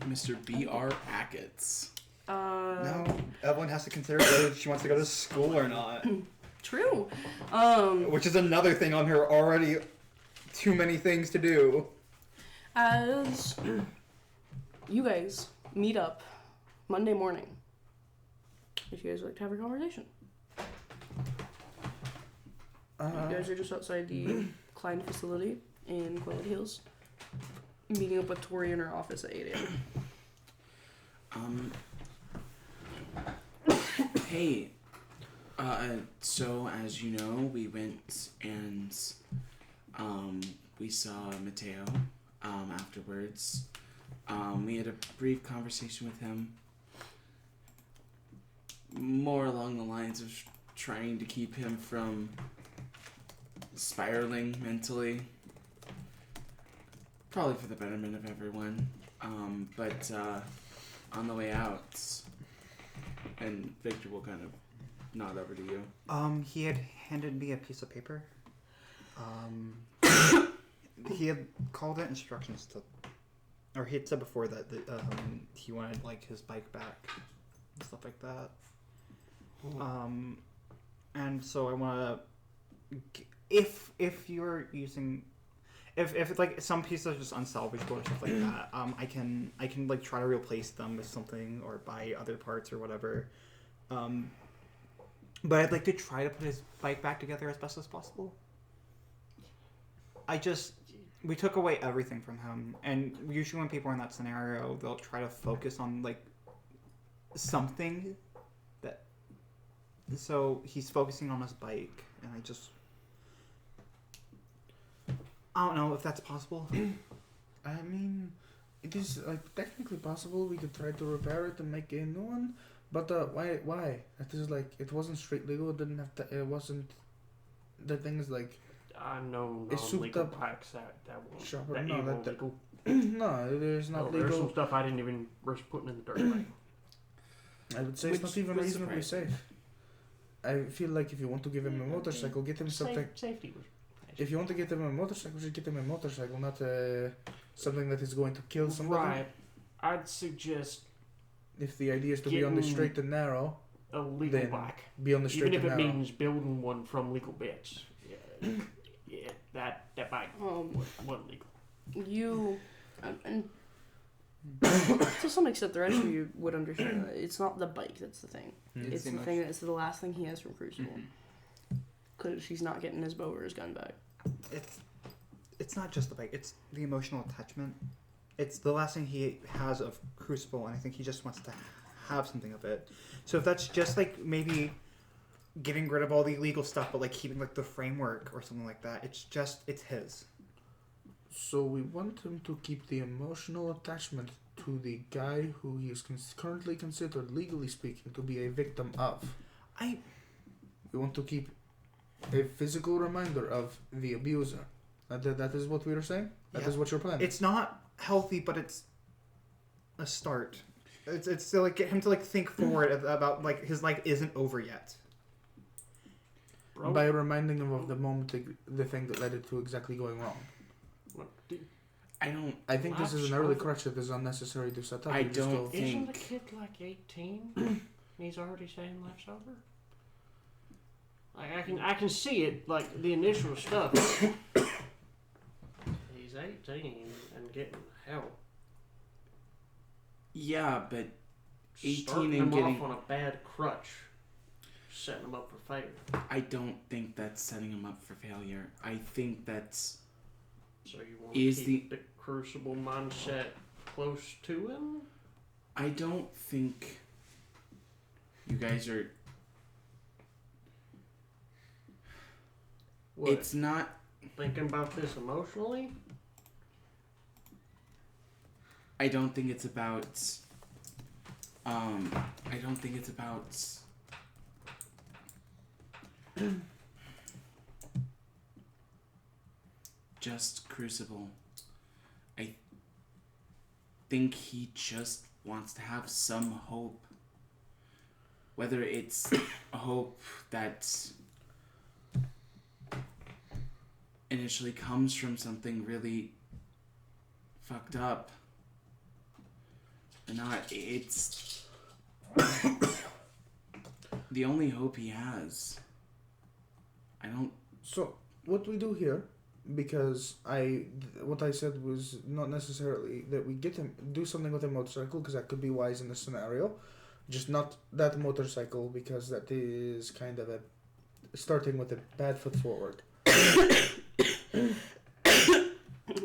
Mr. B.R. Ackett's. No, Evelyn has to consider whether she wants to go to school or not. True. Which is another thing on her already too many things to do. As you guys meet up Monday morning, if you guys would like to have a conversation. You guys are just outside the Klein facility in Quillet Hills, meeting up with Tori in her office at 8 a.m. Hey, so as you know, we went and we saw Mateo afterwards. We had a brief conversation with him, more along the lines of trying to keep him from spiraling mentally, probably for the betterment of everyone. But on the way out, and Victor will kind of nod over to you. He had handed me a piece of paper. He had called it instructions to, or he had said before that he wanted like his bike back and stuff like that. And so I want to, if you're using, if like some pieces are just unsalvageable or stuff like that, I can like try to replace them with something or buy other parts or whatever. But I'd like to try to put his bike back together as best as possible. We took away everything from him, and usually when people are in that scenario, they'll try to focus on like something that. So he's focusing on his bike, and I don't know if that's possible. I mean, it is like technically possible. We could try to repair it and make a new one, but why? It is like it wasn't straight legal. It didn't have to. It wasn't. The thing is like. I know It's souped non-legal up packs that won't. shopper. That No, ain't that- legal. No, there's not There's some legal. stuff I didn't even risk putting in the dirt bag. I would say it's not even reasonably safe. I feel like if you want to give him a motorcycle, get him something. Safety was. If you want to get him a motorcycle, just get him a motorcycle, not something that is going to kill somebody. Right. I'd suggest If the idea is to be on the Getting- straight and narrow, a legal Then bike. be on the straight Even if and it narrow. means building one from legal bits. Yeah, that bike wasn't legal. You, and to some extent, the rest of you would understand that it's not the bike that's the thing. Hmm. It's the thing that's the last thing he has from Crucible. Because he's not getting his bow or his gun back. It's not just the bike; it's the emotional attachment. It's the last thing he has of Crucible, and I think he just wants to have something of it. So if that's just like maybe getting rid of all the illegal stuff, but like keeping like the framework or something like that, it's his. So we want him to keep the emotional attachment to the guy who he is currently considered, legally speaking, to be a victim of. We want to keep a physical reminder of the abuser. That is what we were saying? That is what you're planning? It's not healthy, but it's a start. It's to like get him to like think forward about like his life isn't over yet. Bro, By reminding him of the moment, the thing that led it to exactly going wrong. I think this is an early crutch that is unnecessary to set up. I You just don't go- think- Isn't the kid like 18? He's already saying life's over. Like I can see it, like the initial stuff. He's 18 and getting help. Yeah, but 18 Starting and him getting. off on a bad crutch, setting him up for failure. I don't think that's setting him up for failure. I think that's. So you want Is to keep the crucible mindset close to him? I don't think you guys are. What, It's not. thinking about this emotionally? I don't think it's about. I don't think it's about. Just Crucible. I think he just wants to have some hope. Whether it's a hope that initially comes from something really fucked up or not, it's the only hope he has. I don't. So what we do here, because what I said was not necessarily that we get him do something with a motorcycle, because that could be wise in this scenario, just not that motorcycle, because that is kind of a starting with a bad foot forward.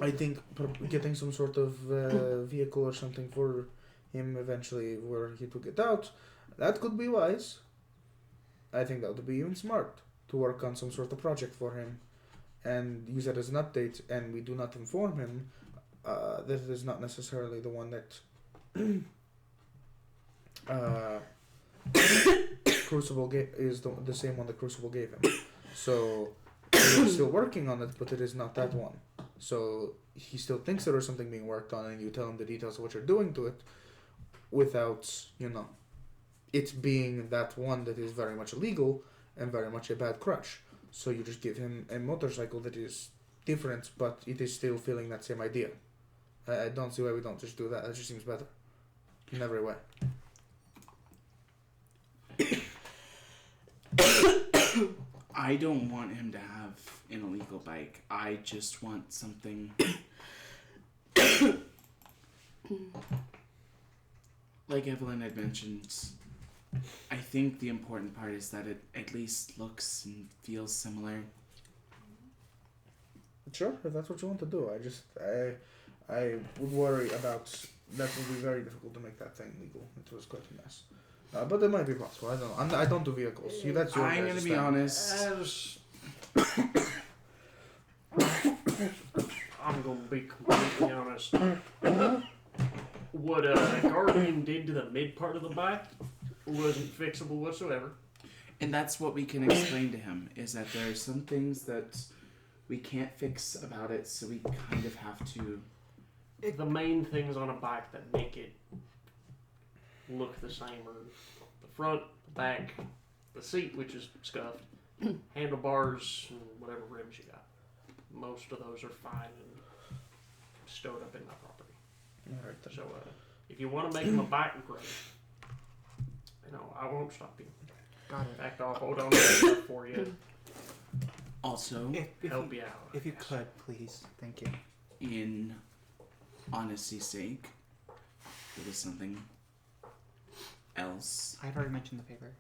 I think getting some sort of vehicle or something for him eventually where he took it out, that could be wise. I think that would be even smart to work on some sort of project for him and use it as an update, and we do not inform him that it is not necessarily the one that Crucible is the same one that Crucible gave him. So we're still working on it, but it is not that one. So he still thinks there is something being worked on, and you tell him the details of what you're doing to it. without, it being that one that is very much illegal and very much a bad crutch. So you just give him a motorcycle that is different, but it is still feeling that same idea. I don't see why we don't just do that. That just seems better. In every way. I don't want him to have an illegal bike. I just want something like Evelyn had mentioned. I think the important part is that it at least looks and feels similar. Sure, if that's what you want to do. I would worry about that would be very difficult to make that thing legal. It was quite a mess. But it might be possible. I don't know. I don't do vehicles. That's your I'm guys' gonna be thing. honest. As I'm gonna be completely honest. What Guardian did to the mid part of the bike wasn't fixable whatsoever. And that's what we can explain to him, is that there are some things that we can't fix about it, so we kind of have to... The main things on a bike that make it look the same are the front, the back, the seat, which is scuffed, handlebars, and whatever rims you got. Most of those are fine and stowed up in my property. Alright then. So if you want to make them a bike great, I won't stop you. Got it. In fact, I'll hold on to that stuff for you. Also, If Help you, you out. if you could, please. Thank you. in honesty's sake, there was something else I had already mentioned the paper.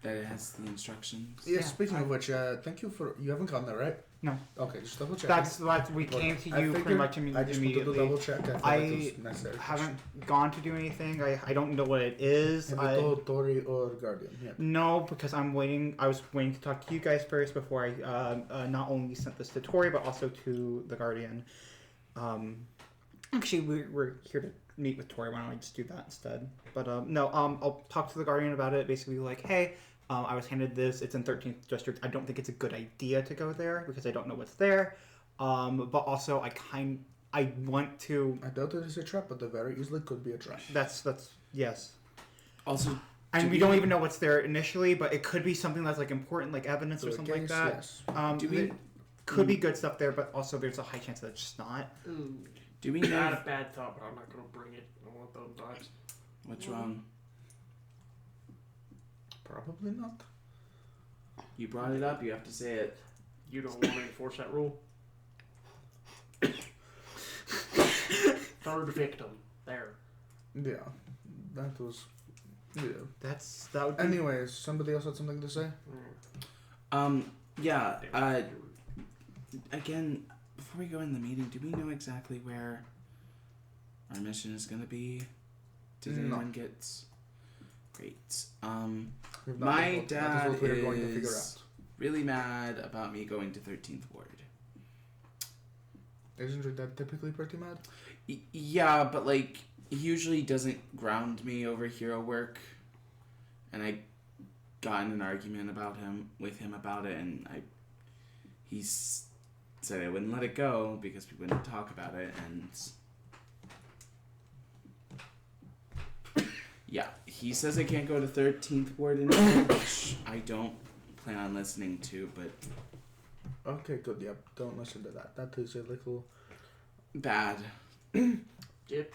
that has the instructions. Yeah, Yeah, speaking of which, thank you for... You haven't gone there, right? No. Okay, just double check. That's what we came to you pretty much I just wanted to immediately. double check. I thought it was necessary. Haven't gone to do anything. I don't know what it is. Have you told Tori or Guardian yet? No, because I'm waiting. I was waiting to talk to you guys first before I not only sent this to Tori but also to the Guardian. Actually, we're here to meet with Tori. Why don't I just do that instead? But no, I'll talk to the Guardian about it. Basically, like, hey, I was handed this. It's in 13th District. I don't think it's a good idea to go there because I don't know what's there. But also, I want to. I doubt it is a trap, but there very easily could be a trap. That's yes. Also, And we don't even know what's there initially, but it could be something that's like important, like evidence or So something like case, that. yes. Do we- There could be good stuff there, but also there's a high chance that it's just not. Ooh, do we not know a bad thought, but I'm not going to bring it. I want those bikes. what's wrong? Probably not. You brought it up, you have to say it. You don't want to enforce that rule? Third victim. There. Yeah, that was... Yeah. That would be Anyways, somebody else had something to say? Yeah, again, before we go in the meeting, do we know exactly where our mission is going to be? Did No. anyone get... Great. We've not My been told. That dad is what we're going to figure is out. really mad about me going to 13th Ward. Isn't your dad typically pretty mad? Yeah, but like, he usually doesn't ground me over hero work. And I got in an argument with him about it, and he said I wouldn't let it go because we wouldn't talk about it, and yeah, he says I can't go to 13th Ward anymore, which I don't plan on listening to, but Okay, good. Yep, don't listen to that. That is a little... bad. Yep.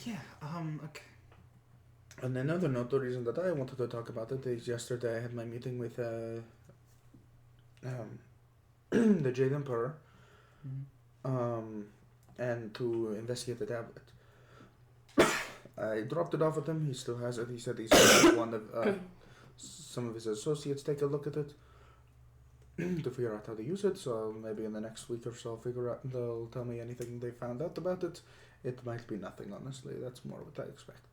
yeah. Okay. On another note, the reason that I wanted to talk about it is yesterday I had my meeting with the Jade Emperor, and to investigate the tablet. I dropped it off at him. He still has it. He said he's going to have one of some of his associates take a look at it to figure out how to use it. So maybe in the next week or so, they'll tell me anything they found out about it. It might be nothing, honestly. That's more what I expect.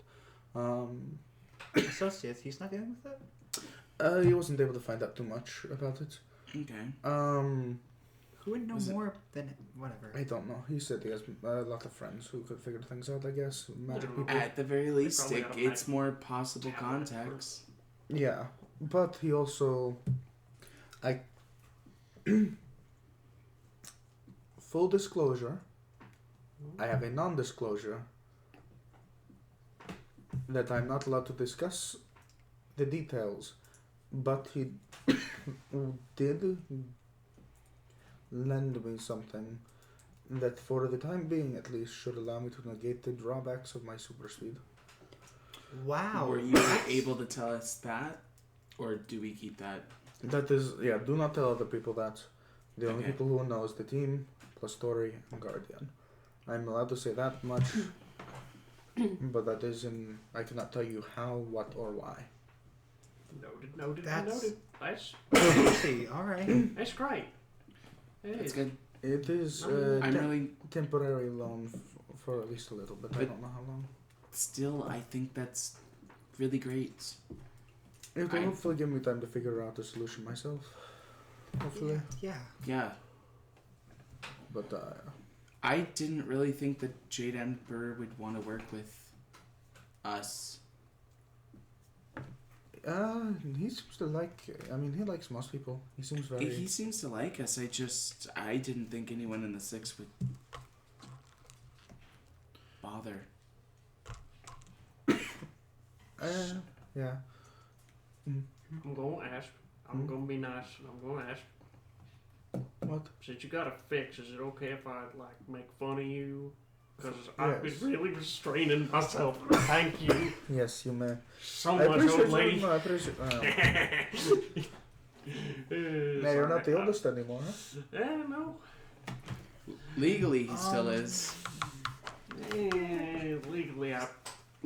Associates, he's not dealing with it? He wasn't able to find out too much about it. Okay. Who would know Is it- more than whatever? I don't know. He said he has a lot of friends who could figure things out, I guess. Magic people. At the very least, probably got a it's more possible tablet contacts. Yeah, but he also... Full disclosure, I have a non-disclosure that I'm not allowed to discuss the details, but he did lend me something that, for the time being at least, should allow me to negate the drawbacks of my super speed. Wow. Were you able to tell us that? Or do we keep that? That is, yeah, do not tell other people that. The only Okay. people who know is the team, plus Tori and Guardian. I'm allowed to say that much, but that is I cannot tell you how, what, or why. Noted. That's- Nice. Hey, all right. That's great. It That's is. good. It is I'm really temporary loan for at least a little bit. I But- don't know how long. still. I think that's really great. It will I- hopefully give me time to figure out a solution myself. Hopefully. Yeah. Yeah. But I didn't really think that Jade Emperor would want to work with us. he seems to like. I mean, he likes most people. He seems very. He seems to like us. I didn't think anyone in the 6 would bother. Yeah. I'm gonna ask. I'm gonna be nice. I'm gonna ask. What? Since you got a fix, is it okay if I make fun of you? Because I've Yes. been really restraining myself. Thank you Yes, you may. so I much, appreciate old lady. I appreciate. Now you're not the oldest anymore, huh? No. Legally, he still is. Legally,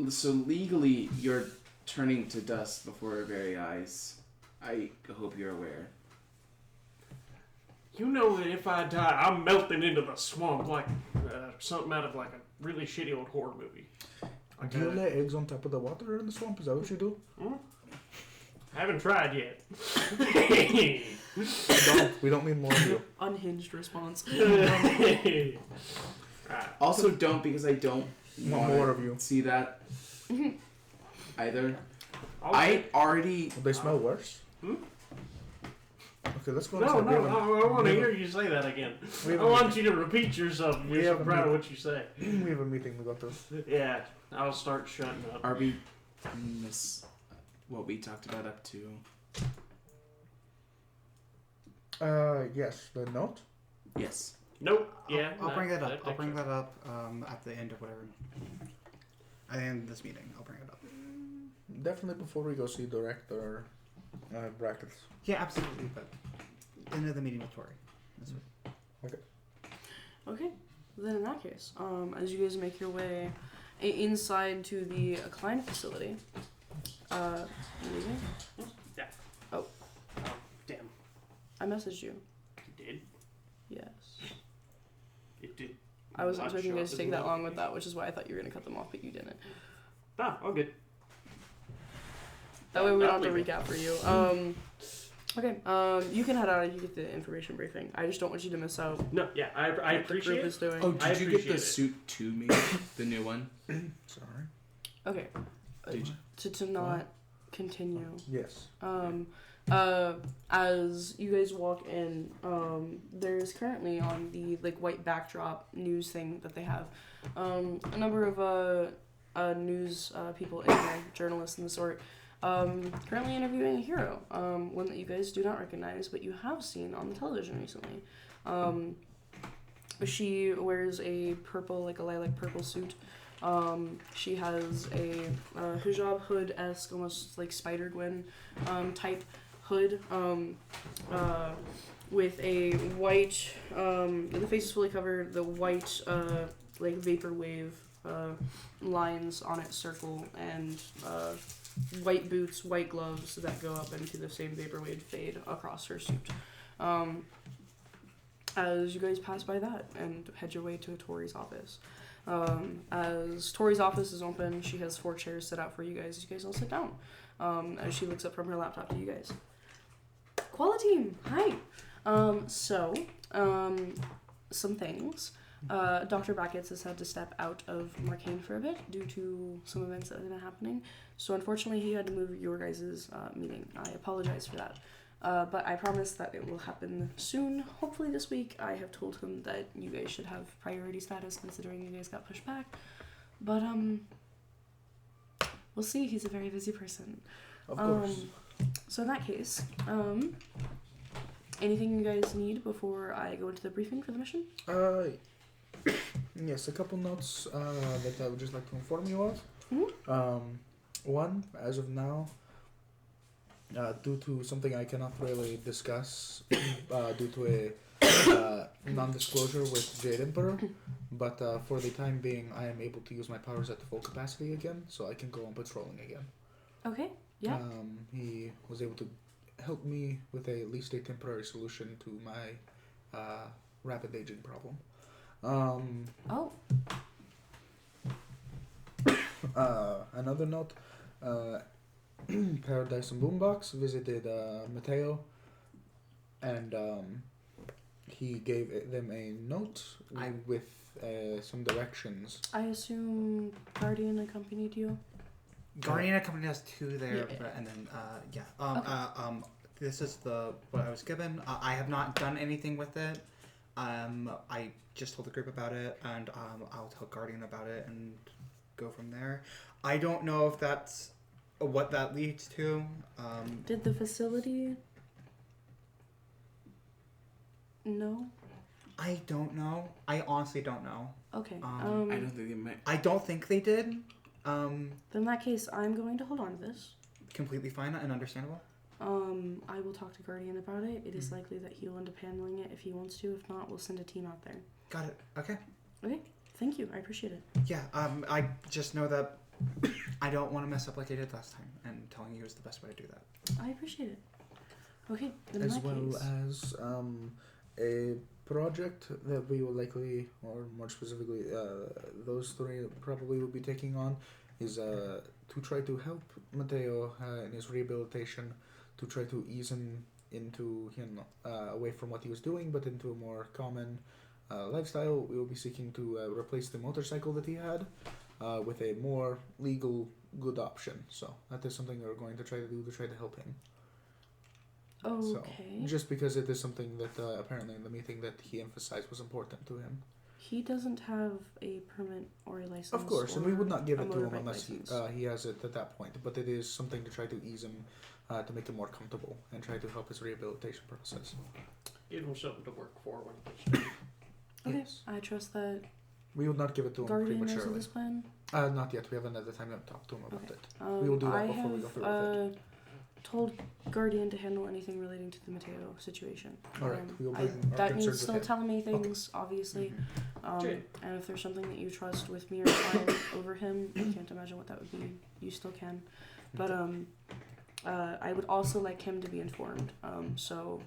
So legally, you're turning to dust before our very eyes. I hope you're aware. you know that if I die, I'm melting into the swamp like something out of like a really shitty old horror movie. Do you lay eggs on top of the water in the swamp? Is that what you do? Haven't tried yet. We don't need more of you. Unhinged response. Right. Also, don't, because I don't Want want more of you. see that either. I'll- I already. Will they smell worse? Hmm? Okay, let's go No, inside. We have I want to hear you say that again. We have I a want you to repeat yourself. We You're so have a proud of meeting. what you say. we have a meeting to go to. Yeah, I'll start shutting up. Are we miss what we talked about up to? Yes, the note. Yes. Nope. Yeah. I'll bring that up. that I'll bring picture. that up at the end of whatever. At the end of this meeting, I'll bring it up. Definitely before we go see director brackets. Yeah, absolutely. But end of the meeting with Tori. That's what- Okay, then in that case, as you guys make your way inside to the Klein facility, leaving? Yeah. Oh. Damn. I messaged you. You did. Yes. It did. I wasn't Not expecting you sure guys to if take it that was- long with that, which is why I thought you were gonna cut them off, but you didn't. Ah, all good. That way we don't have to Lovely. recap for you. Okay. You can head out and you get the information briefing. I just don't want you to miss out No, yeah, I what the appreciate group it. is doing. Oh, I did you get appreciate the it. suit to me? The new one? Sorry. Okay. Did you? To not continue. Yes. As you guys walk in, there's currently on the white backdrop news thing that they have, a number of news people in there, journalists and the sort, currently interviewing a hero, one that you guys do not recognize, but you have seen on the television recently. She wears a purple, a lilac purple suit. She has a hijab hood-esque, almost like Spider-Gwen type hood, with a white, the face is fully covered, the white, vaporwave lines on its circle, and white boots, white gloves that go up into the same vaporwave fade across her suit. As you guys pass by that and head your way to Tori's office. As Tori's office is open, she has 4 chairs set out for you guys. You guys all sit down. As she looks up from her laptop to you guys. Quality, hi. Some things. Dr. Brackets has had to step out of Marcainne for a bit due to some events that have been happening. So unfortunately, he had to move your guys' meeting. I apologize for that. But I promise that it will happen soon. Hopefully this week. I have told him that you guys should have priority status considering you guys got pushed back. But, we'll see. He's a very busy person. Of course. So in that case, anything you guys need before I go into the briefing for the mission? Yes, a couple notes that I would just like to inform you of. Mhm. One, as of now, due to something I cannot really discuss, due to a non-disclosure with Jade Emperor, but for the time being, I am able to use my powers at full capacity again, so I can go on patrolling again. Okay. Yeah. He was able to help me with at least a temporary solution to my rapid aging problem. Oh. Another note, Paradise and Boombox visited Mateo, and he gave them a note with some directions. I assume Guardian accompanied you. Guardian accompanied us to there, Yeah. and then this is what I was given. I have not done anything with it. I just told the group about it, and I'll tell Guardian about it and go from there. I don't know if that's what that leads to. Did the facility? No. I don't know. I honestly don't know. Okay. I don't think they might. I don't think they did. Then in that case, I'm going to hold on to this. Completely fine and understandable. I will talk to Guardian about it. It is likely that he will end up handling it if he wants to. If not, we'll send a team out there. Got it. Okay. Okay. Thank you. I appreciate it. Yeah. I just know that I don't want to mess up like I did last time, and telling you is the best way to do that. I appreciate it. Okay. Then in As that well case, as a project that we will likely, or more specifically, those three probably will be taking on, is to try to help Mateo in his rehabilitation, to try to ease him into away from what he was doing, but into a more common lifestyle. We will be seeking to replace the motorcycle that he had with a more legal, good option. So that is something we're going to try to do to try to help him. okay. So, just because it is something that apparently in the meeting that he emphasized was important to him. He doesn't have a permit or a license. Of course, and we would not give a it to him motorbike unless he has it at that point. But it is something to try to ease him, to make him more comfortable, and try to help his rehabilitation process. It will show him to work for when he gets done. Okay. Yes. I trust that We would not give it to him Guardian knows of prematurely. this plan. Not yet. We haven't had the time to talk to him about Okay. it. We will do that I before we go have through with told Guardian to handle anything relating to the Mateo situation. All right, we will I- bring our that concerns means still with him. telling me things, obviously. Sure. And if there's something that you trust with me or I over him, I can't imagine what that would be. You still can. But I would also like him to be informed. So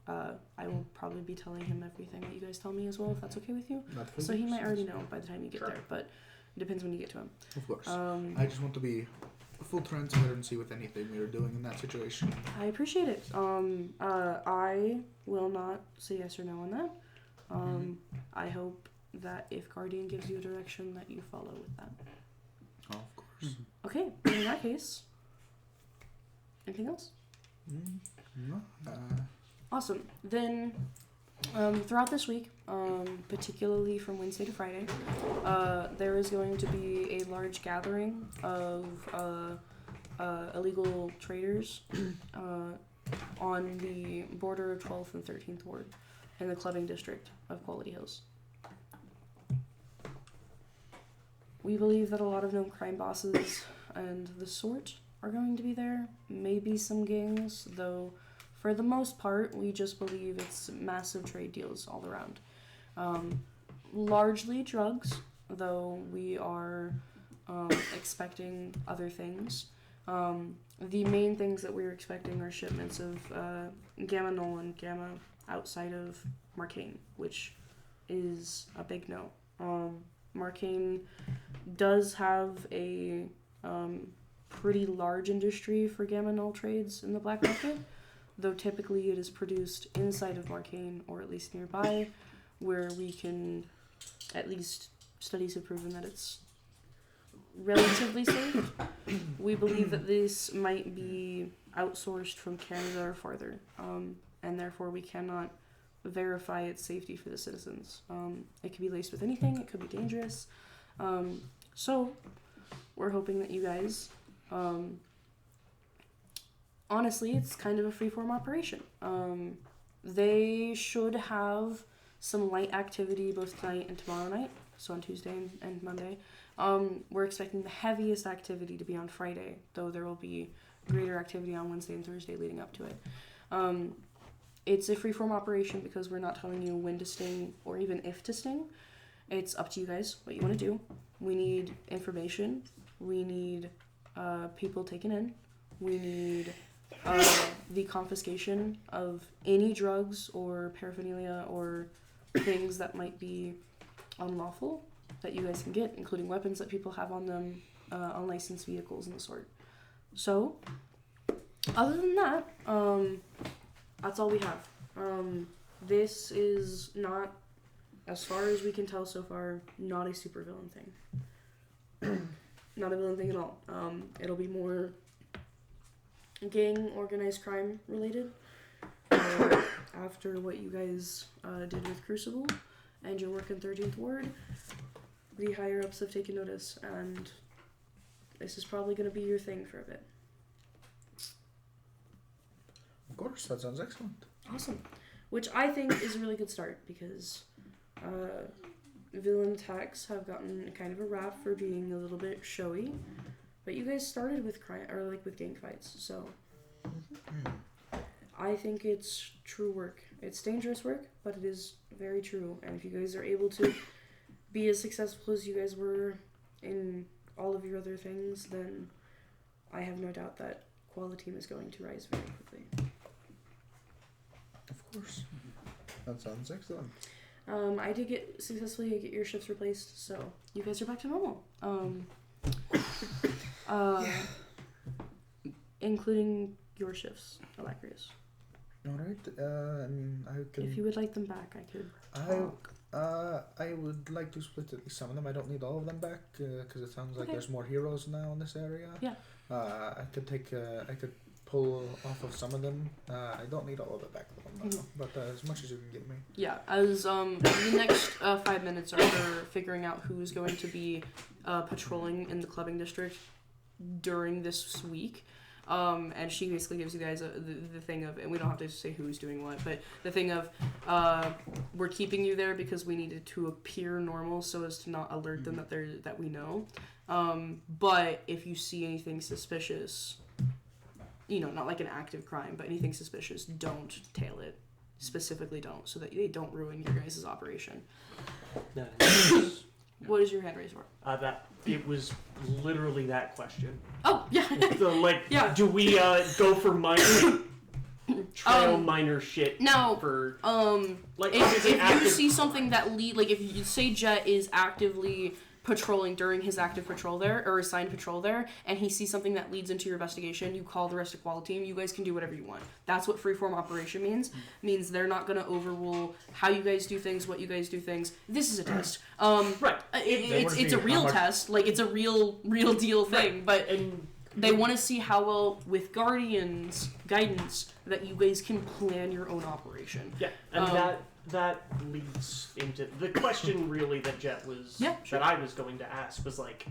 I will probably be telling him everything that you guys tell me as well, if that's okay with you. Not for So you, he might so- already know by the time you get Sure. there, but it depends when you get to him. Of course. Um, I just want to be full transparency with anything we are doing in that situation. I appreciate it. I will not say yes or no on that. I hope that if Guardian gives you a direction, that you follow with that. Oh, of course. Okay, in that case, anything else? No. Awesome. Then, throughout this week, particularly from Wednesday to Friday, there is going to be a large gathering of illegal traders on the border of 12th and 13th Ward in the clubbing district of Quality Hills. We believe that a lot of known crime bosses and the sort are going to be there. Maybe some gangs, though for the most part, we just believe it's massive trade deals all around. Largely drugs, though we are expecting other things. The main things that we're expecting are shipments of gamma null and gamma outside of Marcainne, which is a big no. Marcainne does have a pretty large industry for gamma null trades in the black market, though typically it is produced inside of Marcainne or at least nearby, where we can, at least studies have proven that it's relatively safe. We believe that this might be outsourced from Canada or farther, and therefore we cannot verify its safety for the citizens. It could be laced with anything, it could be dangerous. So we're hoping that you guys Honestly, it's kind of a freeform operation. They should have some light activity both tonight and tomorrow night, so on Tuesday and Monday. We're expecting the heaviest activity to be on Friday, though there will be greater activity on Wednesday and Thursday leading up to it. It's a freeform operation because we're not telling you when to sting or even if to sting. It's up to you guys what you want to do. We need information. We need people taken in. We need the confiscation of any drugs or paraphernalia or things that might be unlawful that you guys can get, including weapons that people have on them, unlicensed vehicles and the sort. So, other than that, that's all we have. This is not, as far as we can tell so far, not a supervillain thing. Not a villain thing at all. It'll be more gang organized crime related. After what you guys did with Crucible and your work in 13th Ward, the higher ups have taken notice, and this is probably going to be your thing for a bit. Of course, that sounds excellent. Awesome. Which I think is a really good start, because villain attacks have gotten kind of a rap for being a little bit showy, but you guys started with crime, or like with gang fights, so I think it's true work. It's dangerous work, but it is very true, and if you guys are able to be as successful as you guys were in all of your other things, then I have no doubt that Quality Team is going to rise very quickly. Of course. That sounds excellent. I did successfully get your shifts replaced, so you guys are back to normal. Including your shifts, Alacrius. Alright, I mean, I can... If you would like them back, I could. I would like to split at least some of them. I don't need all of them back, because it sounds like Okay. there's more heroes now in this area. Yeah. I could pull off of some of them. I don't need all of it back though, no. But as much as you can give me. Yeah, as the next 5 minutes are for figuring out who's going to be patrolling in the clubbing district during this week. And she basically gives you guys the thing of, and we don't have to say who's doing what, but the thing of, we're keeping you there because we needed to appear normal so as to not alert them that we know. But if you see anything suspicious, you know, not like an active crime, but anything suspicious, don't tail it. Specifically don't, so that they don't ruin your guys' operation. What is your hand raised for? That it was literally that question. Oh, yeah. So, like, Yeah. do we go for minor trail minor shit? Now, for like if you active... see something that like if you say Jet is actively patrolling during his active patrol there, or assigned patrol there, and he sees something that leads into your investigation, you call the rest of Quality Team. You guys can do whatever you want. That's what freeform operation means. Means they're not going to overrule how you guys do things, what you guys do things. This is a test. Right. It's a real test. Like, it's a real deal thing. Right. But And they want to see how well, with Guardian's guidance, that you guys can plan your own operation. yeah, and that leads into the question really that Jet was Yeah, sure. that I was going to ask was like,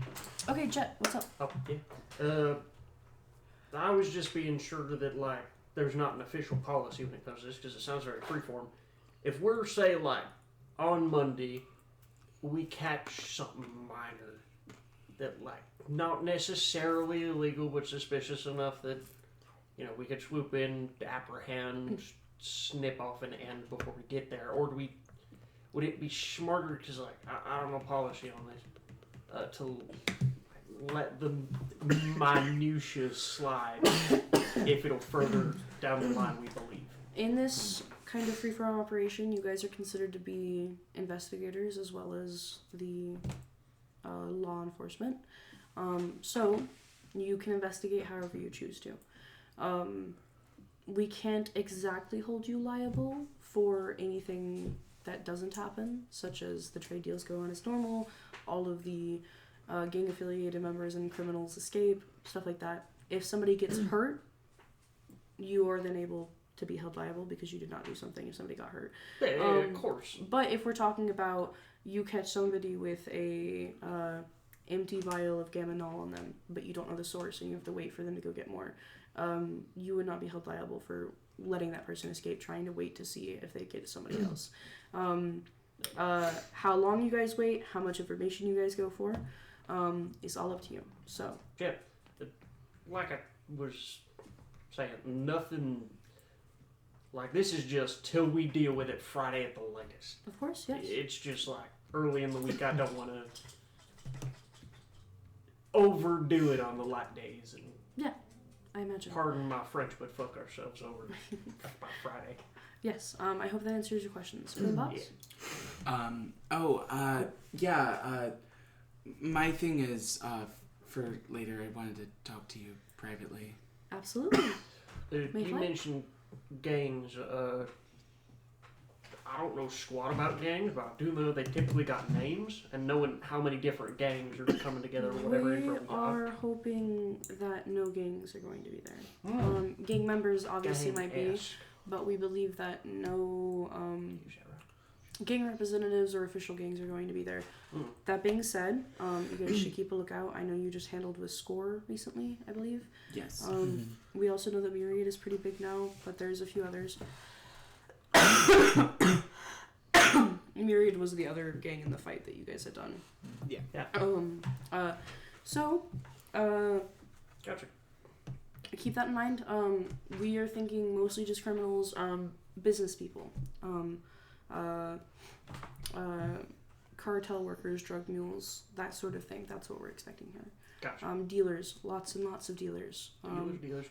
Okay, Jet, what's up? oh yeah, I was just being sure that like there's not an official policy when it comes to this because it sounds very freeform. If we're say like on Monday we catch something minor that like not necessarily illegal but suspicious enough that you know we could swoop in, apprehend, snip off an end before we get there, or would it be smarter because like I don't know policy on this to let the minutiae slide if it'll further down the line we believe. In this kind of free-for-all operation, you guys are considered to be investigators as well as the law enforcement. So you can investigate however you choose to. We can't exactly hold you liable for anything that doesn't happen, such as the trade deals go on as normal, all of the gang-affiliated members and criminals escape, stuff like that. If somebody gets hurt, you are then able to be held liable because you did not do something if somebody got hurt. Yeah, of course. But if we're talking about you catch somebody with a empty vial of Gaminol on them, but you don't know the source and you have to wait for them to go get more, you would not be held liable for letting that person escape, trying to wait to see if they get somebody else. How long you guys wait, how much information you guys go for, is all up to you. So Yeah, like I was saying, nothing. Like, this is just till we deal with it Friday at the latest. of course, yes. It's just like early in the week. I don't want to overdo it on the light days and, I imagine. pardon my French, but fuck ourselves over by Friday. Yes. I hope that answers your questions. What about My thing is, for later, I wanted to talk to you privately. Absolutely. You Mayfly? mentioned gangs. I don't know squat about gangs, but I do know they typically got names, and knowing how many different gangs are coming together or whatever. We are hoping that no gangs are going to be there. Mm. Gang members obviously might be, Gang-esque. but we believe that no Use that right. gang representatives or official gangs are going to be there. Mm. That being said, you guys should keep a lookout. I know you just handled with Score recently, I believe. Yes. We also know that Myriad is pretty big now, but there's a few others. Myriad was the other gang in the fight that you guys had done. Yeah. Gotcha. Keep that in mind. We are thinking mostly just criminals, business people, cartel workers, drug mules, that sort of thing. That's what we're expecting here. Gotcha. Dealers, lots and lots of dealers. Dealers.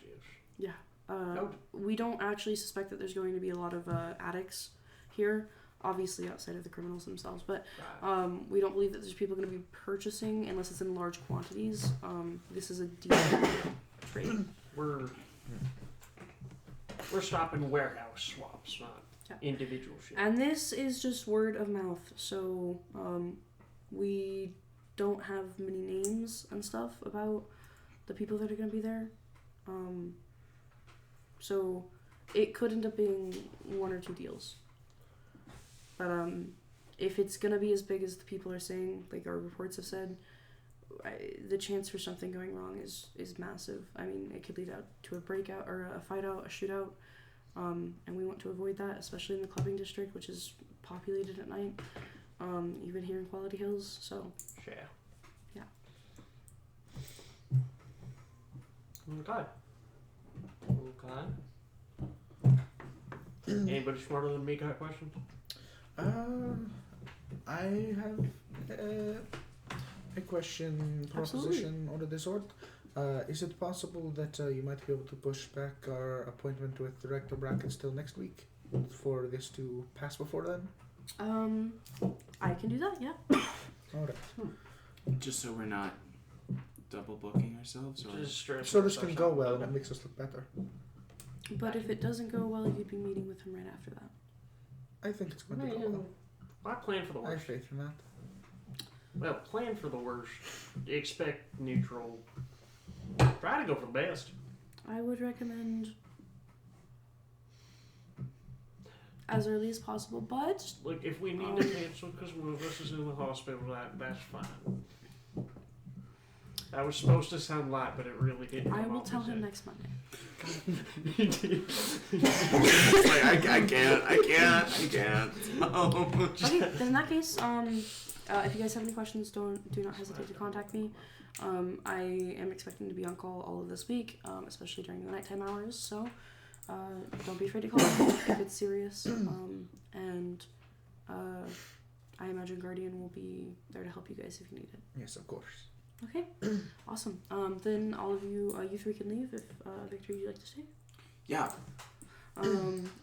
Yeah. Oh. We don't actually suspect that there's going to be a lot of addicts here, obviously outside of the criminals themselves, but Right. we don't believe that there's people going to be purchasing unless it's in large quantities. This is a deal trade. We're stopping warehouse swaps, not individual shit. And this is just word of mouth, so we don't have many names and stuff about the people that are going to be there. So it could end up being one or two deals. But if it's going to be as big as the people are saying, like our reports have said, the chance for something going wrong is massive. I mean, it could lead out to a breakout or a fight out, a shootout. And we want to avoid that, especially in the clubbing district, which is populated at night. Even here in Quality Hills, so. Yeah. Yeah. Okay. Anybody smarter than me got questions? I have a question, proposition, or the sort. Is it possible that you might be able to push back our appointment with Director Brackett till next week for this to pass before then? I can do that, yeah. Alright. Just so we're not double booking ourselves, or Just stress So this can ourselves go out. well and it makes us look better. But if it doesn't go well, you'd be meeting with him right after that. I think it's going to go well. I plan for the I have worst. faith in that. Well, plan for the worst. Expect neutral. Try to go for the best. I would recommend as early as possible, but Look, if we need to cancel because one of us is in the hospital, that's fine. That was supposed to sound light, but it really didn't. I come will off tell as him it. next Monday. like, I can't. Okay, then in that case, if you guys have any questions, do not hesitate to contact me. I am expecting to be on call all of this week, especially during the nighttime hours, so don't be afraid to call me if it's serious. And I imagine Guardian will be there to help you guys if you need it. Yes, of course. Okay, awesome. Then all of you, you three can leave if Victor, you'd like to stay. Yeah.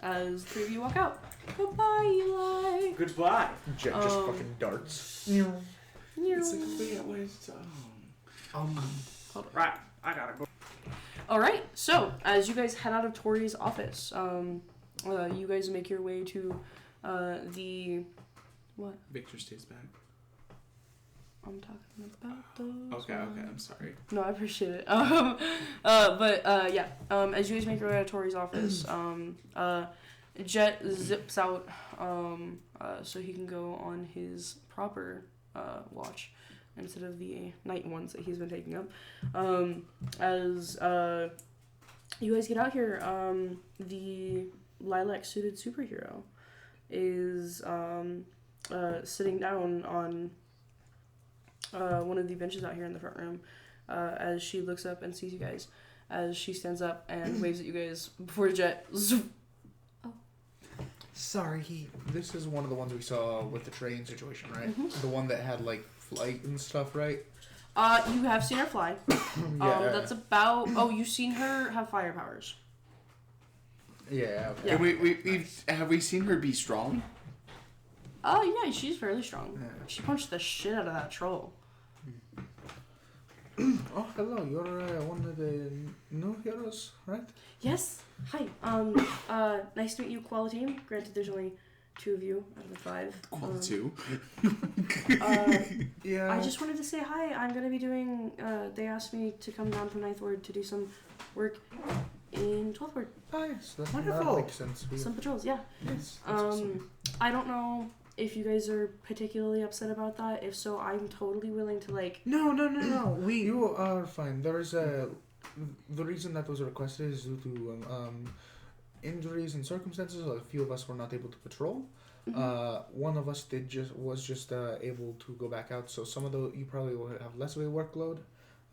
As the three of you walk out. Goodbye, Eli. Goodbye. Jet just fucking darts. It's like, wait, what is, Right, I gotta go. All right. So as you guys head out of Tori's office, you guys make your way to the what? Victor stays back. I'm talking about those. Okay, I'm sorry. No, I appreciate it. Yeah. As you guys make your way to Tori's office, Jet zips out so he can go on his proper watch. instead of the night ones that he's been taking up. As you guys get out here, the lilac suited superhero is sitting down on one of the benches out here in the front room as she looks up and sees you guys. As she stands up and waves at you guys before Jet. Sorry, This is one of the ones we saw with the train situation, right? Mhm. The one that had like flight and stuff, right? You have seen her fly. That's about. Oh, you've seen her have fire powers. Yeah. Okay. Yeah. Have we seen her be strong? Oh yeah, she's fairly strong. Yeah. She punched the shit out of that troll. Oh, hello. You're one of the new heroes, right? Yes. Hi. Nice to meet you, Quality Team. Granted, there's only 2 of you out of the 5. Qual 2. Yeah. I just wanted to say hi. I'm gonna be doing. They asked me to come down from 9th Ward to do some work in 12th Ward. Oh, yes, that Wonderful. makes sense. Some patrols. Yeah. Yes. that's awesome. I don't know if you guys are particularly upset about that. If so, I'm totally willing to like. no. You are fine. There is the reason that was requested is due to injuries and circumstances. A few of us were not able to patrol. One of us was just able to go back out. So some of you probably will have less of a workload.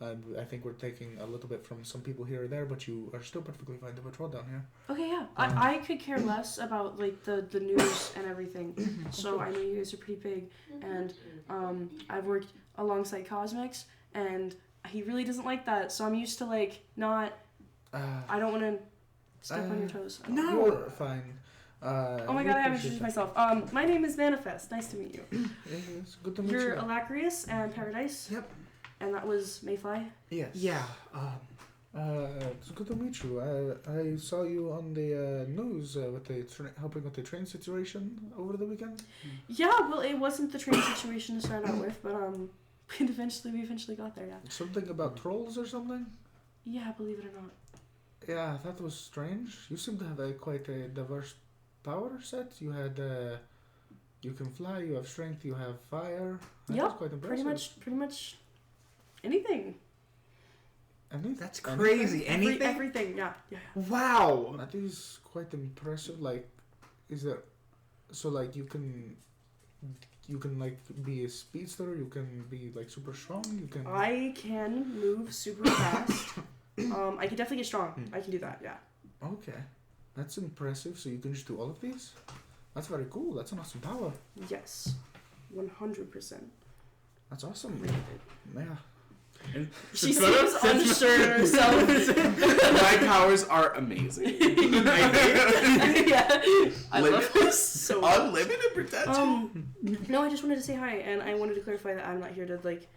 I think we're taking a little bit from some people here or there, but you are still perfectly fine to patrol down here. Okay, yeah. I could care less about like the news and everything. So I know you guys are pretty big, and I've worked alongside Cosmix, and he really doesn't like that. So I'm used to like not. I don't want to step on your toes. No. You're fine. Oh my god, I haven't introduced myself. My name is Manifest. Nice to meet you. It's good to meet You're you. Alacrius and Paradise. Yep. And that was Mayfly. Yes. Yeah. It's good to meet you. I saw you on the news with the helping with the train situation over the weekend. Yeah, well, it wasn't the train situation to start out with, but we eventually got there. Yeah. Something about trolls or something? Yeah, believe it or not. Yeah, that was strange. You seem to have quite a diverse power set. You had you can fly, you have strength, you have fire. That was quite impressive. Pretty much anything. That's crazy. Anything? Everything, yeah. Wow. That is quite impressive. Like, is there? So like you can like be a speedster. You can be like super strong. You can. I can move super fast. I can definitely get strong. I can do that. Yeah. Okay, that's impressive. So you can just do all of these. That's very cool. That's an awesome power. Yes, 100%. That's awesome. Yeah. She seems unsure herself. My powers are amazing. Yeah, I love Limit- this so much. Unlimited potential. No, I just wanted to say hi, and I wanted to clarify that I'm not here to like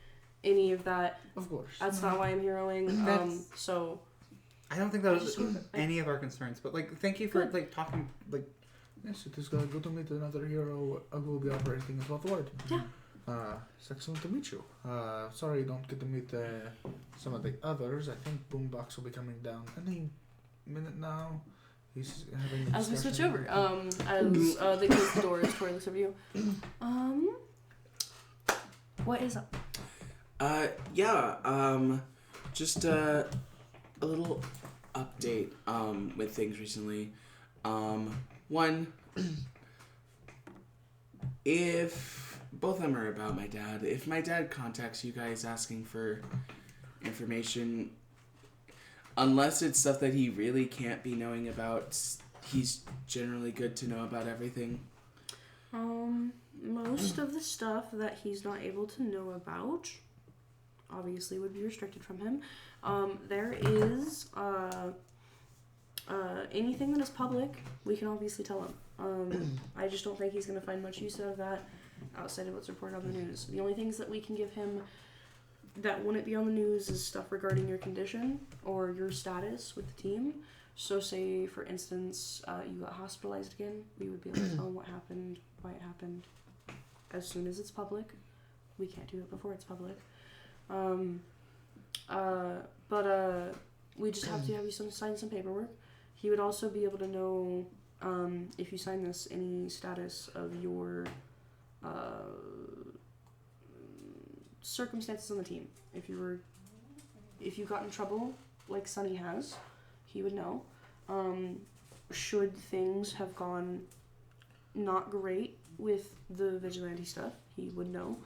any of that. Of course. That's not why I'm heroing. That's- So I don't think that I was just wanted- any of our concerns, but like, thank you for Good. like talking. Like, Yes, it is good to meet another hero who will be operating as 12th Ward. Yeah. It's excellent to meet you. Sorry you don't get to meet some of the others. I think Boombox will be coming down any minute now. He's having a as we switch discussion. over, as they close the doors, Tori looks over you. What is up? Just a little update with things recently. One, if both of them are about my dad, if my dad contacts you guys asking for information, unless it's stuff that he really can't be knowing about, he's generally good to know about everything. Most of the stuff that he's not able to know about obviously would be restricted from him. There is anything that is public, we can obviously tell him. I just don't think he's going to find much use out of that outside of what's reported on the news. The only things that we can give him that wouldn't be on the news is stuff regarding your condition or your status with the team. So say, for instance, you got hospitalized again, we would be able to tell him what happened, why it happened, as soon as it's public. We can't do it before it's public. But we just have to have you sign some paperwork. He would also be able to know, if you sign this, any status of your circumstances on the team. If you got in trouble like Sonny has, he would know. Should things have gone not great with the vigilante stuff, he would know.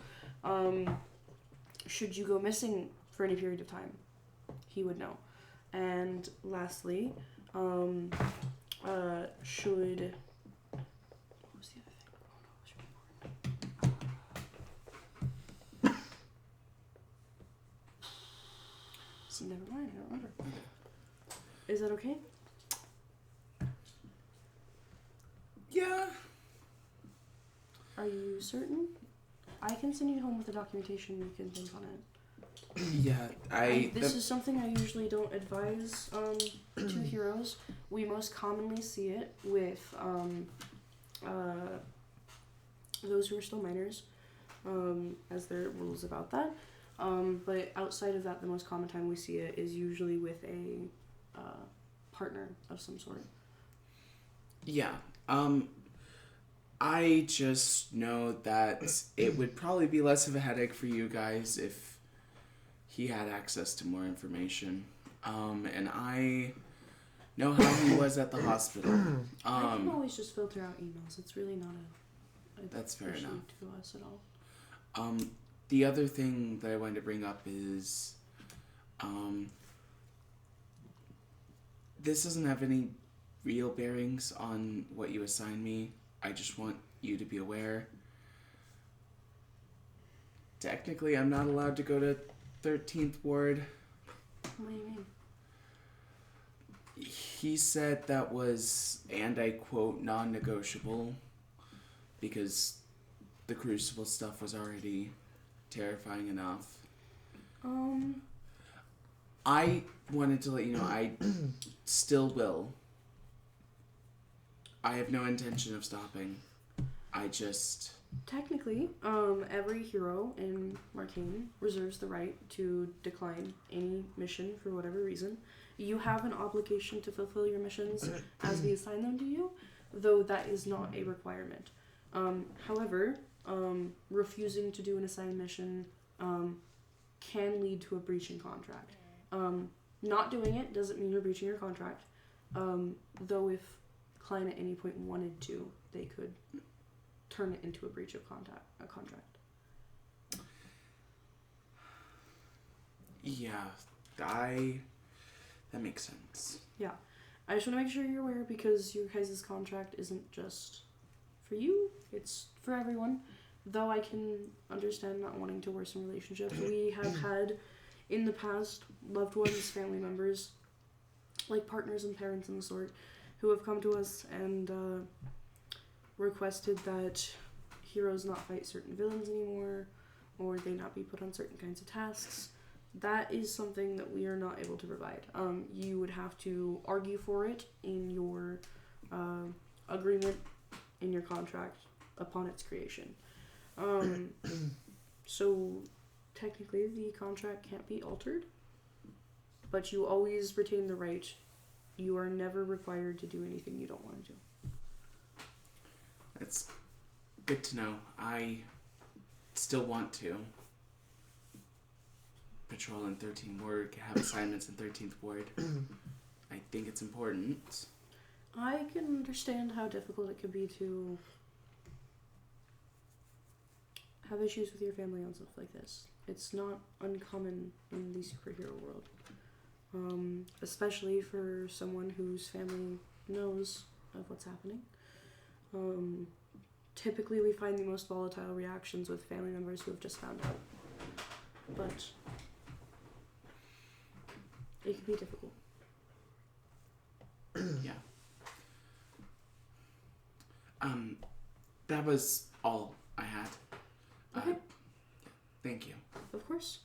Should you go missing for any period of time, he would know. And lastly, should... What was the other thing? Oh no, it was really important. Never mind, I don't remember. Is that okay? Yeah. Are you certain? I can send you home with the documentation. You can think on it. Yeah, This is something I usually don't advise to heroes. We most commonly see it with those who are still minors, as there are rules about that. But outside of that, the most common time we see it is usually with a partner of some sort. Yeah. I just know that it would probably be less of a headache for you guys if he had access to more information. And I know how he was at the hospital. I can always just filter out emails. It's really not a That's fair issue enough. to us at all. The other thing that I wanted to bring up is, this doesn't have any real bearings on what you assign me. I just want you to be aware. Technically, I'm not allowed to go to 13th Ward. What do you mean? He said that was, and I quote, non-negotiable, because the Crucible stuff was already terrifying enough. I wanted to let you know I still will. I have no intention of stopping. I just... Technically, every hero in Marcainne reserves the right to decline any mission for whatever reason. You have an obligation to fulfill your missions as we assign them to you, though that is not a requirement. However, refusing to do an assigned mission can lead to a breach in contract. Not doing it doesn't mean you're breaching your contract, though if client at any point wanted to, they could turn it into a breach of contract. Yeah, that makes sense. Yeah. I just want to make sure you're aware because your guys' contract isn't just for you, it's for everyone. Though I can understand not wanting to worsen relationships. We have had in the past loved ones, family members, like partners and parents and the sort, who have come to us and requested that heroes not fight certain villains anymore, or they not be put on certain kinds of tasks. That is something that we are not able to provide. You would have to argue for it in your agreement, in your contract, upon its creation. So technically the contract can't be altered, but you always retain the right. You are never required to do anything you don't want to do. That's good to know. I still want to patrol in 13th Ward, have assignments in 13th Ward. I think it's important. I can understand how difficult it could be to have issues with your family on stuff like this. It's not uncommon in the superhero world, especially for someone whose family knows of what's happening. Typically we find the most volatile reactions with family members who have just found out, but it can be difficult. Yeah. That was all I had. Okay. Thank you. Of course.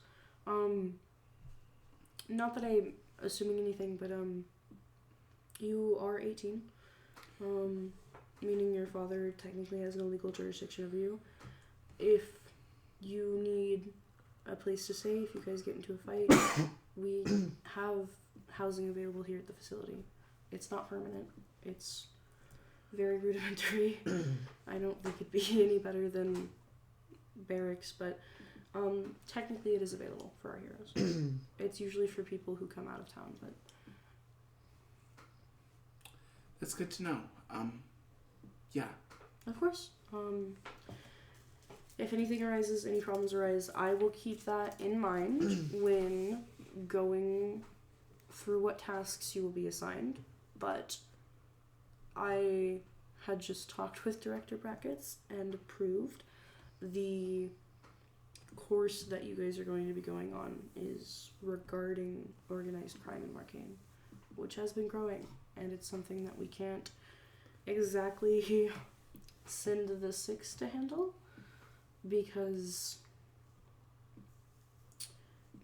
Not that I'm assuming anything, but you are 18. Meaning your father technically has no legal jurisdiction over you. If you need a place to stay, if you guys get into a fight, we have housing available here at the facility. It's not permanent. It's very rudimentary. I don't think it'd be any better than barracks, but Technically it is available for our heroes. It's usually for people who come out of town, but That's good to know. Yeah. of course. If anything arises, any problems arise, I will keep that in mind when going through what tasks you will be assigned. But I had just talked with Director Brackets and approved the course that you guys are going to be going on is regarding organized crime in Marcainne, which has been growing, and it's something that we can't exactly send the 6 to handle because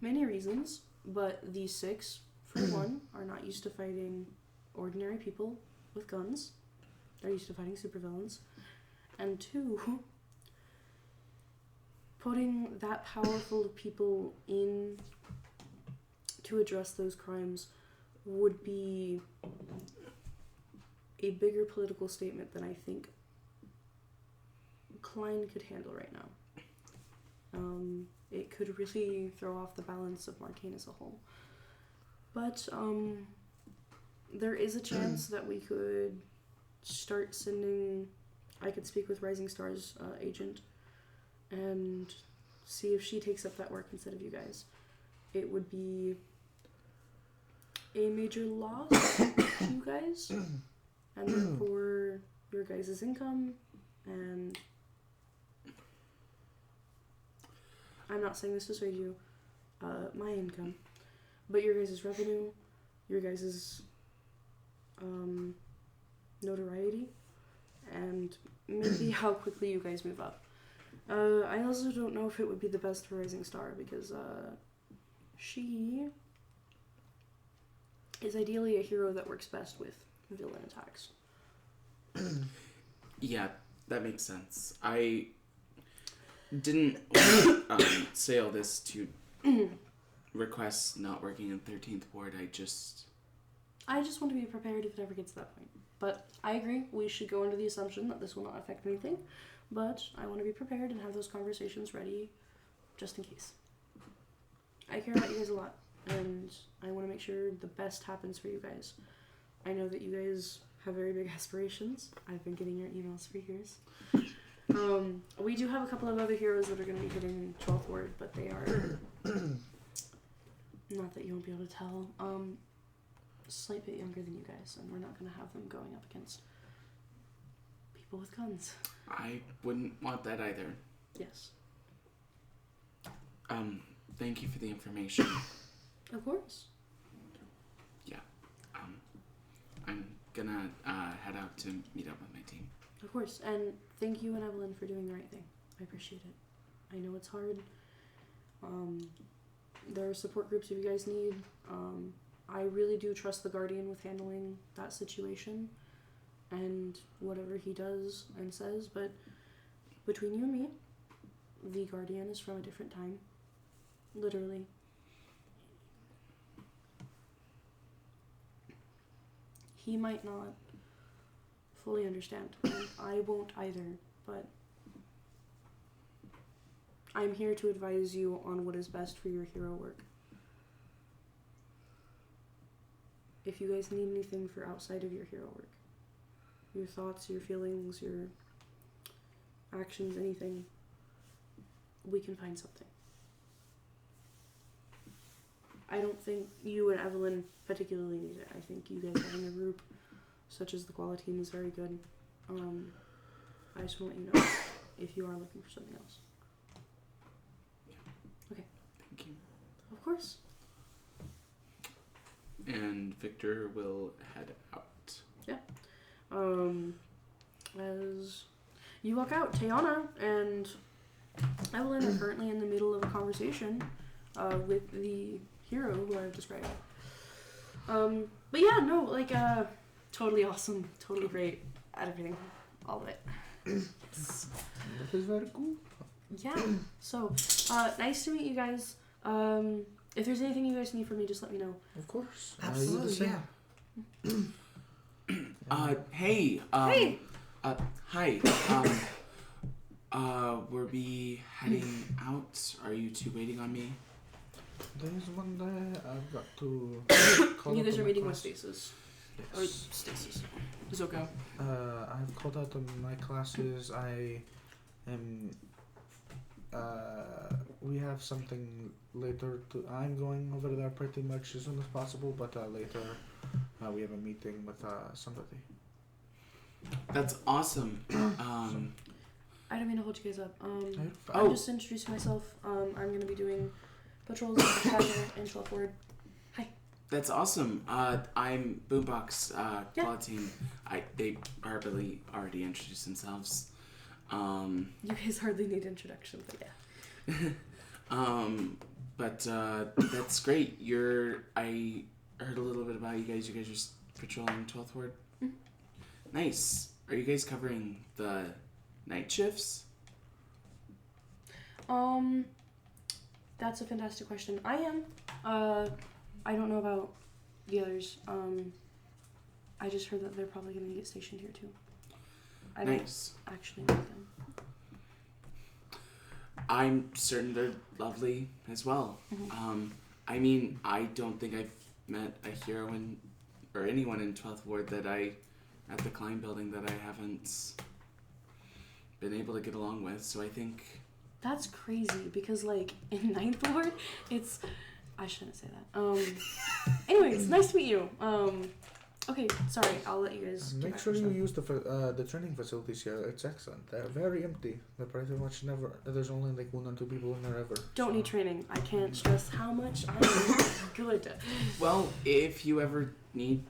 many reasons, but the 6, for one, are not used to fighting ordinary people with guns. They're used to fighting supervillains. And 2, putting that powerful of people in to address those crimes would be a bigger political statement than I think Klein could handle right now. It could really throw off the balance of Marcainne as a whole. But there is a chance that we could start sending... I could speak with Rising Star's agent and see if she takes up that work instead of you guys. It would be a major loss to you guys, and therefore your guys' income, and I'm not saying this to sway you, my income, but your guys' revenue, your guys' notoriety, and maybe how quickly you guys move up. I also don't know if it would be the best for Rising Star because she is ideally a hero that works best with villain attacks. Yeah, that makes sense. I didn't say all this to request not working in 13th Ward. I just want to be prepared if it ever gets to that point. But I agree, we should go under the assumption that this will not affect anything. But I want to be prepared and have those conversations ready just in case. I care about you guys a lot, and I want to make sure the best happens for you guys. I know that you guys have very big aspirations. I've been getting your emails for years. We do have a couple of other heroes that are going to be hitting 12th Ward, but they are... not that you won't be able to tell. A slight bit younger than you guys, and we're not going to have them going up against people with guns. I wouldn't want that either. Yes. Thank you for the information. Of course. Yeah. I'm gonna head out to meet up with my team. Of course. And thank you and Evelyn for doing the right thing. I appreciate it. I know it's hard. There are support groups if you guys need. I really do trust the Guardian with handling that situation and whatever he does and says, but between you and me, the Guardian is from a different time. Literally. He might not fully understand, and I won't either, but I'm here to advise you on what is best for your hero work. If you guys need anything for outside of your hero work, your thoughts, your feelings, your actions, anything, we can find something. I don't think you and Evelyn particularly need it. I think you guys having a group such as the Quality team is very good. I just want to let you know if you are looking for something else. Okay. Thank you. Of course. And Victor will head out. As you walk out, Tayana and Evelyn are currently in the middle of a conversation with the hero who I've described. But yeah, no, like, totally awesome, totally great at everything, all of it. Yes. That is very cool. Yeah, so, nice to meet you guys. If there's anything you guys need from me, just let me know. Of course. Absolutely, yeah. Hey. Hey! Hi. were we heading out? Are you two waiting on me? Today's Monday. I've got to. call You out guys to are my meeting with class. Stasis. Or Yes. Stasis. Zoko. I've called out to my classes. I am. We have something later. I'm going over there pretty much as soon as possible, but later we have a meeting with somebody. That's awesome. I don't mean to hold you guys up. Oh. I'm just introducing myself. I'm going to be doing patrols in Chicago and 12th Ward. That's awesome. I'm Boombox Yeah. Quality Team. They probably already introduced themselves. You guys hardly need introduction, but yeah. But that's great. I heard a little bit about you guys. You guys are patrolling 12th Ward. Mhm. Nice. Are you guys covering the night shifts? That's a fantastic question. I am. I don't know about the others. I just heard that they're probably going to get stationed here too. I Nice. don't actually know them. I'm certain they're lovely as well. Mhm. I mean, I don't think I've met a hero or anyone in 12th Ward at the Klein building that I haven't been able to get along with. So I think That's crazy because, like, in 9th Ward, I shouldn't say that. Anyways, nice to meet you. Okay, sorry, I'll let you guys get Make back sure to you your stuff. use the training facilities here. It's excellent. They're very empty. They're pretty much never. There's only like 1 or 2 people in there ever. Don't need so. training. I can't stress how much I'm good. well, if you ever need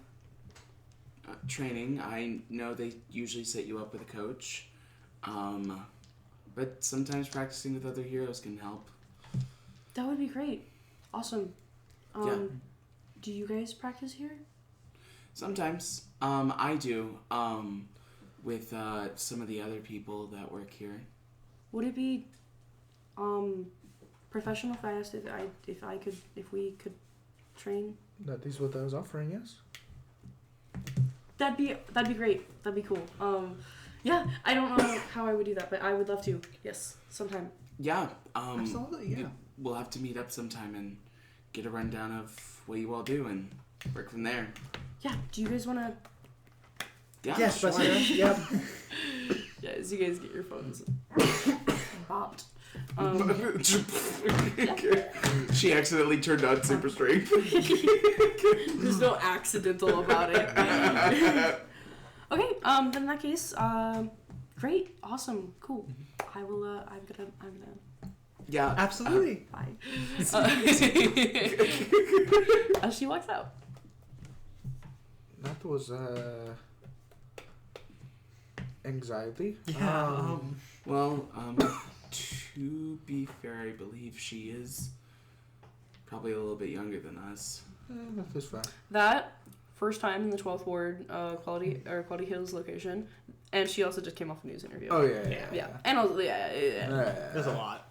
training, I know they usually set you up with a coach. But sometimes practicing with other heroes can help. That would be great. Awesome. Yeah. Do you guys practice here? Sometimes. I do. With some of the other people that work here. Would it be professional if I asked if we could train? That is what I was offering. Yes. That'd be great. That'd be cool. Yeah, I don't know how I would do that, but I would love to. Yes, sometime. Yeah. Absolutely, yeah. We'll have to meet up sometime and get a rundown of what you all do and work from there. Yeah. Do you guys want to? Yeah, Yes, sure. but yep. Yeah, as you guys get your phones bopped. She accidentally turned on super strength. There's no accidental about it. Okay. Then in that case, great, awesome, cool. I will. I'm gonna. Yeah. Absolutely. Bye. As she walks out. That was anxiety. Yeah. Well, to be fair, I believe she is probably a little bit younger than us. That is fine. That first time in the 12th Ward, Quality Hills location, and she also just came off a news interview. Oh yeah. Yeah, and also yeah. There's a lot.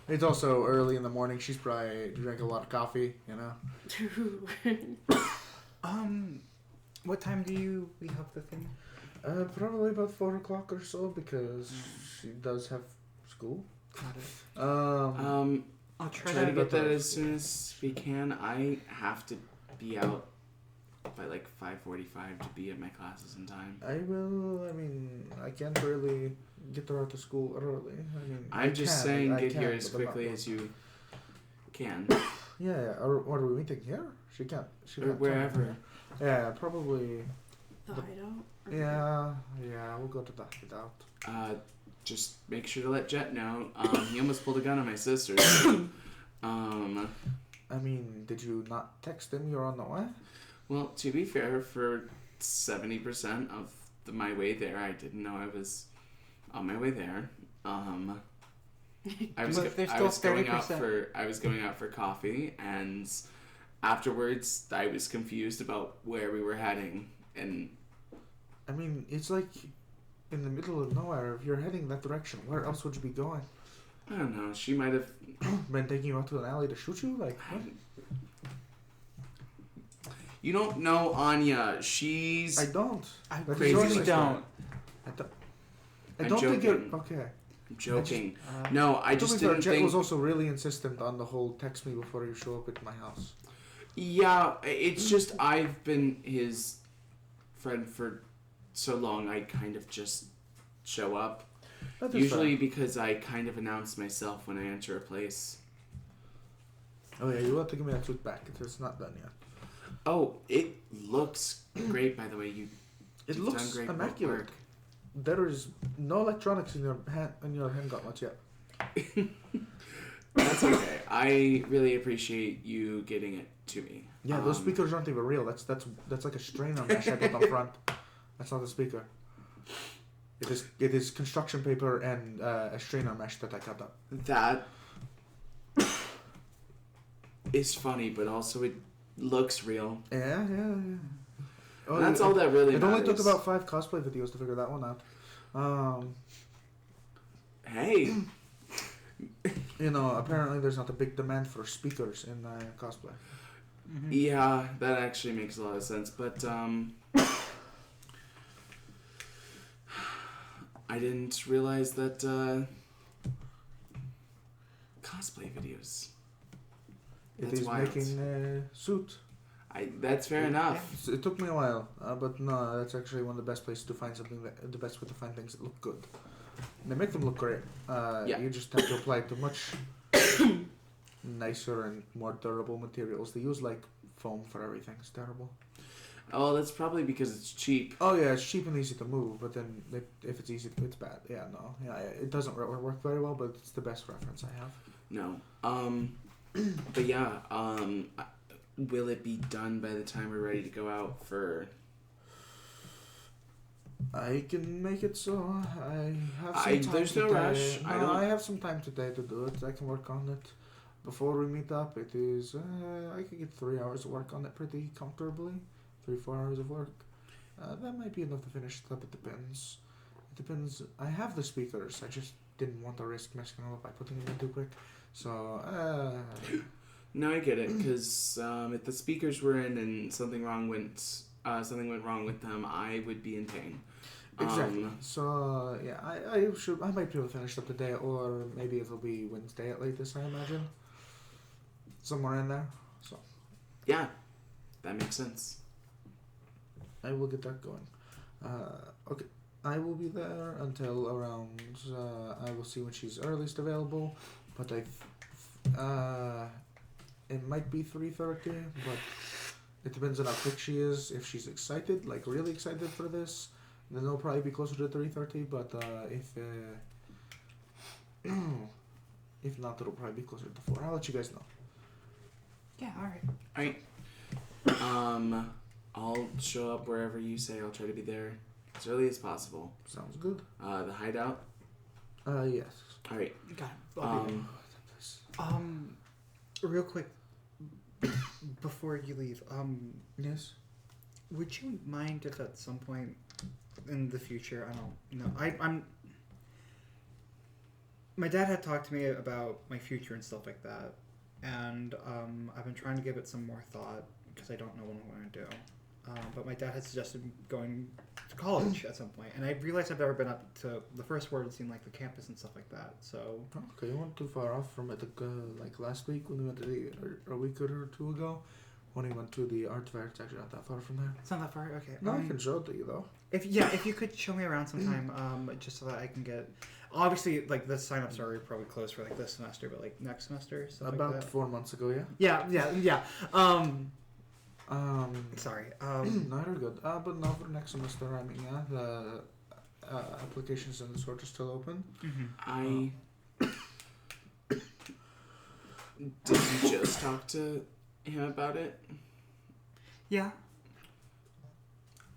It's also early in the morning. She's probably drank a lot of coffee. You know. What time do we have the thing? Probably about 4 o'clock or so because she does have school. Got it. I'll try try to to get that as soon as we can. I have to be out by like 5:45 to be at my classes in time. I will. I mean, I can't really get her out of school early. I mean, I'm just saying, I get can, here as but I'm not quickly going as you can. Yeah. Or what are we meeting here? She can't. She Or can't wherever. come here. Yeah, probably. The hideout. Yeah. We'll go to the hideout. Just make sure to let Jet know. He almost pulled a gun on my sister. I mean, did you not text him you're on the way? Well, to be fair, for 70% of my way there, I didn't know I was on my way there. I was But there's I was still going out 30%. for coffee, and afterwards I was confused about where we were heading, and I mean, it's like in the middle of nowhere. If you're heading that direction, where else would you be going? I don't know. She might have. Been taking you out to an alley to shoot you? Like, what? You don't know Anya. She's I don't. I That is Crazy your like really sister. don't. I don't. I I'm don't think joking. you're okay. I'm joking. Uh, No, I To just be fair, didn't Jet think. was also really insistent on the whole text me before you show up at my house. Yeah, it's just I've been his friend for so long. I kind of just show up. That is Usually fair. because I kind of announce myself when I enter a place. Oh yeah, you have to give me that suit back. It's not done yet. Oh, it looks great, by the way. It You've looks done great immaculate. work. There is no electronics in your hand gauntlets yet. That's okay. I really appreciate you getting it to me. Yeah, those speakers aren't even real. That's like a strainer mesh I put on front. That's not a speaker. It is construction paper and a strainer mesh that I cut up. That is funny, but also it looks real. Yeah. Oh, And that's all that really It matters. only took about 5 cosplay videos to figure that one out. Hey, Apparently there's not a big demand for speakers in cosplay. mhm. yeah, that actually makes a lot of sense, but I didn't realize that cosplay videos. It That's is wild. making a suit. That's fair enough. It took me a while, but no, that's actually one of the best places to find the best way to find things that look good. They make them look great. Yeah. You just have to apply it to much nicer and more durable materials. They use like foam for everything. It's terrible. Oh, that's probably because it's cheap. Oh yeah, it's cheap and easy to move, but then if it's easy, it's bad. Yeah, no, yeah, it doesn't work very well, but it's the best reference I have. No. But yeah, will it be done by the time we're ready to go out for... I can make it so I have some time there's no today. rush. No, I don't- I have some time today to do it. I can work on it before we meet up. It is I can get 3 hours of work on it pretty comfortably. 3-4 hours of work. That might be enough to finish it up. It depends. It depends. I have the speakers. I just didn't want to risk messing them up by putting them in too quick. So No, I get it, because if the speakers were in and something went wrong with them, I would be in pain. exactly. So yeah, I might be able to finish up today, or maybe it'll be Wednesday at latest. I imagine somewhere in there. So Yeah, that makes sense. I will get that going. Okay, I will be there until around. I will see when she's earliest available, but it might be 3:30, but it depends on how quick she is. If she's excited, like really excited for this, then it'll probably be closer to 3:30. But if not, it'll probably be closer to 4. I'll let you guys know. Yeah, alright. Alright. I'll show up wherever you say. I'll try to be there as early as possible. Sounds good. The hideout? Yes. Alright. Got it. I'll be there. Real quick, before you leave, Yes. would you mind if at some point in the future, I don't know, I'm. My dad had talked to me about my future and stuff like that, and I've been trying to give it some more thought because I don't know what I'm going to do. But my dad had suggested going to college at some point, and I realized I've never been up to the first word seemed like the campus and stuff like that. So Okay, you weren't too far off from it. Like last week when we went to or a week or two ago, when we went to the art fair. It's actually not that far from there. it's not that far. Okay. No, I can show it to you though. If you could show me around sometime, just so that I can get. Obviously, like the sign-ups are probably closed for like this semester, but like next semester, stuff About like that. 4 months ago, yeah. Yeah. Sorry. No, you're good. But no, for next semester, I mean, yeah, the applications and sort are still open. mhm. Did you just talk to him about it? Yeah.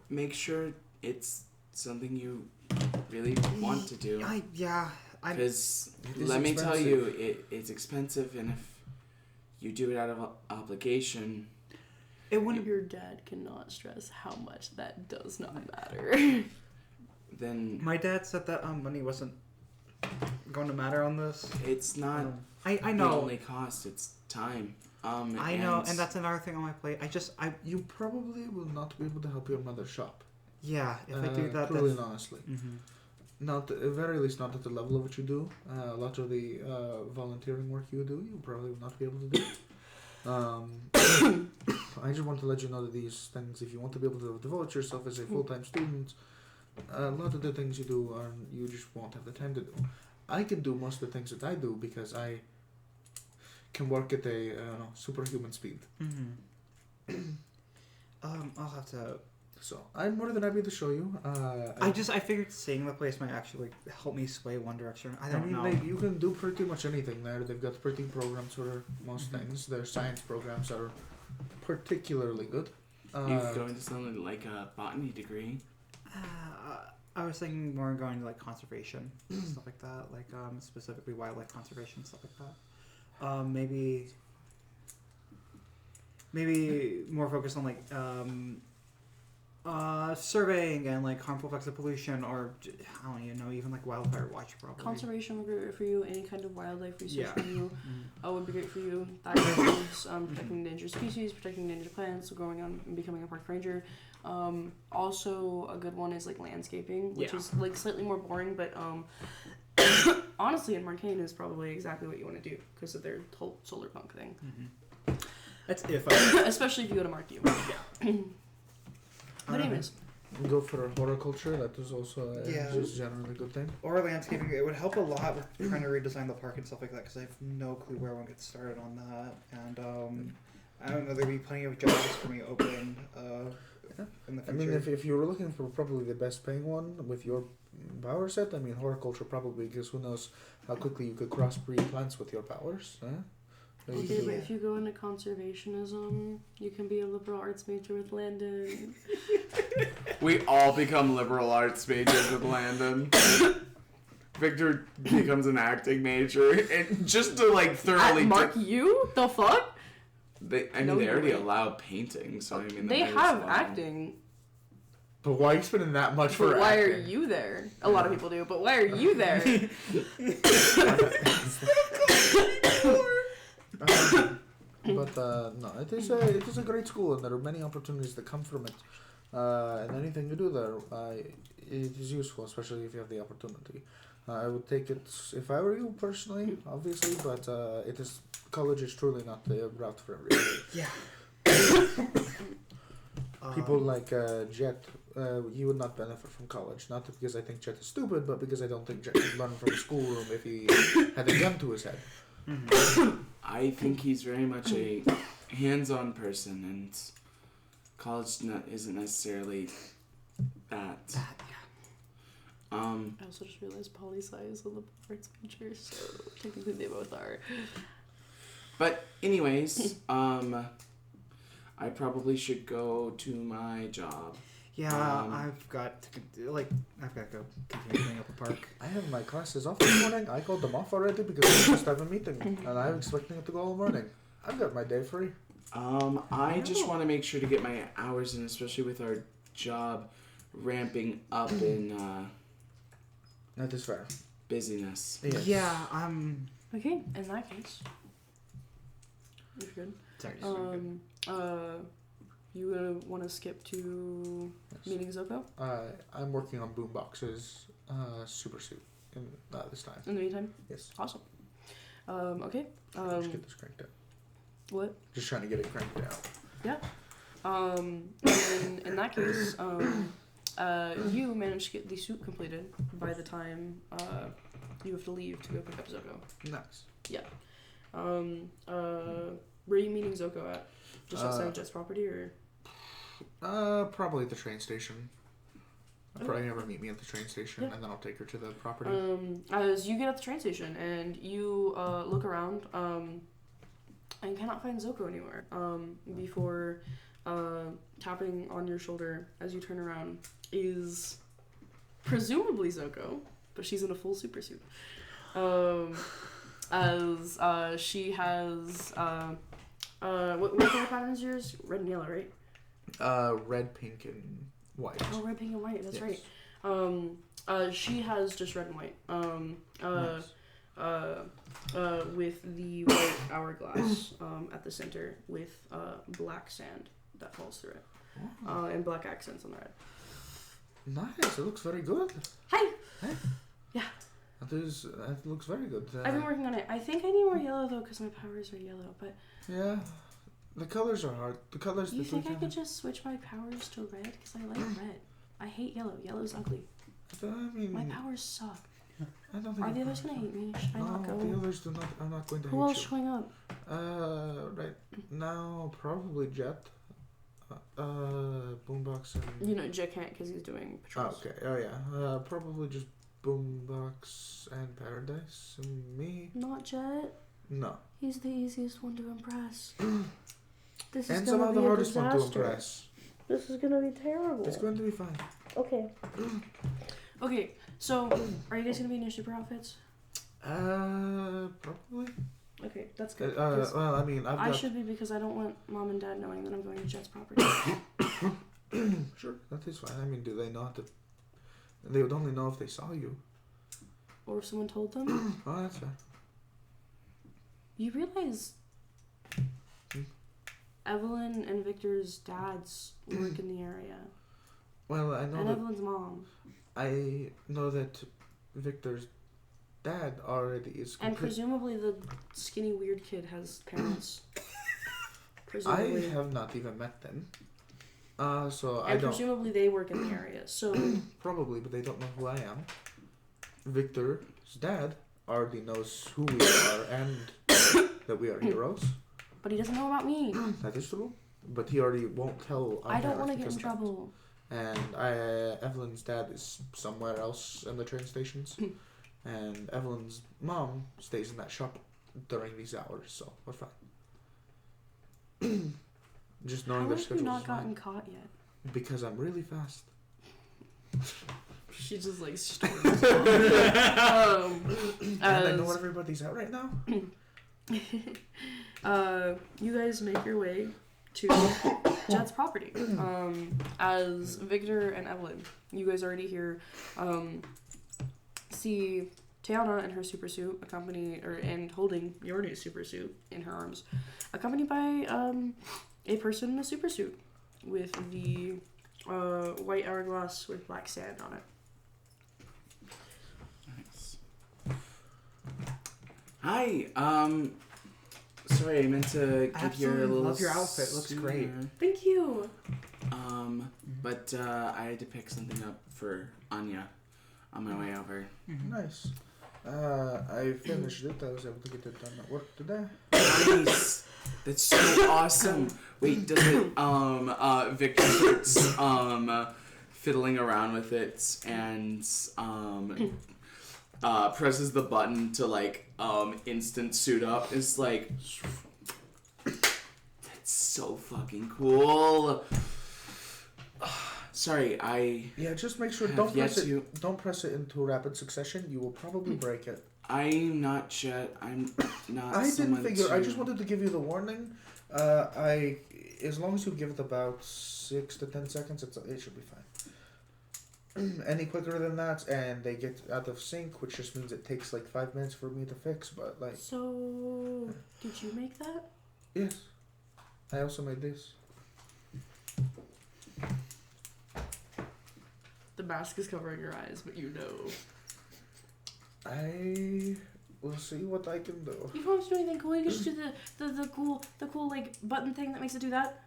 Make sure it's something you really want to do. I Because It is let me tell you, expensive. it's expensive, and if you do it out of obligation, it wouldn't. Your dad cannot stress how much that does not matter. then My dad said that money wasn't going to matter on this. it's not I the know. only cost, it's time. I know, and that's another thing on my plate. You probably will not be able to help your mother shop. Yeah, if I do that, truly that's. and honestly. Mhm. Not at the very least, not at the level of what you do. A lot of the volunteering work you do, you probably will not be able to do. I just want to let you know that these things, if you want to be able to devote yourself as a full-time student, a lot of the things you do are you just won't have the time to do. I can do most of the things that I do because I can work at a superhuman speed. I'll have to. So I'm more than happy to show you. I figured seeing the place might actually help me sway one direction. I don't know. Like, you can do pretty much anything there. They've got pretty programs for most things. Their science programs are particularly good. You could go into something like a botany degree. I was thinking more going to like conservation stuff like that, like specifically wildlife conservation stuff like that. Maybe more focused on like surveying and like harmful effects of pollution, or I don't even know, even like wildfire watch probably. Conservation would be great for you. Any kind of wildlife research Yeah. for you would be great for you. That includes protecting endangered species, protecting endangered plants, so going on and becoming a park ranger. Also, a good one is like landscaping, which is like slightly more boring, but honestly, in Marcainne is probably exactly what you want to do because of their whole solar punk thing. That's if Especially if you go to Mark U. But anyways, Go for horticulture. That is also just generally a good thing. Or landscaping. It would help a lot with trying to redesign the park and stuff like that, because I have no clue where one gets started on that. And I don't know, there'd be plenty of jobs for me open in the future. I mean, if you were looking for probably the best paying one with your power set, I mean, horticulture probably, because who knows how quickly you could crossbreed plants with your powers. okay, but if you go into conservationism, you can be a liberal arts major with Landon. We all become liberal arts majors with Landon. Victor becomes an acting major, and just to like thoroughly. At Mark U? The fuck? They No already way. allow painting, so I mean. They might as have well. acting. But why are you spending that much for But why are acting? you there? A lot of people do, but why are you there? But no, it is a great school, and there are many opportunities that come from it. And anything you do there, it is useful, especially if you have the opportunity. I would take it if I were you personally, obviously, but college is truly not the route for everybody. Yeah. People like Jet, he would not benefit from college. Not because I think Jet is stupid, but because I don't think Jet could learn from a schoolroom if he had a gun to his head. I think he's very much a hands-on person, and college isn't necessarily that. I also just realized poli-sci is a liberal arts major, so technically they both are. But anyways, I probably should go to my job. Yeah, I've got to go continue cleaning up the park. I have my classes off this morning. I called them off already because we just have a meeting, and I'm expecting it to go all morning. I've got my day free. I just want to make sure to get my hours in, especially with our job ramping up in That is fair. busyness. Yes. Yeah, Okay, in that case, you're good. You gonna want to skip to meeting Zoko I'm working on Boombox's super suit this time. in the meantime? Yes. Awesome. Okay. Just get this cranked out. What? Just trying to get it cranked out. Yeah. And then in that case, you managed to get the suit completed by the time you have to leave to go pick up Zoko. Nice. Where are you meeting Zoko at? Just outside Jet's property, or? Probably at the train station. I'll probably have her meet me at the train station, and then I'll take her to the property. As you get at the train station and you look around, and cannot find Zoko anywhere. Before tapping on your shoulder as you turn around is presumably Zoko, but she's in a full super suit. As she has what color pattern is yours? Red and yellow, right? Red, pink, and white. Oh, red, pink, and white. That's Yes. right. She has just red and white. Nice. With the white hourglass at the center with black sand that falls through it, and black accents on the red. Nice. It looks very good. Hi. That looks very good. I've been working on it. I think I need more yellow though, because my powers are yellow. But Yeah, the colors are hard. The colors. you that think we I could just switch my powers to red? Because I like red. I hate yellow. Yellow's ugly. I mean, My powers suck. I don't think. Are the others gonna hate me? Should I not No, go? the others are not going to Who hate else you. showing up? Right now, probably Jet. Boombox and. You know, Jet can't because he's doing Oh, patrols. okay. Oh yeah. Probably just Boombox and Paradise and me. Not Jet. No. He's the easiest one to impress. This is And gonna somehow be the a hardest one to disaster. impress. This is gonna be terrible. It's going to be fine. Okay. Okay. So, are you guys gonna be in your super outfits? Probably. Okay, that's good. 'cause Well, I mean, I should be because I don't want mom and dad knowing that I'm going to Jet's property. Sure, that is fine. I mean, do they not? They would only know if they saw you. Or if someone told them. Oh, that's fair. You realize Hmm? Evelyn and Victor's dads work in the area. Well, I know And that Evelyn's mom. I know that Victor's dad already is. And presumably the skinny weird kid has parents. I Presumably. have not even met them. So I And don't. presumably they work in the area. So Probably, but they don't know who I am. Victor's dad already knows who we are and that we are heroes. but he doesn't know about me. That is true. But he already won't tell. I don't want to get because in of that. trouble. And Evelyn's dad is somewhere else in the train stations. And Evelyn's mom stays in that shop during these hours, so we're fine. Just knowing How their have you schedules not is fine. gotten caught yet? Because I'm really fast. She just like And I know everybody's out right now. You guys make your way to Jet's property. As Victor and Evelyn, you guys already here, see Tiana in her super suit, and holding your new super suit in her arms, accompanied by a person in a super suit with the white hourglass with black sand on it. Nice. Hi. Sorry, I meant to give you a Absolutely little. love your outfit. It looks great. sooner. Thank you. But I had to pick something up for Anya on my way over. Nice. I finished it. I was able to get it done at work today. Nice. That's so awesome. Wait, does it? Victor starts fiddling around with it and presses the button to like instant suit up. It's like that's so fucking cool. Sorry, Yeah, just make sure have don't yet press to- it. Don't press it into rapid succession. You will probably break it. I'm not Jet. I'm not. I didn't someone figure. I to- just wanted to give you the warning. As long as you give it about 6 to 10 seconds, it should be fine. Any quicker than that, and they get out of sync, which just means it takes like 5 minutes for me to fix. But like, So, did you make that? yes, I also made this. The mask is covering your eyes, but you know. I will see what I can do. You don't have to do anything cool. You can just do the cool like button thing that makes it do that.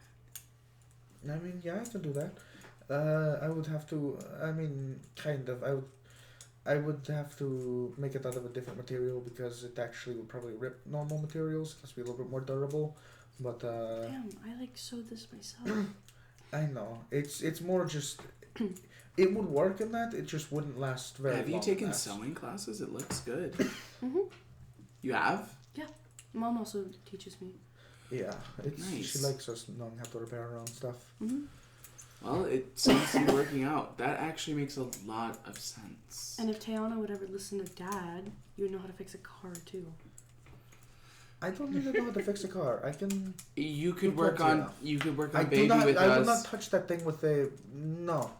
I mean, yeah, I can do that. I would have to. I mean, kind of. I would have to make it out of a different material because it actually would probably rip normal materials. It has to be a little bit more durable. But Damn, I like sewed this myself. I know it's more just. It would work in that. It just wouldn't last very long. Have you in taken that. sewing classes? It looks good. Mhm. You have? Mom also teaches me. Yeah, it's Nice. she likes us knowing how to repair her own stuff. Mhm. Well, it seems to be working out. That actually makes a lot of sense. And if Tiana would ever listen to Dad, you would know how to fix a car too. I don't even know how to fix a car. I can. You could You're work plenty on. enough. You could work I on do baby not. with I us. will not touch that thing with a. No,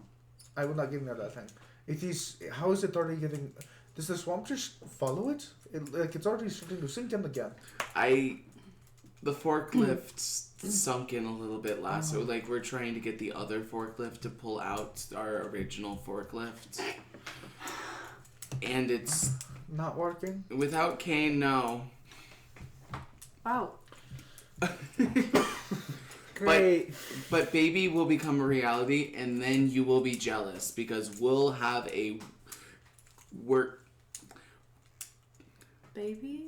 I will not give near that thing. It is. How is it already getting? Does the swamp just follow it? It's already starting to sink in again. The forklift sunk in a little bit last. So like we're trying to get the other forklift to pull out our original forklift. and it's Not working. without Kane. No. Wow. Great. But baby will become a reality, and then you will be jealous because we'll have a work Baby?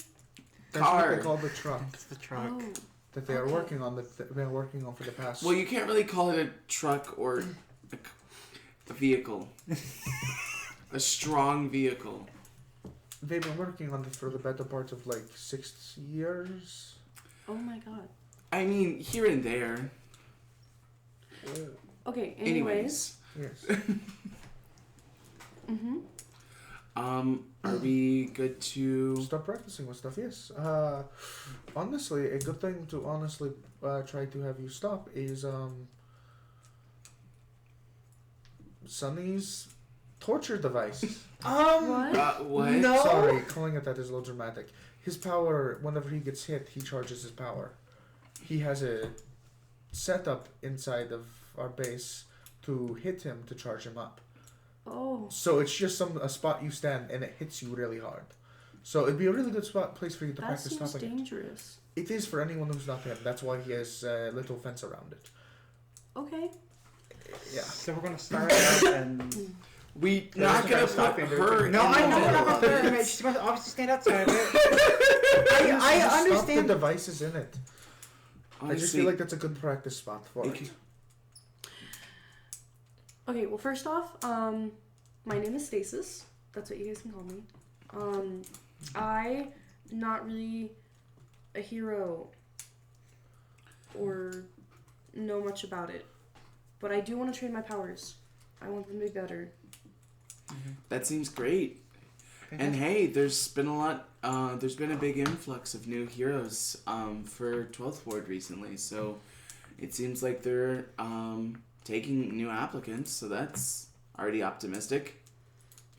That's what car. they call the truck It's the truck. Oh. that they are Okay. working on. That they've been working on for the past. Well, you can't really call it a truck or a vehicle. A strong vehicle. They've been working on it for the better part of like 6 years. Oh my god. I mean, here and there. Okay, anyways. Anyways. Yes. Mm-hmm. Are we good to... Start practicing with stuff. Yes. Honestly, a good thing to try to have you stop is Sunny's torture device. What? what? No. Sorry, calling it that is a little dramatic. His power, whenever he gets hit, he charges his power. He has a setup inside of our base to hit him to charge him up. Oh. So it's just a spot you stand and it hits you really hard. So it'd be a really good place for you to That practice seems stopping it. dangerous. It is for anyone who's not him. That's why he has a little fence around it. Okay. Yeah. So we're gonna start out and. We Yeah, not just gonna gotta stop put and her do it. No, in I the know we're middle not gonna of put her in it. it. She's gonna obviously stand outside of it. I Stop the understand. devices in it. I just Honestly, feel like that's a good practice spot for it it. can- Okay, well, first off, my name is Stasis. That's what you guys can call me. I not really a hero or know much about it, but I do want to train my powers. I want them to be better. that seems great. And hey, there's been a lot. There's been a big influx of new heroes for 12th Ward recently, so it seems like they're taking new applicants. So that's already optimistic.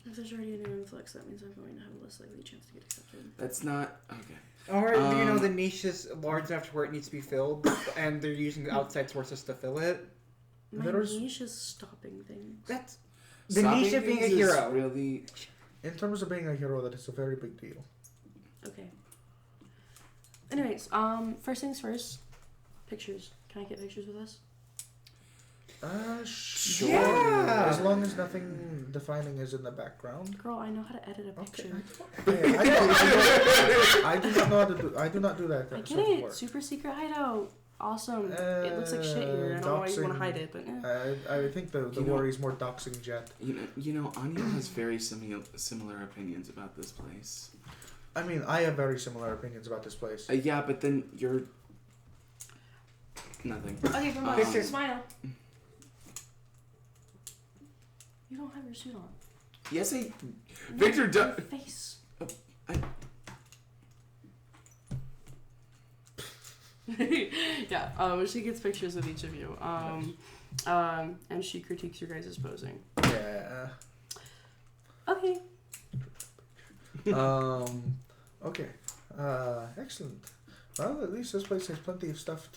If there's already a new influx, that means I'm going to have a less likely chance to get accepted. That's not okay. Or do you know Um, the niche is large enough to where it needs to be filled, and they're using outside sources to fill it? My There's- niche is stopping things. That's the Stopping niche of being a things is hero. Really, In terms of being a hero, that is a very big deal. Okay. Anyways, first things first. Pictures. Can I get pictures with us? Sure. Yeah. As long as nothing defining is in the background. Girl, I know how to edit a Okay. picture. I do not know how to do. I do not do that. I sort get of it. work. Super secret hideout. Awesome. It looks like shit here. I don't know why you want doxing. to hide it, but I think the You know- worry is more doxing Jet. You know, Anya has very similar opinions about this place. I mean, I have very similar opinions about this place. Yeah, but then you're nothing. Okay, come on. Picture. Smile. You don't have your suit on. Yes, I. No, Victor, your face. Yeah, she gets pictures of each of you. And she critiques your guys' posing. Yeah. Okay. Okay. Excellent. Well, at least this place has plenty of stuff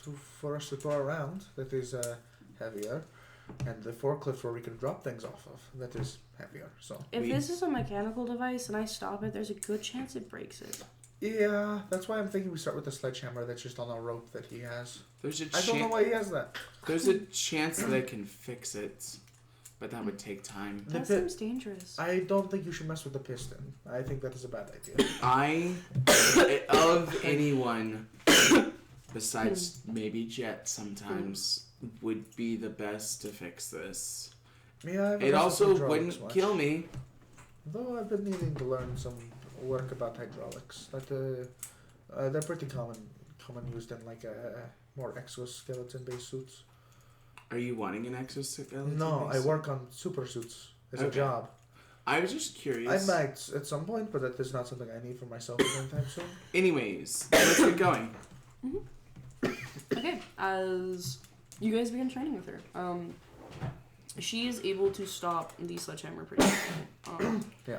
for us to throw around that is heavier, and the forklift where we can drop things off of that is heavier. So. If this is a mechanical device and I stop it, there's a good chance it breaks it. Yeah, that's why I'm thinking we start with the sledgehammer that's just on a rope that he has. There's a I don't know chance. why he has that. There's a chance that I can fix it, but that would take time. That The pi- seems dangerous. I don't think you should mess with the piston. I think that is a bad idea. I, of anyone, besides maybe Jet, sometimes would be the best to fix this. Yeah, I haven't It messed with also hydraulics wouldn't much. kill me. Though I've been needing to learn some work about hydraulics. That they're pretty common used in like more exoskeleton-based suits. Are you wanting an exoskeleton? No, I base? work on super suits as a Okay. job. I was just I curious. might at some point, but that is not something I need for myself anytime soon. Anyways, let's get going. Okay, as you guys begin training with her, she is able to stop the sledgehammer pretty quickly. Yeah.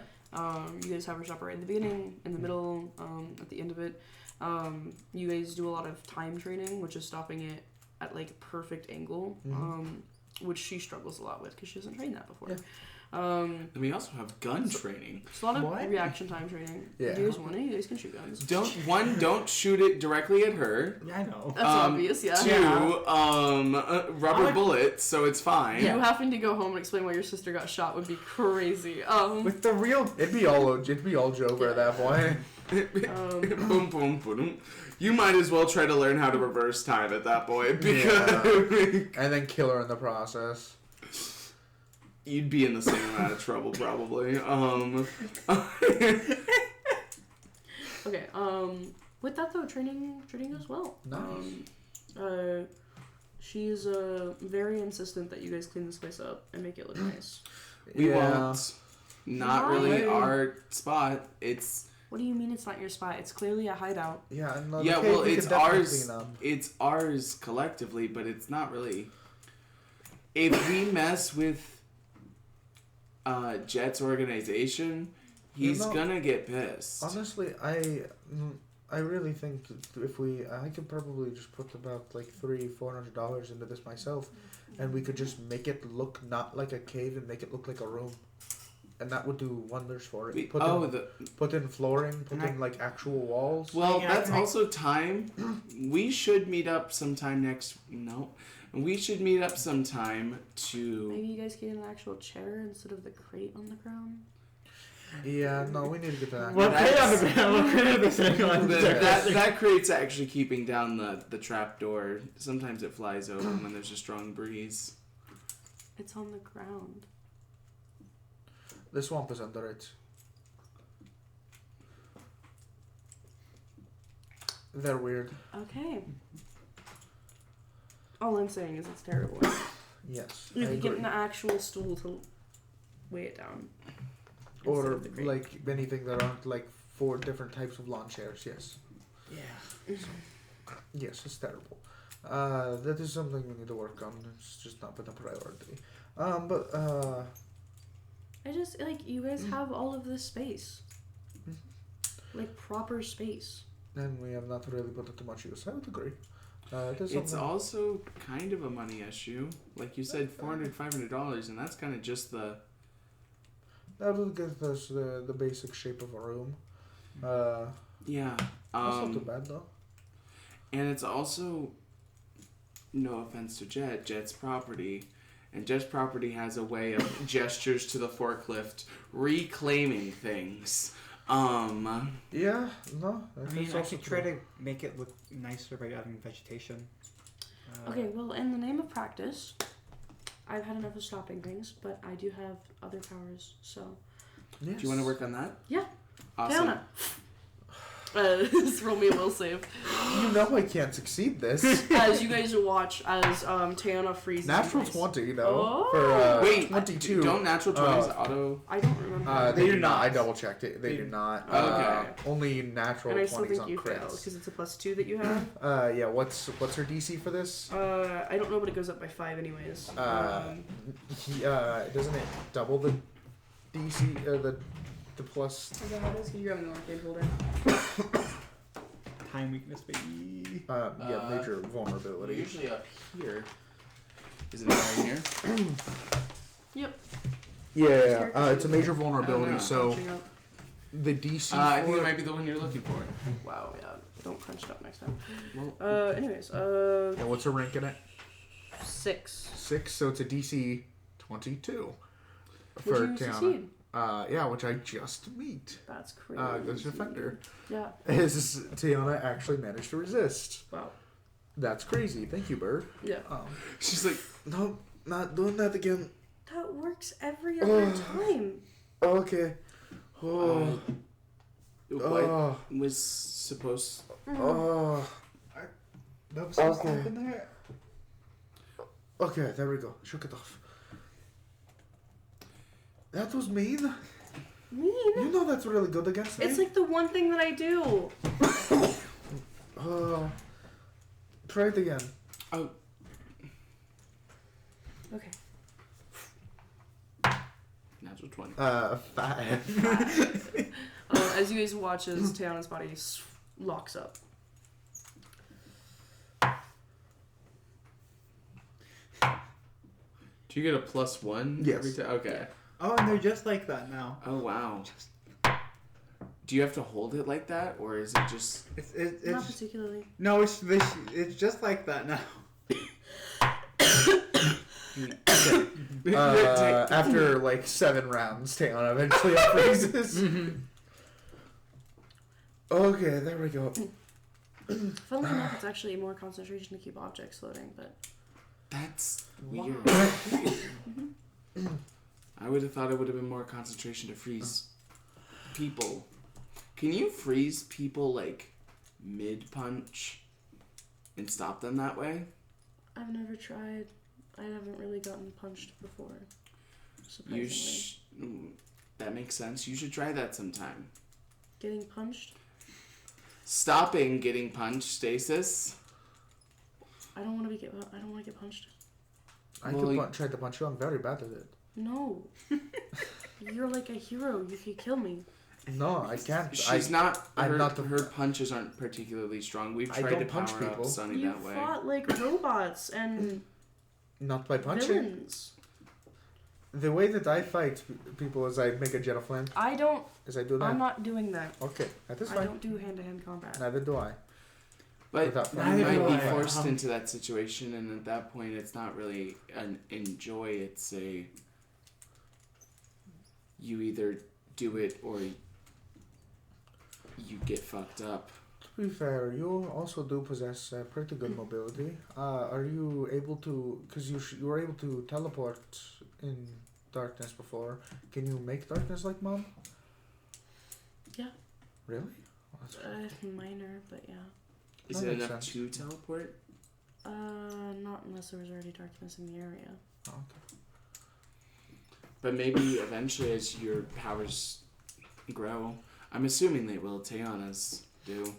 You guys have her stop right in the beginning, in the middle, at the end of it. You guys do a lot of time training, which is stopping it at like a perfect angle, Mhm. which she struggles a lot with because she hasn't trained that before. Yeah. And we also have gun training. it's a lot of What? reaction time training. Yeah. Here's one. You guys can shoot guns. Don't shoot it directly at her. Yeah, I know. That's obvious, yeah. 2, rubber bullets, so it's fine. You having to go home and explain why your sister got shot would be crazy. With the real. It'd be all Joker at that point. Boom, boom, boom. You might as well try to learn how to reverse time at that point because And then kill her in the process. you'd be in the same amount of trouble probably. Okay. With that though, training goes well. Nice. She's very insistent that you guys clean this place up and make it look nice. We won't. Not really Why? our spot. It's What do you mean it's not your spot? It's clearly a hideout. Yeah, and yeah. cave Well, we it's could definitely ours. clean up. It's ours collectively, but it's not really. If we mess with Jet's organization, he's You know, gonna get pissed. Honestly, I really think if I could probably just put about like $300-400 into this myself, and we could just make it look not like a cave and make it look like a room, and that would do wonders for it. Put in flooring, put in like actual walls. Well, Yeah, that's I- also time. We should meet up sometime we should meet up sometime to. Maybe you guys get an actual chair instead of the crate on the ground. Yeah, no, we need to get that. What That's- crate on the ground? What crate are they sitting on? that crate's actually keeping down the trap door. Sometimes it flies open when there's a strong breeze. It's on the ground. The swamp is under it. They're weird. Okay. All I'm saying is it's terrible. Yes, You I could get agree. an actual stool to weigh it down. instead Or of the crate. like anything that aren't like 4 different types of lawn chairs. Yes. Yeah. Yes, it's terrible. That is something we need to work on. It's just not been a priority. I just like you guys have all of this space, like proper space. And we have not really put it to much use. I would agree. It is It's something. also kind of a money issue. Like you said, $400-500, and that's kind of just the. That would give us the basic shape of a room. Yeah. That's not too bad though. And it's also, no offense to Jet's property. And Jet's property has a way of gestures to the forklift reclaiming things. Yeah, no. I mean, that's I also could try true. to make it look nicer by adding vegetation. Okay, well, in the name of practice, I've had enough of stopping things, but I do have other powers, so. Yes. Do you want to work on that? Yeah. Awesome. Fiona. Just roll me a will save. You know I can't succeed this. As you guys watch as Tiana freezes. in Natural place. 20, though. Oh. For Wait, 22. Don't natural 20s auto. I don't remember. They do not. I double checked it. They do not. Okay. Only natural And I still 20s think on you fail crits. because it's a +2 that you have. Yeah. What's her DC for this? I don't know, but it goes up by 5 anyways. Doesn't it double the DC? The plus. Is that how it is? Can you grab me the arcade folder? Time weakness, baby. Major vulnerability. Usually up here. Isn't it right here? Yep. Yeah. It's a major vulnerability. Oh, no. So Crunching up. the DC. I think for it might be the one you're looking for. Wow, yeah. Don't crunch it up next time. Well, Anyways, Yeah, what's her rank in it? 6. 6. So it's a DC 22 Would for you Tiana. succeed? Yeah, which I just meet. That's crazy. The defender. Yeah. Is Tiana actually managed to resist? Wow. That's crazy. Thank you, Bird. Yeah. she's like, No, not doing that again. That works every other time. Okay. Oh. what was supposed. Oh. That was supposed to okay. happen there. Okay, there we go. Shook it off. That was mean. Mean? You know that's really good against me. It's like the one thing that I do. Try it again. Oh, Okay. natural 20. 5. As you guys watch as Tiana's body locks up. Do you get a +1 Yes. every time? Okay. Oh, and they're just like that now. Oh wow. Do you have to hold it like that, or is it just? It's Not particularly. no, it's just like that now. After like 7 rounds, Taylor eventually freezes. Okay, there we go. Funnily enough, it's actually more concentration to keep objects floating, but That's weird. I would have thought it would have been more concentration to freeze people. Can you freeze people like mid-punch and stop them that way? I've never tried. I haven't really gotten punched before. Surprisingly. That makes sense. You should try that sometime. Getting punched? Stopping getting punched, stasis. I don't want to get punched. I Well, could try to punch you. I'm very bad at it. No. You're like a hero. You could kill me. No, I can't. She's not. I'm not the- Her punches aren't particularly strong. We've I tried don't to punch power people. up Sunny You that way. fought like robots and Not by punching. villains. The way that I fight people is I make a jet of flame. I don't. Is I do that. I'm not doing that. Okay, that is I fine. don't do hand-to-hand combat. Neither do I. But Without you Neither might do be I. forced into that situation, and at that point, it's not really an enjoy. It's a you either do it or you get fucked up. To be fair, you also do possess pretty good mobility. Are you able to? Because you were able to teleport in darkness before. Can you make darkness like Mom? Yeah. Really? Well, that's Minor, but yeah. Is That it makes enough sense. to teleport? Not unless there was already darkness in the area. oh, okay. But maybe eventually, as your powers grow, I'm assuming they will. Teana's do.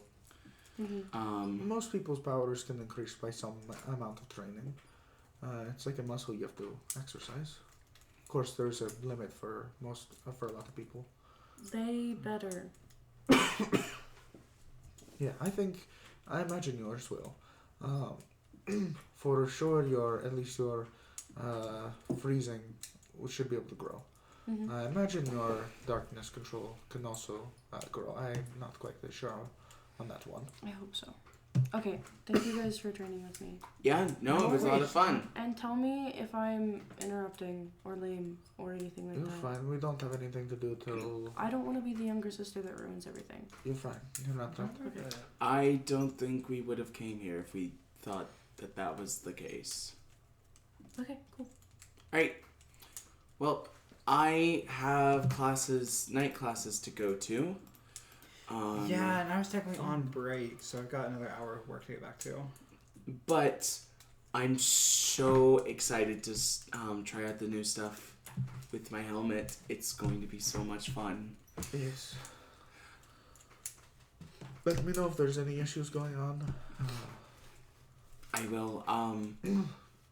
Mm-hmm. Most people's powers can increase by some amount of training. It's like a muscle you have to exercise. Of course, there's a limit for a lot of people. They better. Yeah, I imagine yours will. For sure, at least your freezing should be able to grow. Mm-hmm. I imagine your darkness control can also grow. I'm not quite sure on that one. I hope so. Okay, thank you guys for training with me. Yeah, no, it was a lot of fun. And tell me if I'm interrupting or lame or anything like You're that. fine. We don't have anything to do till. I don't want to be the younger sister that ruins everything. You're fine. You're not that. Okay. I don't think we would have came here if we thought that was the case. Okay, cool. Alright. Well, I have night classes to go to. Yeah, and I was technically on break, so I've got another hour of work to get back to. But I'm so excited to try out the new stuff with my helmet. It's going to be so much fun. Yes. Let me know if there's any issues going on. I will.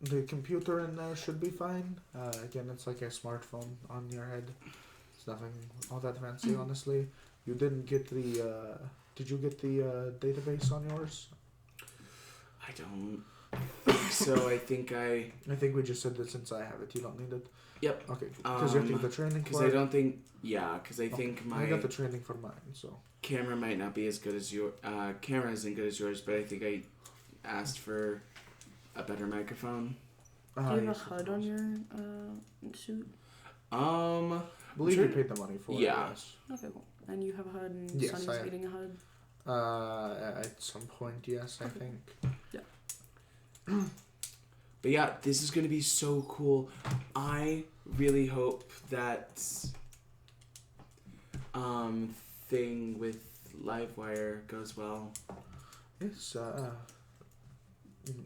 The computer in there should be fine. Again, it's like a smartphone on your head. It's nothing all that fancy, honestly. You didn't get the. Did you get the database on yours? I don't think so. I think I think we just said that since I have it, you don't need it. Yep. Okay. Because you have to get the training Because for I it. don't think. Yeah, because I think I got the training for mine, so. camera might not be as good as your camera isn't good as yours, but I think I asked for a better microphone. Do you have yes, a of HUD on course. your suit? I believe sure. you paid the money for Yeah. it. Yes. Okay, cool. And you have a HUD and Yes, Sonny's I am. getting a HUD? At some point, yes, I think. But yeah, this is gonna be so cool. I really hope that thing with Livewire goes well. Yes.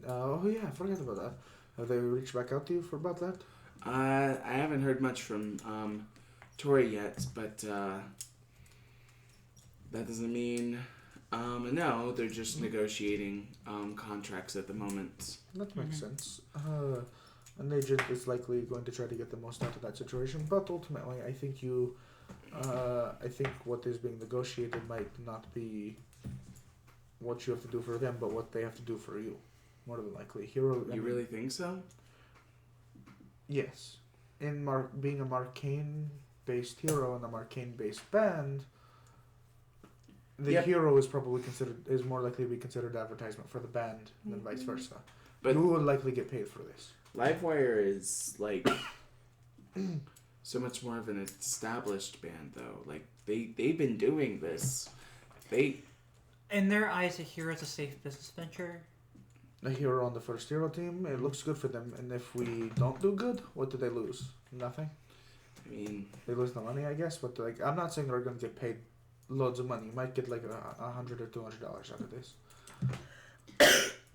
Oh yeah, I forgot about that. Have they reached back out to you about that? I haven't heard much from Tori yet, but that doesn't mean no. They're just negotiating contracts at the moment. That makes sense. An agent is likely going to try to get the most out of that situation, but ultimately, I think I think what is being negotiated might not be what you have to do for them, but what they have to do for you. More than likely, You really think so? Yes. being a Marcainne-based hero and a Marcainne-based band, the Yep. hero is probably is more likely to be considered advertisement for the band than vice versa. But You will likely get paid for this. Livewire is like so much more of an established band, though. Like they've been doing this. They In their eyes, a hero is a safe business venture. A hero on the first hero team, it looks good for them. And if we don't do good, what do they lose? Nothing. I mean, They lose the money, I guess. But like, I'm not saying they're gonna get paid loads of money. You might get like $100 or $200 out of this.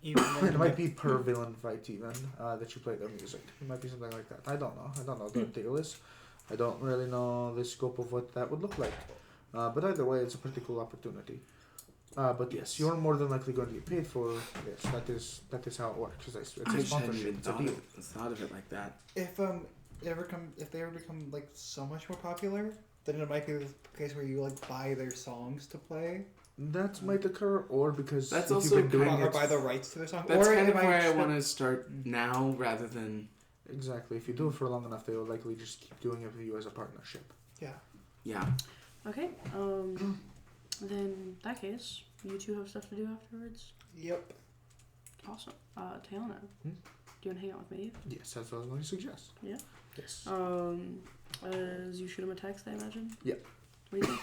Even It might be per villain fight even that you play their music. It might be something like that. I don't know. I don't know what the deal is. I don't really know the scope of what that would look like. But either way, it's a pretty cool opportunity. But yes, you're more than likely going to get paid for this. That is how it works. It's a I hadn't even sponsorship. It's a deal. thought of it like that. If they ever become like so much more popular, then it might be the case where you like buy their songs to play, That might occur, or because That's if also you've been doing or it buy the rights to their songs. That's or kind it of might why I just- want to start now rather than exactly. If you do it for long enough, they will likely just keep doing it with you as a partnership. yeah. Okay. Then in that case, you two have stuff to do afterwards. Yep. Awesome. Tiana, do you want to hang out with me? Yes, that's what I was going to suggest. Yeah. Yes. As you shoot him a text, I imagine. Yep. What do you think?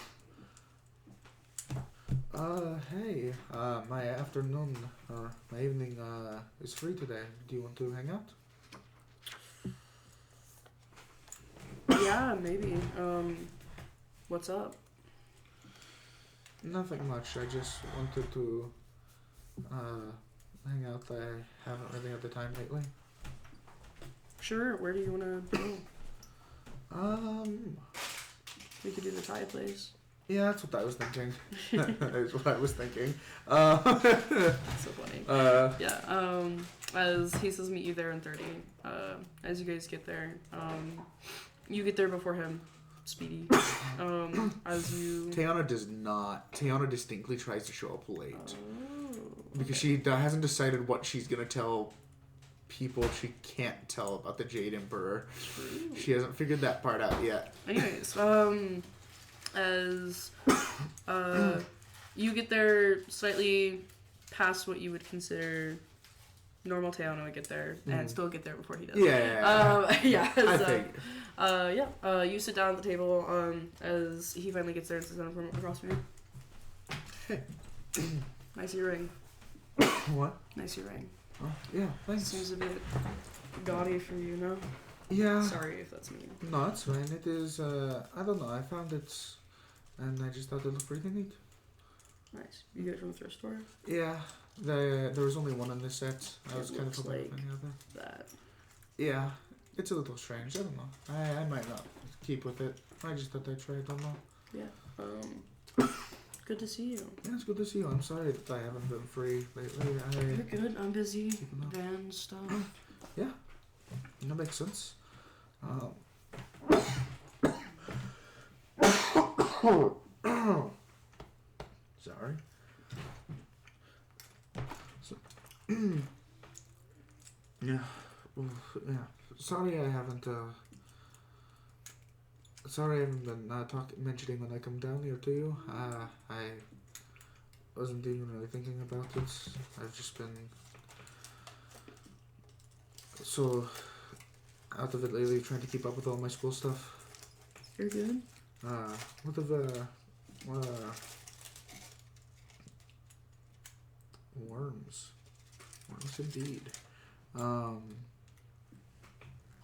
Hey, my afternoon or my evening is free today. Do you want to hang out? Yeah, maybe. What's up? Nothing much. I just wanted to hang out. I haven't really had the time lately. Sure. Where do you want to go? Um, We could do the Thai place. yeah, that's what I was thinking. That's what I was thinking. So funny. Yeah. As he says, meet you there in 30. As you guys get there, you get there before him, Speedy. As you. Tiana does not. Tiana distinctly tries to show up late Oh, because she hasn't decided what she's gonna tell people she can't tell about the Jade Emperor. true. She hasn't figured that part out yet. Anyways, as you get there slightly past what you would consider normal Tiana would get there, and still get there before he does. Yeah. Yeah. I So, think. you sit down at the table as he finally gets there and sits down from across from you. Hey. Nice earring. What? Nice earring. Oh, yeah. Thanks. Seems a bit gaudy for you, no? Yeah. Sorry if that's mean. No, it's fine. It is. I don't know. I found it, and I just thought it looked pretty neat. Nice. You get it from the thrift store? Yeah. There was only one in this set. I was It kind of looks hoping like- for any other. That. Yeah. It's a little strange. I don't know. I might not keep with it. I just thought I'd try it. I don't know. Good to see you. Yeah, it's good to see you. I'm sorry that I haven't been free lately. You're good. I'm busy. Keeping up. Band stuff. That makes sense. Sorry. So, yeah. Yeah. Sorry I haven't been mentioning when I come down here to you. I wasn't even really thinking about it. I've just been so out of it lately, trying to keep up with all my school stuff. You're good. What of worms? Worms indeed. How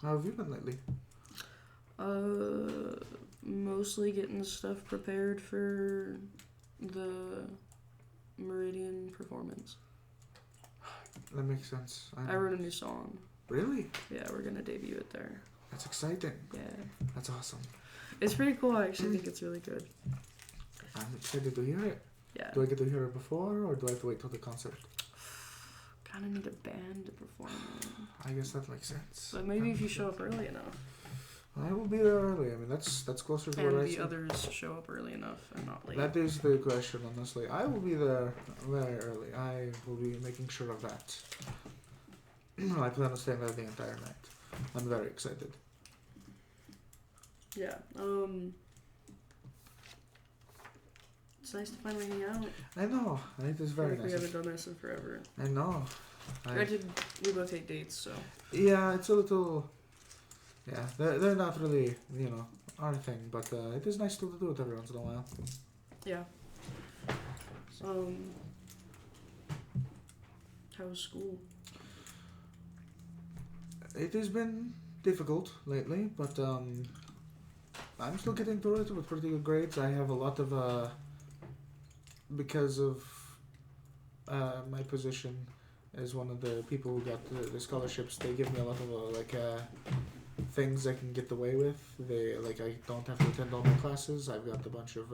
have you been lately? Mostly getting stuff prepared for the Meridian performance. That makes sense. I wrote a new song. Really? Yeah, we're gonna debut it there. That's exciting. Yeah. That's awesome. It's pretty cool. I actually think it's really good. I'm excited to hear it. Yeah. Do I get to hear it before, or do I have to wait till the concert? Kinda need a band to perform it. I guess that makes sense. But maybe if you show up early enough. I will be there early. I mean, that's closer to what And I the see. others show up early enough and not late. That is the question, honestly. I will be there very early. I will be making sure of that. I plan on staying there the entire night. I'm very excited. Yeah. It's nice to finally hang out. I know. It is I very feel like nice. we haven't done this in forever. I know. Granted, we both hate dates, so. Yeah, it's a little. Yeah, they're not really, our thing, but it is nice still to do it every once in a while. Yeah. How's school? It has been difficult lately, but I'm still getting through it with pretty good grades. I have a lot of because of my position as one of the people who got the scholarships. They give me a lot of things I can get away with. I don't have to attend all my classes. I've got a bunch of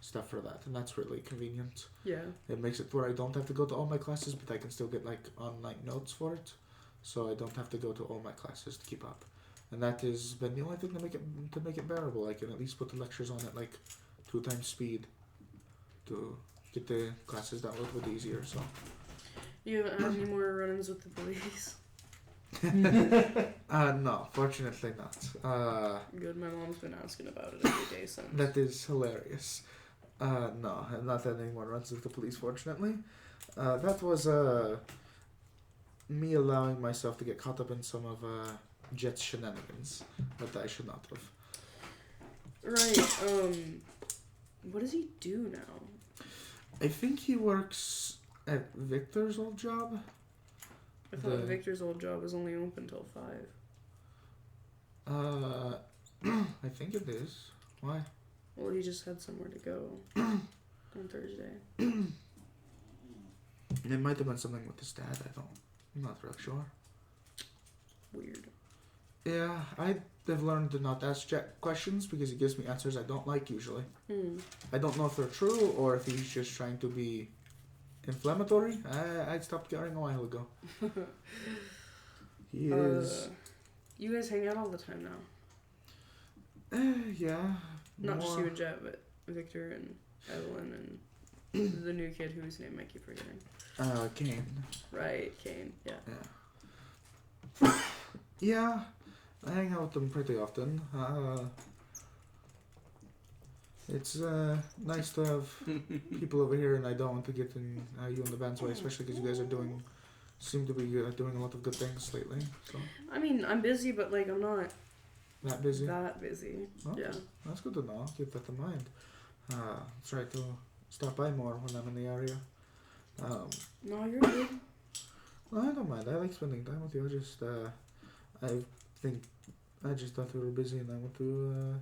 stuff for that, and that's really convenient. Yeah. It makes it where I don't have to go to all my classes, but I can still get online notes for it, so I don't have to go to all my classes to keep up. And that has been the only thing to make it bearable. I can at least put the lectures on at 2 times speed to get the classes down a little bit easier. So. You haven't had any more run-ins with the police? No, fortunately not. Good, my mom's been asking about it every day since. That is hilarious. No, I've not had any more runs with the police, fortunately. That was me allowing myself to get caught up in some of Jet's shenanigans that I should not have. Right, what does he do now? I think he works at Victor's old job. I thought Victor's old job was only open till 5. I think it is. Why? Well, he just had somewhere to go on Thursday. It might have been something with his dad. I'm not real sure. Weird. Yeah, I have learned to not ask Jack questions because he gives me answers I don't like usually. I don't know if they're true or if he's just trying to be inflammatory. I stopped caring a while ago. He is. You guys hang out all the time now? Yeah. Not just more- you and Jet, but Victor and Evelyn and the new kid whose name I keep forgetting. Kane. Right, Kane. Yeah. Yeah. Yeah, I hang out with them pretty often. It's nice to have people over here, and I don't want to get in you and the band's way, especially because you guys seem to be doing a lot of good things lately. So I mean, I'm busy, but I'm not that busy. that busy. Okay. Yeah. That's good to know. I'll keep that in mind. Try to stop by more when I'm in the area. No, you're good. No, I don't mind. I like spending time with you. I just thought you were busy, and I want to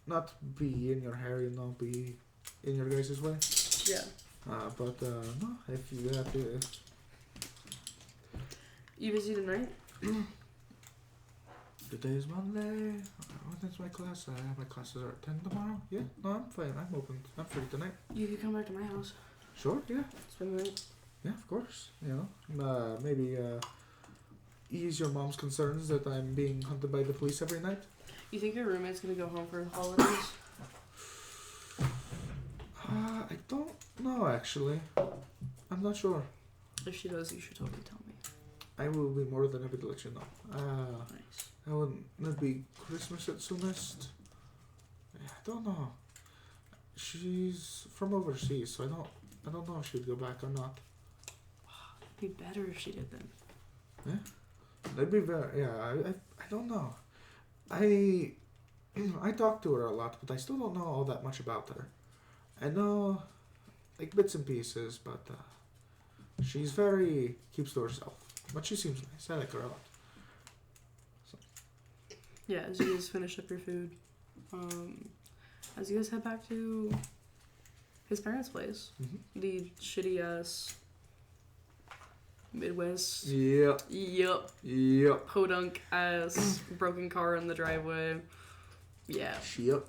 not be in your hair, be in your guys' way. Yeah. But no, if you have to. You busy tonight? Today is Monday. When is my class? My classes are at 10 tomorrow. Yeah, no, I'm fine. I'm open. I'm free tonight. You could come back to my house. Sure, yeah. Spend the night. Yeah, of course. Maybe ease your mom's concerns that I'm being hunted by the police every night. You think your roommate's gonna go home for the holidays? I don't know, actually. I'm not sure. If she does, you should totally tell me. I will be more than happy to let you know. Nice. Wouldn't it be Christmas at soonest? I don't know. She's from overseas, so I don't know if she'd go back or not. It'd be better if she did then. Yeah, that'd be very. Yeah, I don't know. I talk to her a lot, but I still don't know all that much about her. I know, bits and pieces, but she's very keeps to herself. But she seems nice. I like her a lot. So. Yeah, as you guys finish up your food, as you guys head back to his parents' place, the shitty ass Midwest. Yep. Podunk ass broken car in the driveway. Yeah. Yep.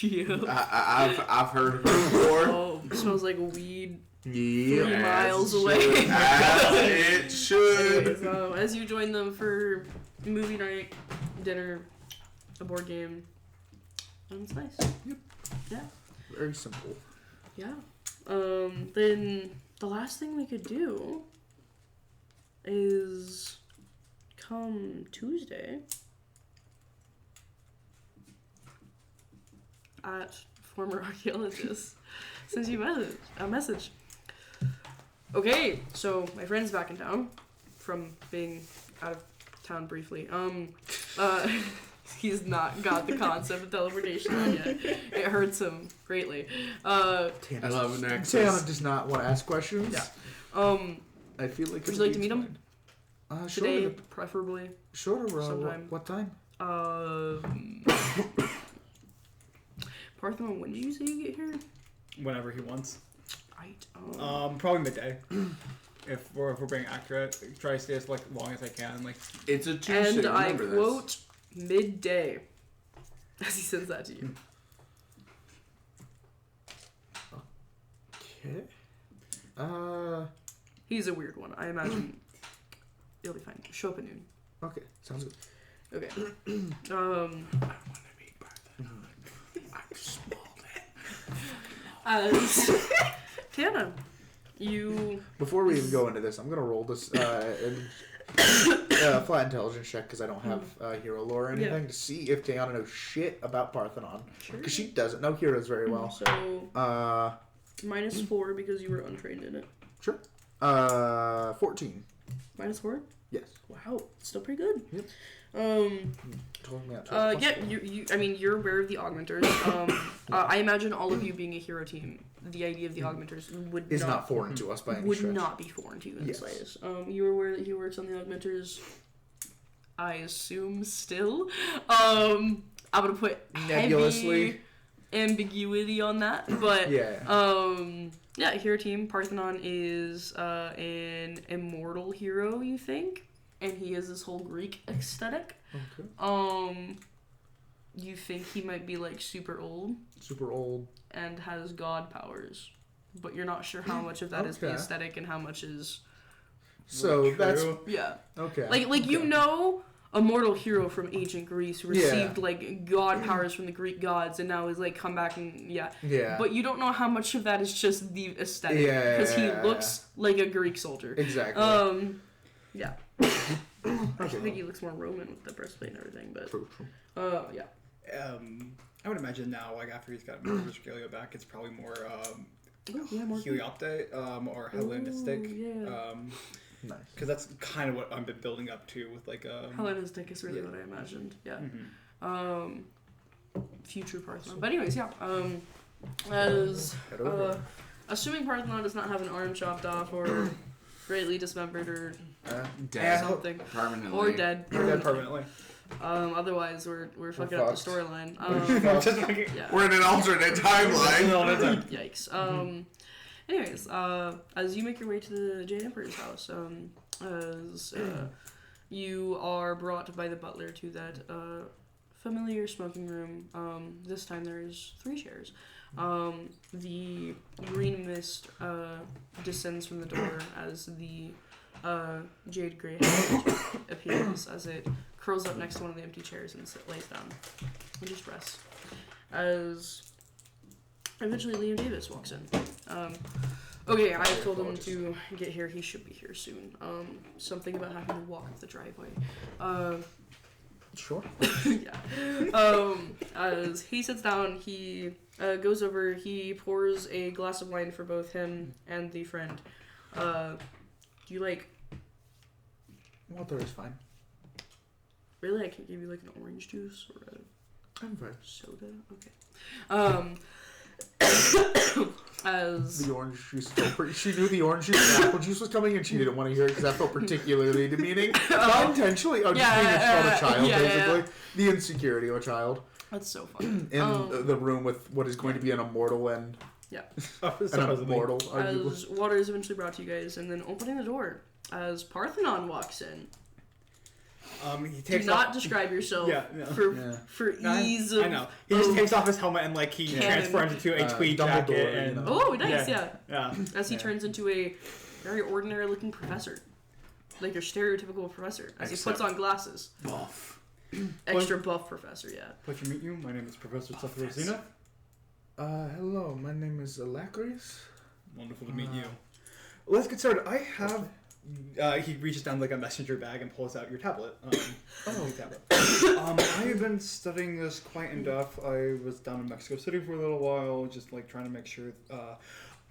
Yep. I've heard of it before. Oh, it smells like weed. Yep. 3 miles away. As it should. Anyways, as you join them for movie night, dinner, a board game, and it's nice. Yep. Yeah. Very simple. Yeah. Then the last thing we could do is come Tuesday. at former archaeologist sends you a message. Okay, so my friend's back in town from being out of town briefly. He's not got the concept of teleportation on yet. It hurts him greatly. I love an Tana access. does not want to ask questions. Yeah. I feel like. Would you like to meet him? Today, Sure. preferably. Sure. Sometime. What time? Parthenon, when did you say you get here? Whenever he wants. Right. Probably midday. If we're being accurate, try to stay as long as I can. It's a Tuesday. And I remember this. quote midday as he sends that to you. Okay. He's a weird one. I imagine it'll be fine. Show up at noon. Okay. Sounds good. Okay. I want to meet Parthenon. I'm small, man. As Tana, you. Before we even go into this, I'm gonna roll this flat intelligence check because I don't have hero lore or anything to see if Tiana knows shit about Parthenon because she doesn't know heroes very well. So -4 because you were untrained in it. Sure. 14. -4. Yes. Wow, still pretty good. Yep. Told me Yeah, you. I mean, you're aware of the augmenters. I imagine all of you being a hero team, the idea of the augmenters would is not foreign to us by any would stretch. not be foreign to you in the Yes. slightest. You were aware that he works on the augmenters. I assume still. I'm gonna put Nebulously. heavy ambiguity on that, but yeah, hero team. Parthenon is an immortal hero, you think, and he has this whole Greek aesthetic. Okay. You think he might be like super old and has god powers, but you're not sure how much of that is the Okay. aesthetic and how much is So that's yeah. okay. Like you know a mortal hero from ancient Greece who received like god powers from the Greek gods and now is like come back and yeah. But you don't know how much of that is just the aesthetic because he looks like a Greek soldier. Exactly. Yeah. I think he looks more Roman with the breastplate and everything, but True. yeah. I would imagine now, after he's got Mr. Scalia back, it's probably more More Helioptite or Hellenistic. yeah. Nice. Because that's kind of what I've been building up to with Hellenistic is really what I imagined. Yeah. Future Parthenon. But anyways, yeah. As assuming Parthenon does not have an arm chopped off or greatly dismembered or Dead. something Permanently. or dead. dead permanently. Otherwise, we're fucking up the storyline. Yeah. We're in an alternate timeline. Yikes. Anyways, as you make your way to the Jade Emperor's house, as you are brought by the butler to that familiar smoking room. This time there's 3 chairs. The green mist descends from the door as the jade gray head appears as it curls up next to one of the empty chairs and lays down and just rests. As eventually Liam Davis walks in. Okay, I told him to get here. He should be here soon. Something about having to walk up the driveway. Sure. Yeah. As he sits down, he goes over, he pours a glass of wine for both him and the friend. Do you like... Water is fine. Really? I can't give you like an orange juice or a I'm fine. soda? Okay. As... The orange juice felt she knew the orange juice and apple juice was coming and she didn't want to hear it because that felt particularly demeaning. Not intentionally. Oh, just being a child, basically. The insecurity of a child. That's so funny. In the room with what is going to be an immortal and an immortal. As water is eventually brought to you guys, and then opening the door as Parthenon walks in. He takes Do not describe yourself for ease of... I know. He just takes off his helmet and he transforms into a tweed jacket. And, Oh, nice, yeah. As he Yeah. turns into a very ordinary looking professor. Like your stereotypical professor. As he puts on glasses. Buff. Extra buff professor, yeah. Pleasure to meet you. My name is Professor Sephiroth. Hello, my name is Alacrius. Wonderful to meet you. Let's get started. I have he reaches down like a messenger bag and pulls out your tablet. Oh. Tablet. I have been studying this quite in depth. I was down in Mexico City for a little while, just like trying to make sure,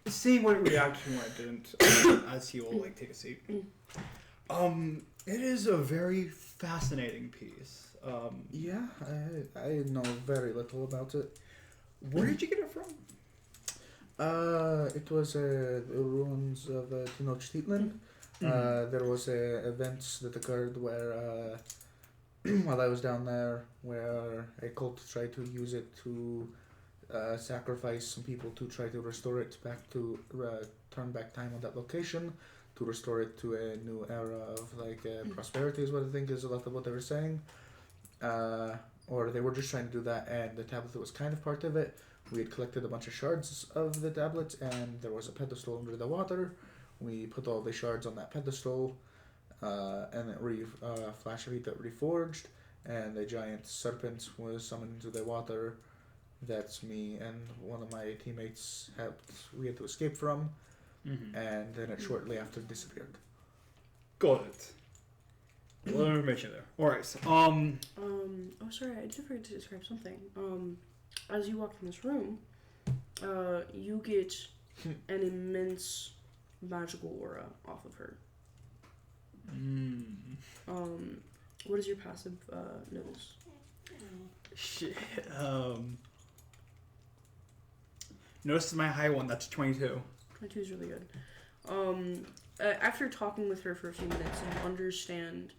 seeing what it reacted to when I didn't, as he will like take a seat. It is a very fascinating piece. Yeah, I know very little about it. Where did you get it from? It was the ruins of Tenochtitlan. There was events that occurred where, while I was down there, where a cult tried to use it to sacrifice some people to try to restore it back to turn back time on that location, to restore it to a new era of like prosperity is what I think is a lot of what they were saying. Or they were just trying to do that, and the tablet was kind of part of it. We had collected a bunch of shards of the tablet, and there was a pedestal under the water. We put all the shards on that pedestal, and it flash of heat that reforged, and a giant serpent was summoned into the water. That's me and one of my teammates we had to escape from, and then it shortly after disappeared. Got it. A lot of information there. Alright, Oh, sorry, I did forget to describe something. As you walk in this room, you get an immense magical aura off of her. What is your passive notice? Shit. Notice my high one, that's 22. 22 is really good. After talking with her for a few minutes, you understand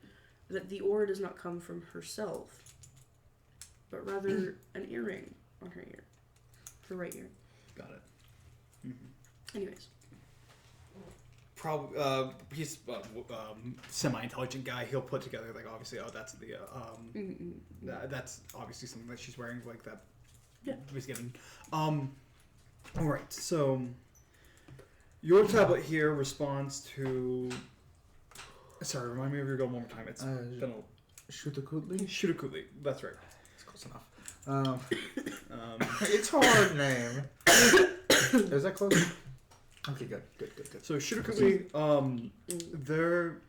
that the aura does not come from herself, but rather an earring on her ear. Her right ear. Got it. Anyways. Probably, he's semi-intelligent guy. He'll put together, like, obviously, that's the, that's obviously something that she's wearing, like, that was given. Alright, so, your tablet here responds to, sorry, remind me of your goal one more time. It's been a... Shutakutli? Shutakutli, that's right. It's close enough. It's a hard name. Is that close? Okay, good. So Shutakutli, their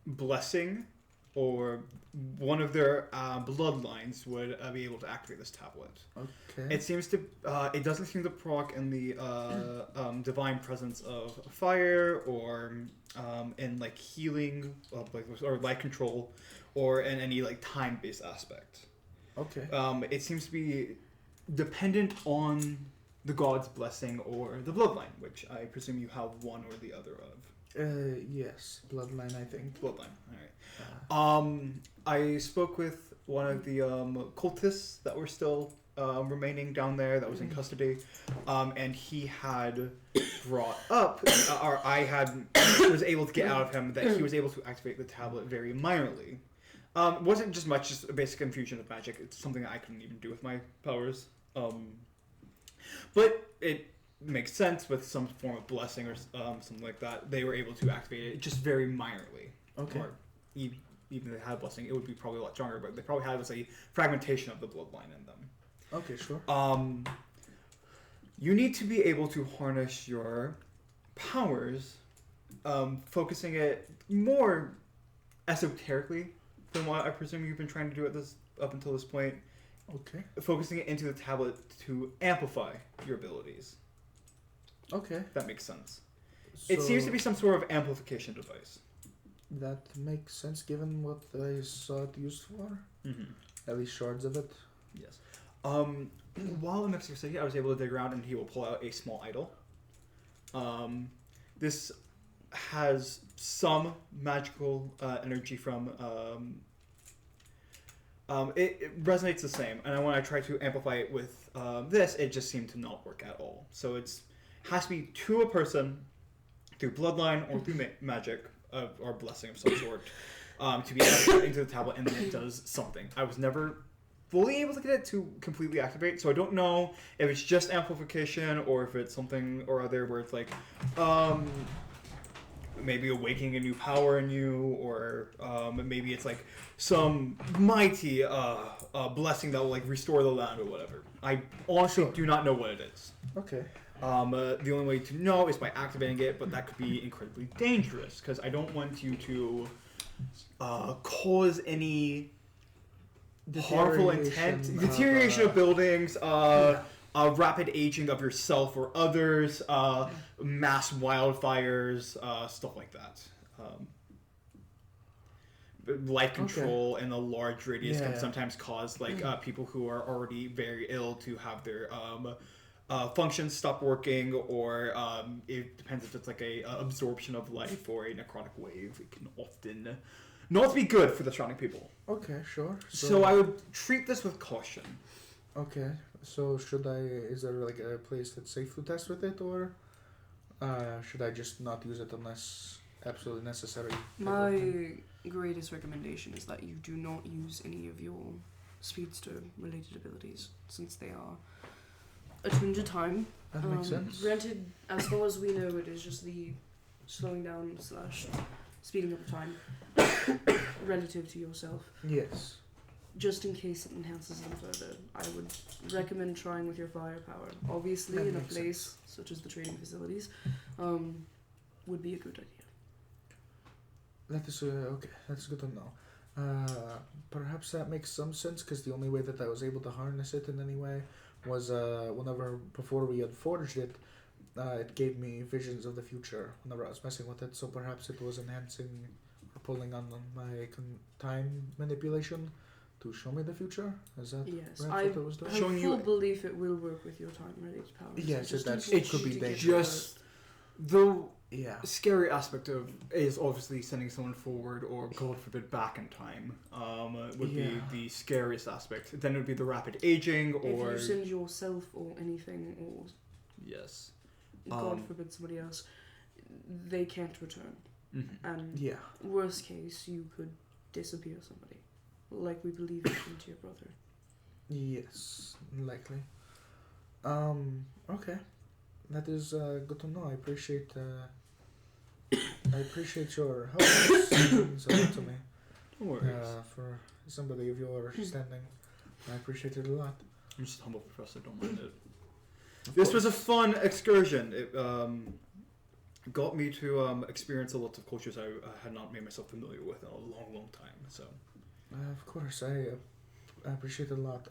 blessing or one of their bloodlines would be able to activate this tablet. Okay. It seems to, it doesn't seem to proc in the divine presence of fire or in like healing, or light control, or in any like time-based aspect. Okay. It seems to be dependent on the god's blessing or the bloodline, which I presume you have one or the other of. Yes, bloodline. I think. Bloodline. All right. I spoke with one of the cultists that were still remaining down there that was in custody, and he had brought up, or was able to get out of him that he was able to activate the tablet very minorly. It wasn't just much, just a basic infusion of magic. It's something that I couldn't even do with my powers. But it makes sense with some form of blessing or something like that. They were able to activate it just very minorly. Okay. Or even if they had a blessing, it would be probably a lot stronger, but they probably had a fragmentation of the bloodline in them. Okay, sure. You need to be able to harness your powers, focusing it more esoterically than what I presume you've been trying to do up until this point. Okay. Focusing it into the tablet to amplify your abilities. Okay. If that makes sense. So It seems to be some sort of amplification device. that makes sense given what I saw it used for. Mm-hmm. At least shards of it. Yes. While in Mexico City, I was able to dig around and he will pull out a small idol. This has some magical energy from... it resonates the same, and when I try to amplify it with this, it just seemed to not work at all. So it has to be to a person, through bloodline or through magic, or blessing of some sort, to be able into the tablet, and then it does something. I was never fully able to get it to completely activate, so I don't know if it's just amplification or if it's something or other where it's like, maybe awakening a new power in you, or maybe it's like some mighty blessing that will like restore the land or whatever. I honestly do not know what it is. Okay. The only way to know is by activating it, but that could be incredibly dangerous because I don't want you to cause any harmful intent, deterioration of buildings, rapid aging of yourself or others, mass wildfires, stuff like that. Life control in a large radius can sometimes cause people who are already very ill to have their functions stop working, or it depends if it's like a absorption of life or a necrotic wave. It can often not be good for the surrounding people. Okay, sure. So I would treat this with caution. Okay, so is there like a place that's safe to test with it, or should I just not use it unless absolutely necessary? My greatest recommendation is that you do not use any of your speedster related abilities, since they are attuned to time. That makes sense. Granted, as far as we know, it is just the slowing down / speeding up of time relative to yourself. Yes. Just in case it enhances them further, I would recommend trying with your firepower. Obviously, That in a makes place such as the training facilities, would be a good idea. That is okay. That's good to know. Perhaps that makes some sense because the only way that I was able to harness it in any way was before we had forged it. It gave me visions of the future whenever I was messing with it. So perhaps it was enhancing or pulling on my time manipulation to show me the future. Is that Yes, right? I What it was doing? have Showing full you- belief it will work with your time-related powers. Yes, Just it could be unfortunate to get dangerous. hurt. The Yeah. scary aspect of is obviously sending someone forward or, God forbid, back in time would be the scariest aspect. Then it would be the rapid aging If or... you send yourself or anything, or Yes. God forbid somebody else, they can't return. Mm-hmm. And Yeah. worst case, you could disappear somebody, like we believe happened to your brother. Yes, likely. Okay, that is good to know. I appreciate your help. This means a lot to me. No worries. For somebody of your standing, I appreciate it a lot. I'm just a humble professor, don't mind it. This was a fun excursion. It got me to experience a lot of cultures I had not made myself familiar with in a long, long time. So, Of course, I appreciate it a lot.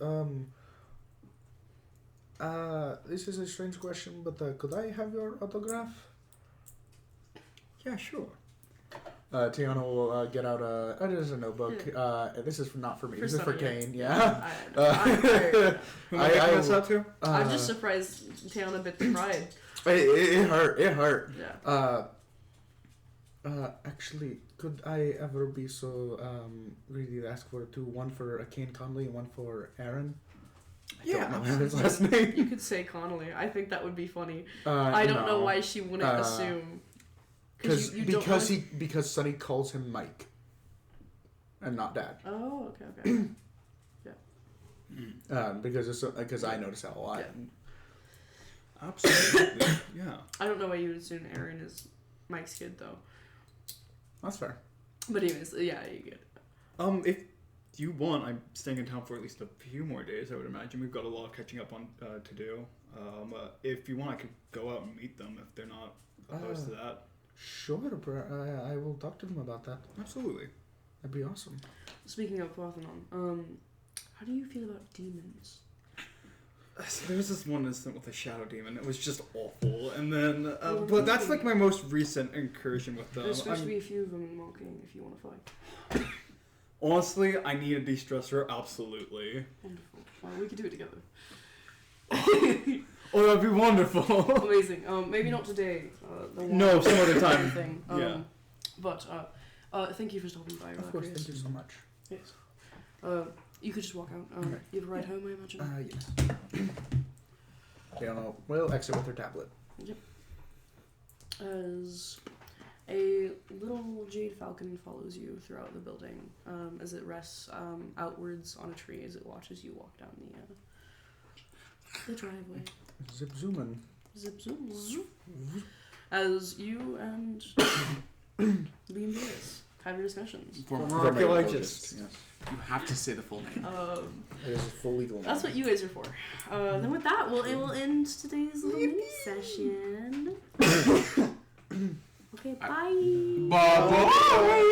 This is a strange question, but could I have your autograph? yeah, sure. Tiana will get out it is a notebook. This is not for me. For This is for Sonny, Kane. yeah. Yeah. Who am I making this will- out to? I'm just surprised Tiana bit the pride. It hurt. It hurt. Yeah. Actually, could I ever be so greedy to ask for two? One for Kane Conley and one for Aaron. I don't know his last name. You could say Connolly. I think that would be funny. I don't know no. why she wouldn't assume. You don't Because Sonny calls him Mike, and not Dad. Oh, okay. Because I notice that a lot. Yeah. Absolutely. Yeah. I don't know why you would assume Aaron is Mike's kid though. That's fair. But anyways, yeah, you get it. If you want, I'm staying in town for at least a few more days. I would imagine we've got a lot of catching up on to do. If you want, I could go out and meet them if they're not opposed to that. Sure, I will talk to them about that. Absolutely. That'd be awesome. Speaking of Parthenon, how do you feel about demons? So there was this one incident with a shadow demon. It was just awful. And then, but that's like my most recent incursion with them. There's supposed to be a few of them in Marcainne if you want to fight. Honestly, I need a de-stressor. Absolutely. Wonderful. Well, we could do it together. Oh, that'd be wonderful. Amazing. Maybe not today. No, some other time. Thing. Yeah. But thank you for stopping by. Of course, Chris. thank you so much. Yes. You could just walk out. Okay. You have a ride home, I imagine. Yes. They don't know. We'll exit with their tablet. As a little jade falcon follows you throughout the building, as it rests outwards on a tree as it watches you walk down the driveway. Zip zooming. Zip zoom. As you and Liam Davis have your discussions. Former archaeologist. Yes. You have to say the full name. It is a full legal name. That's what you guys are for. Then with that, it will end today's little mini session. Okay, bye. Bye-bye.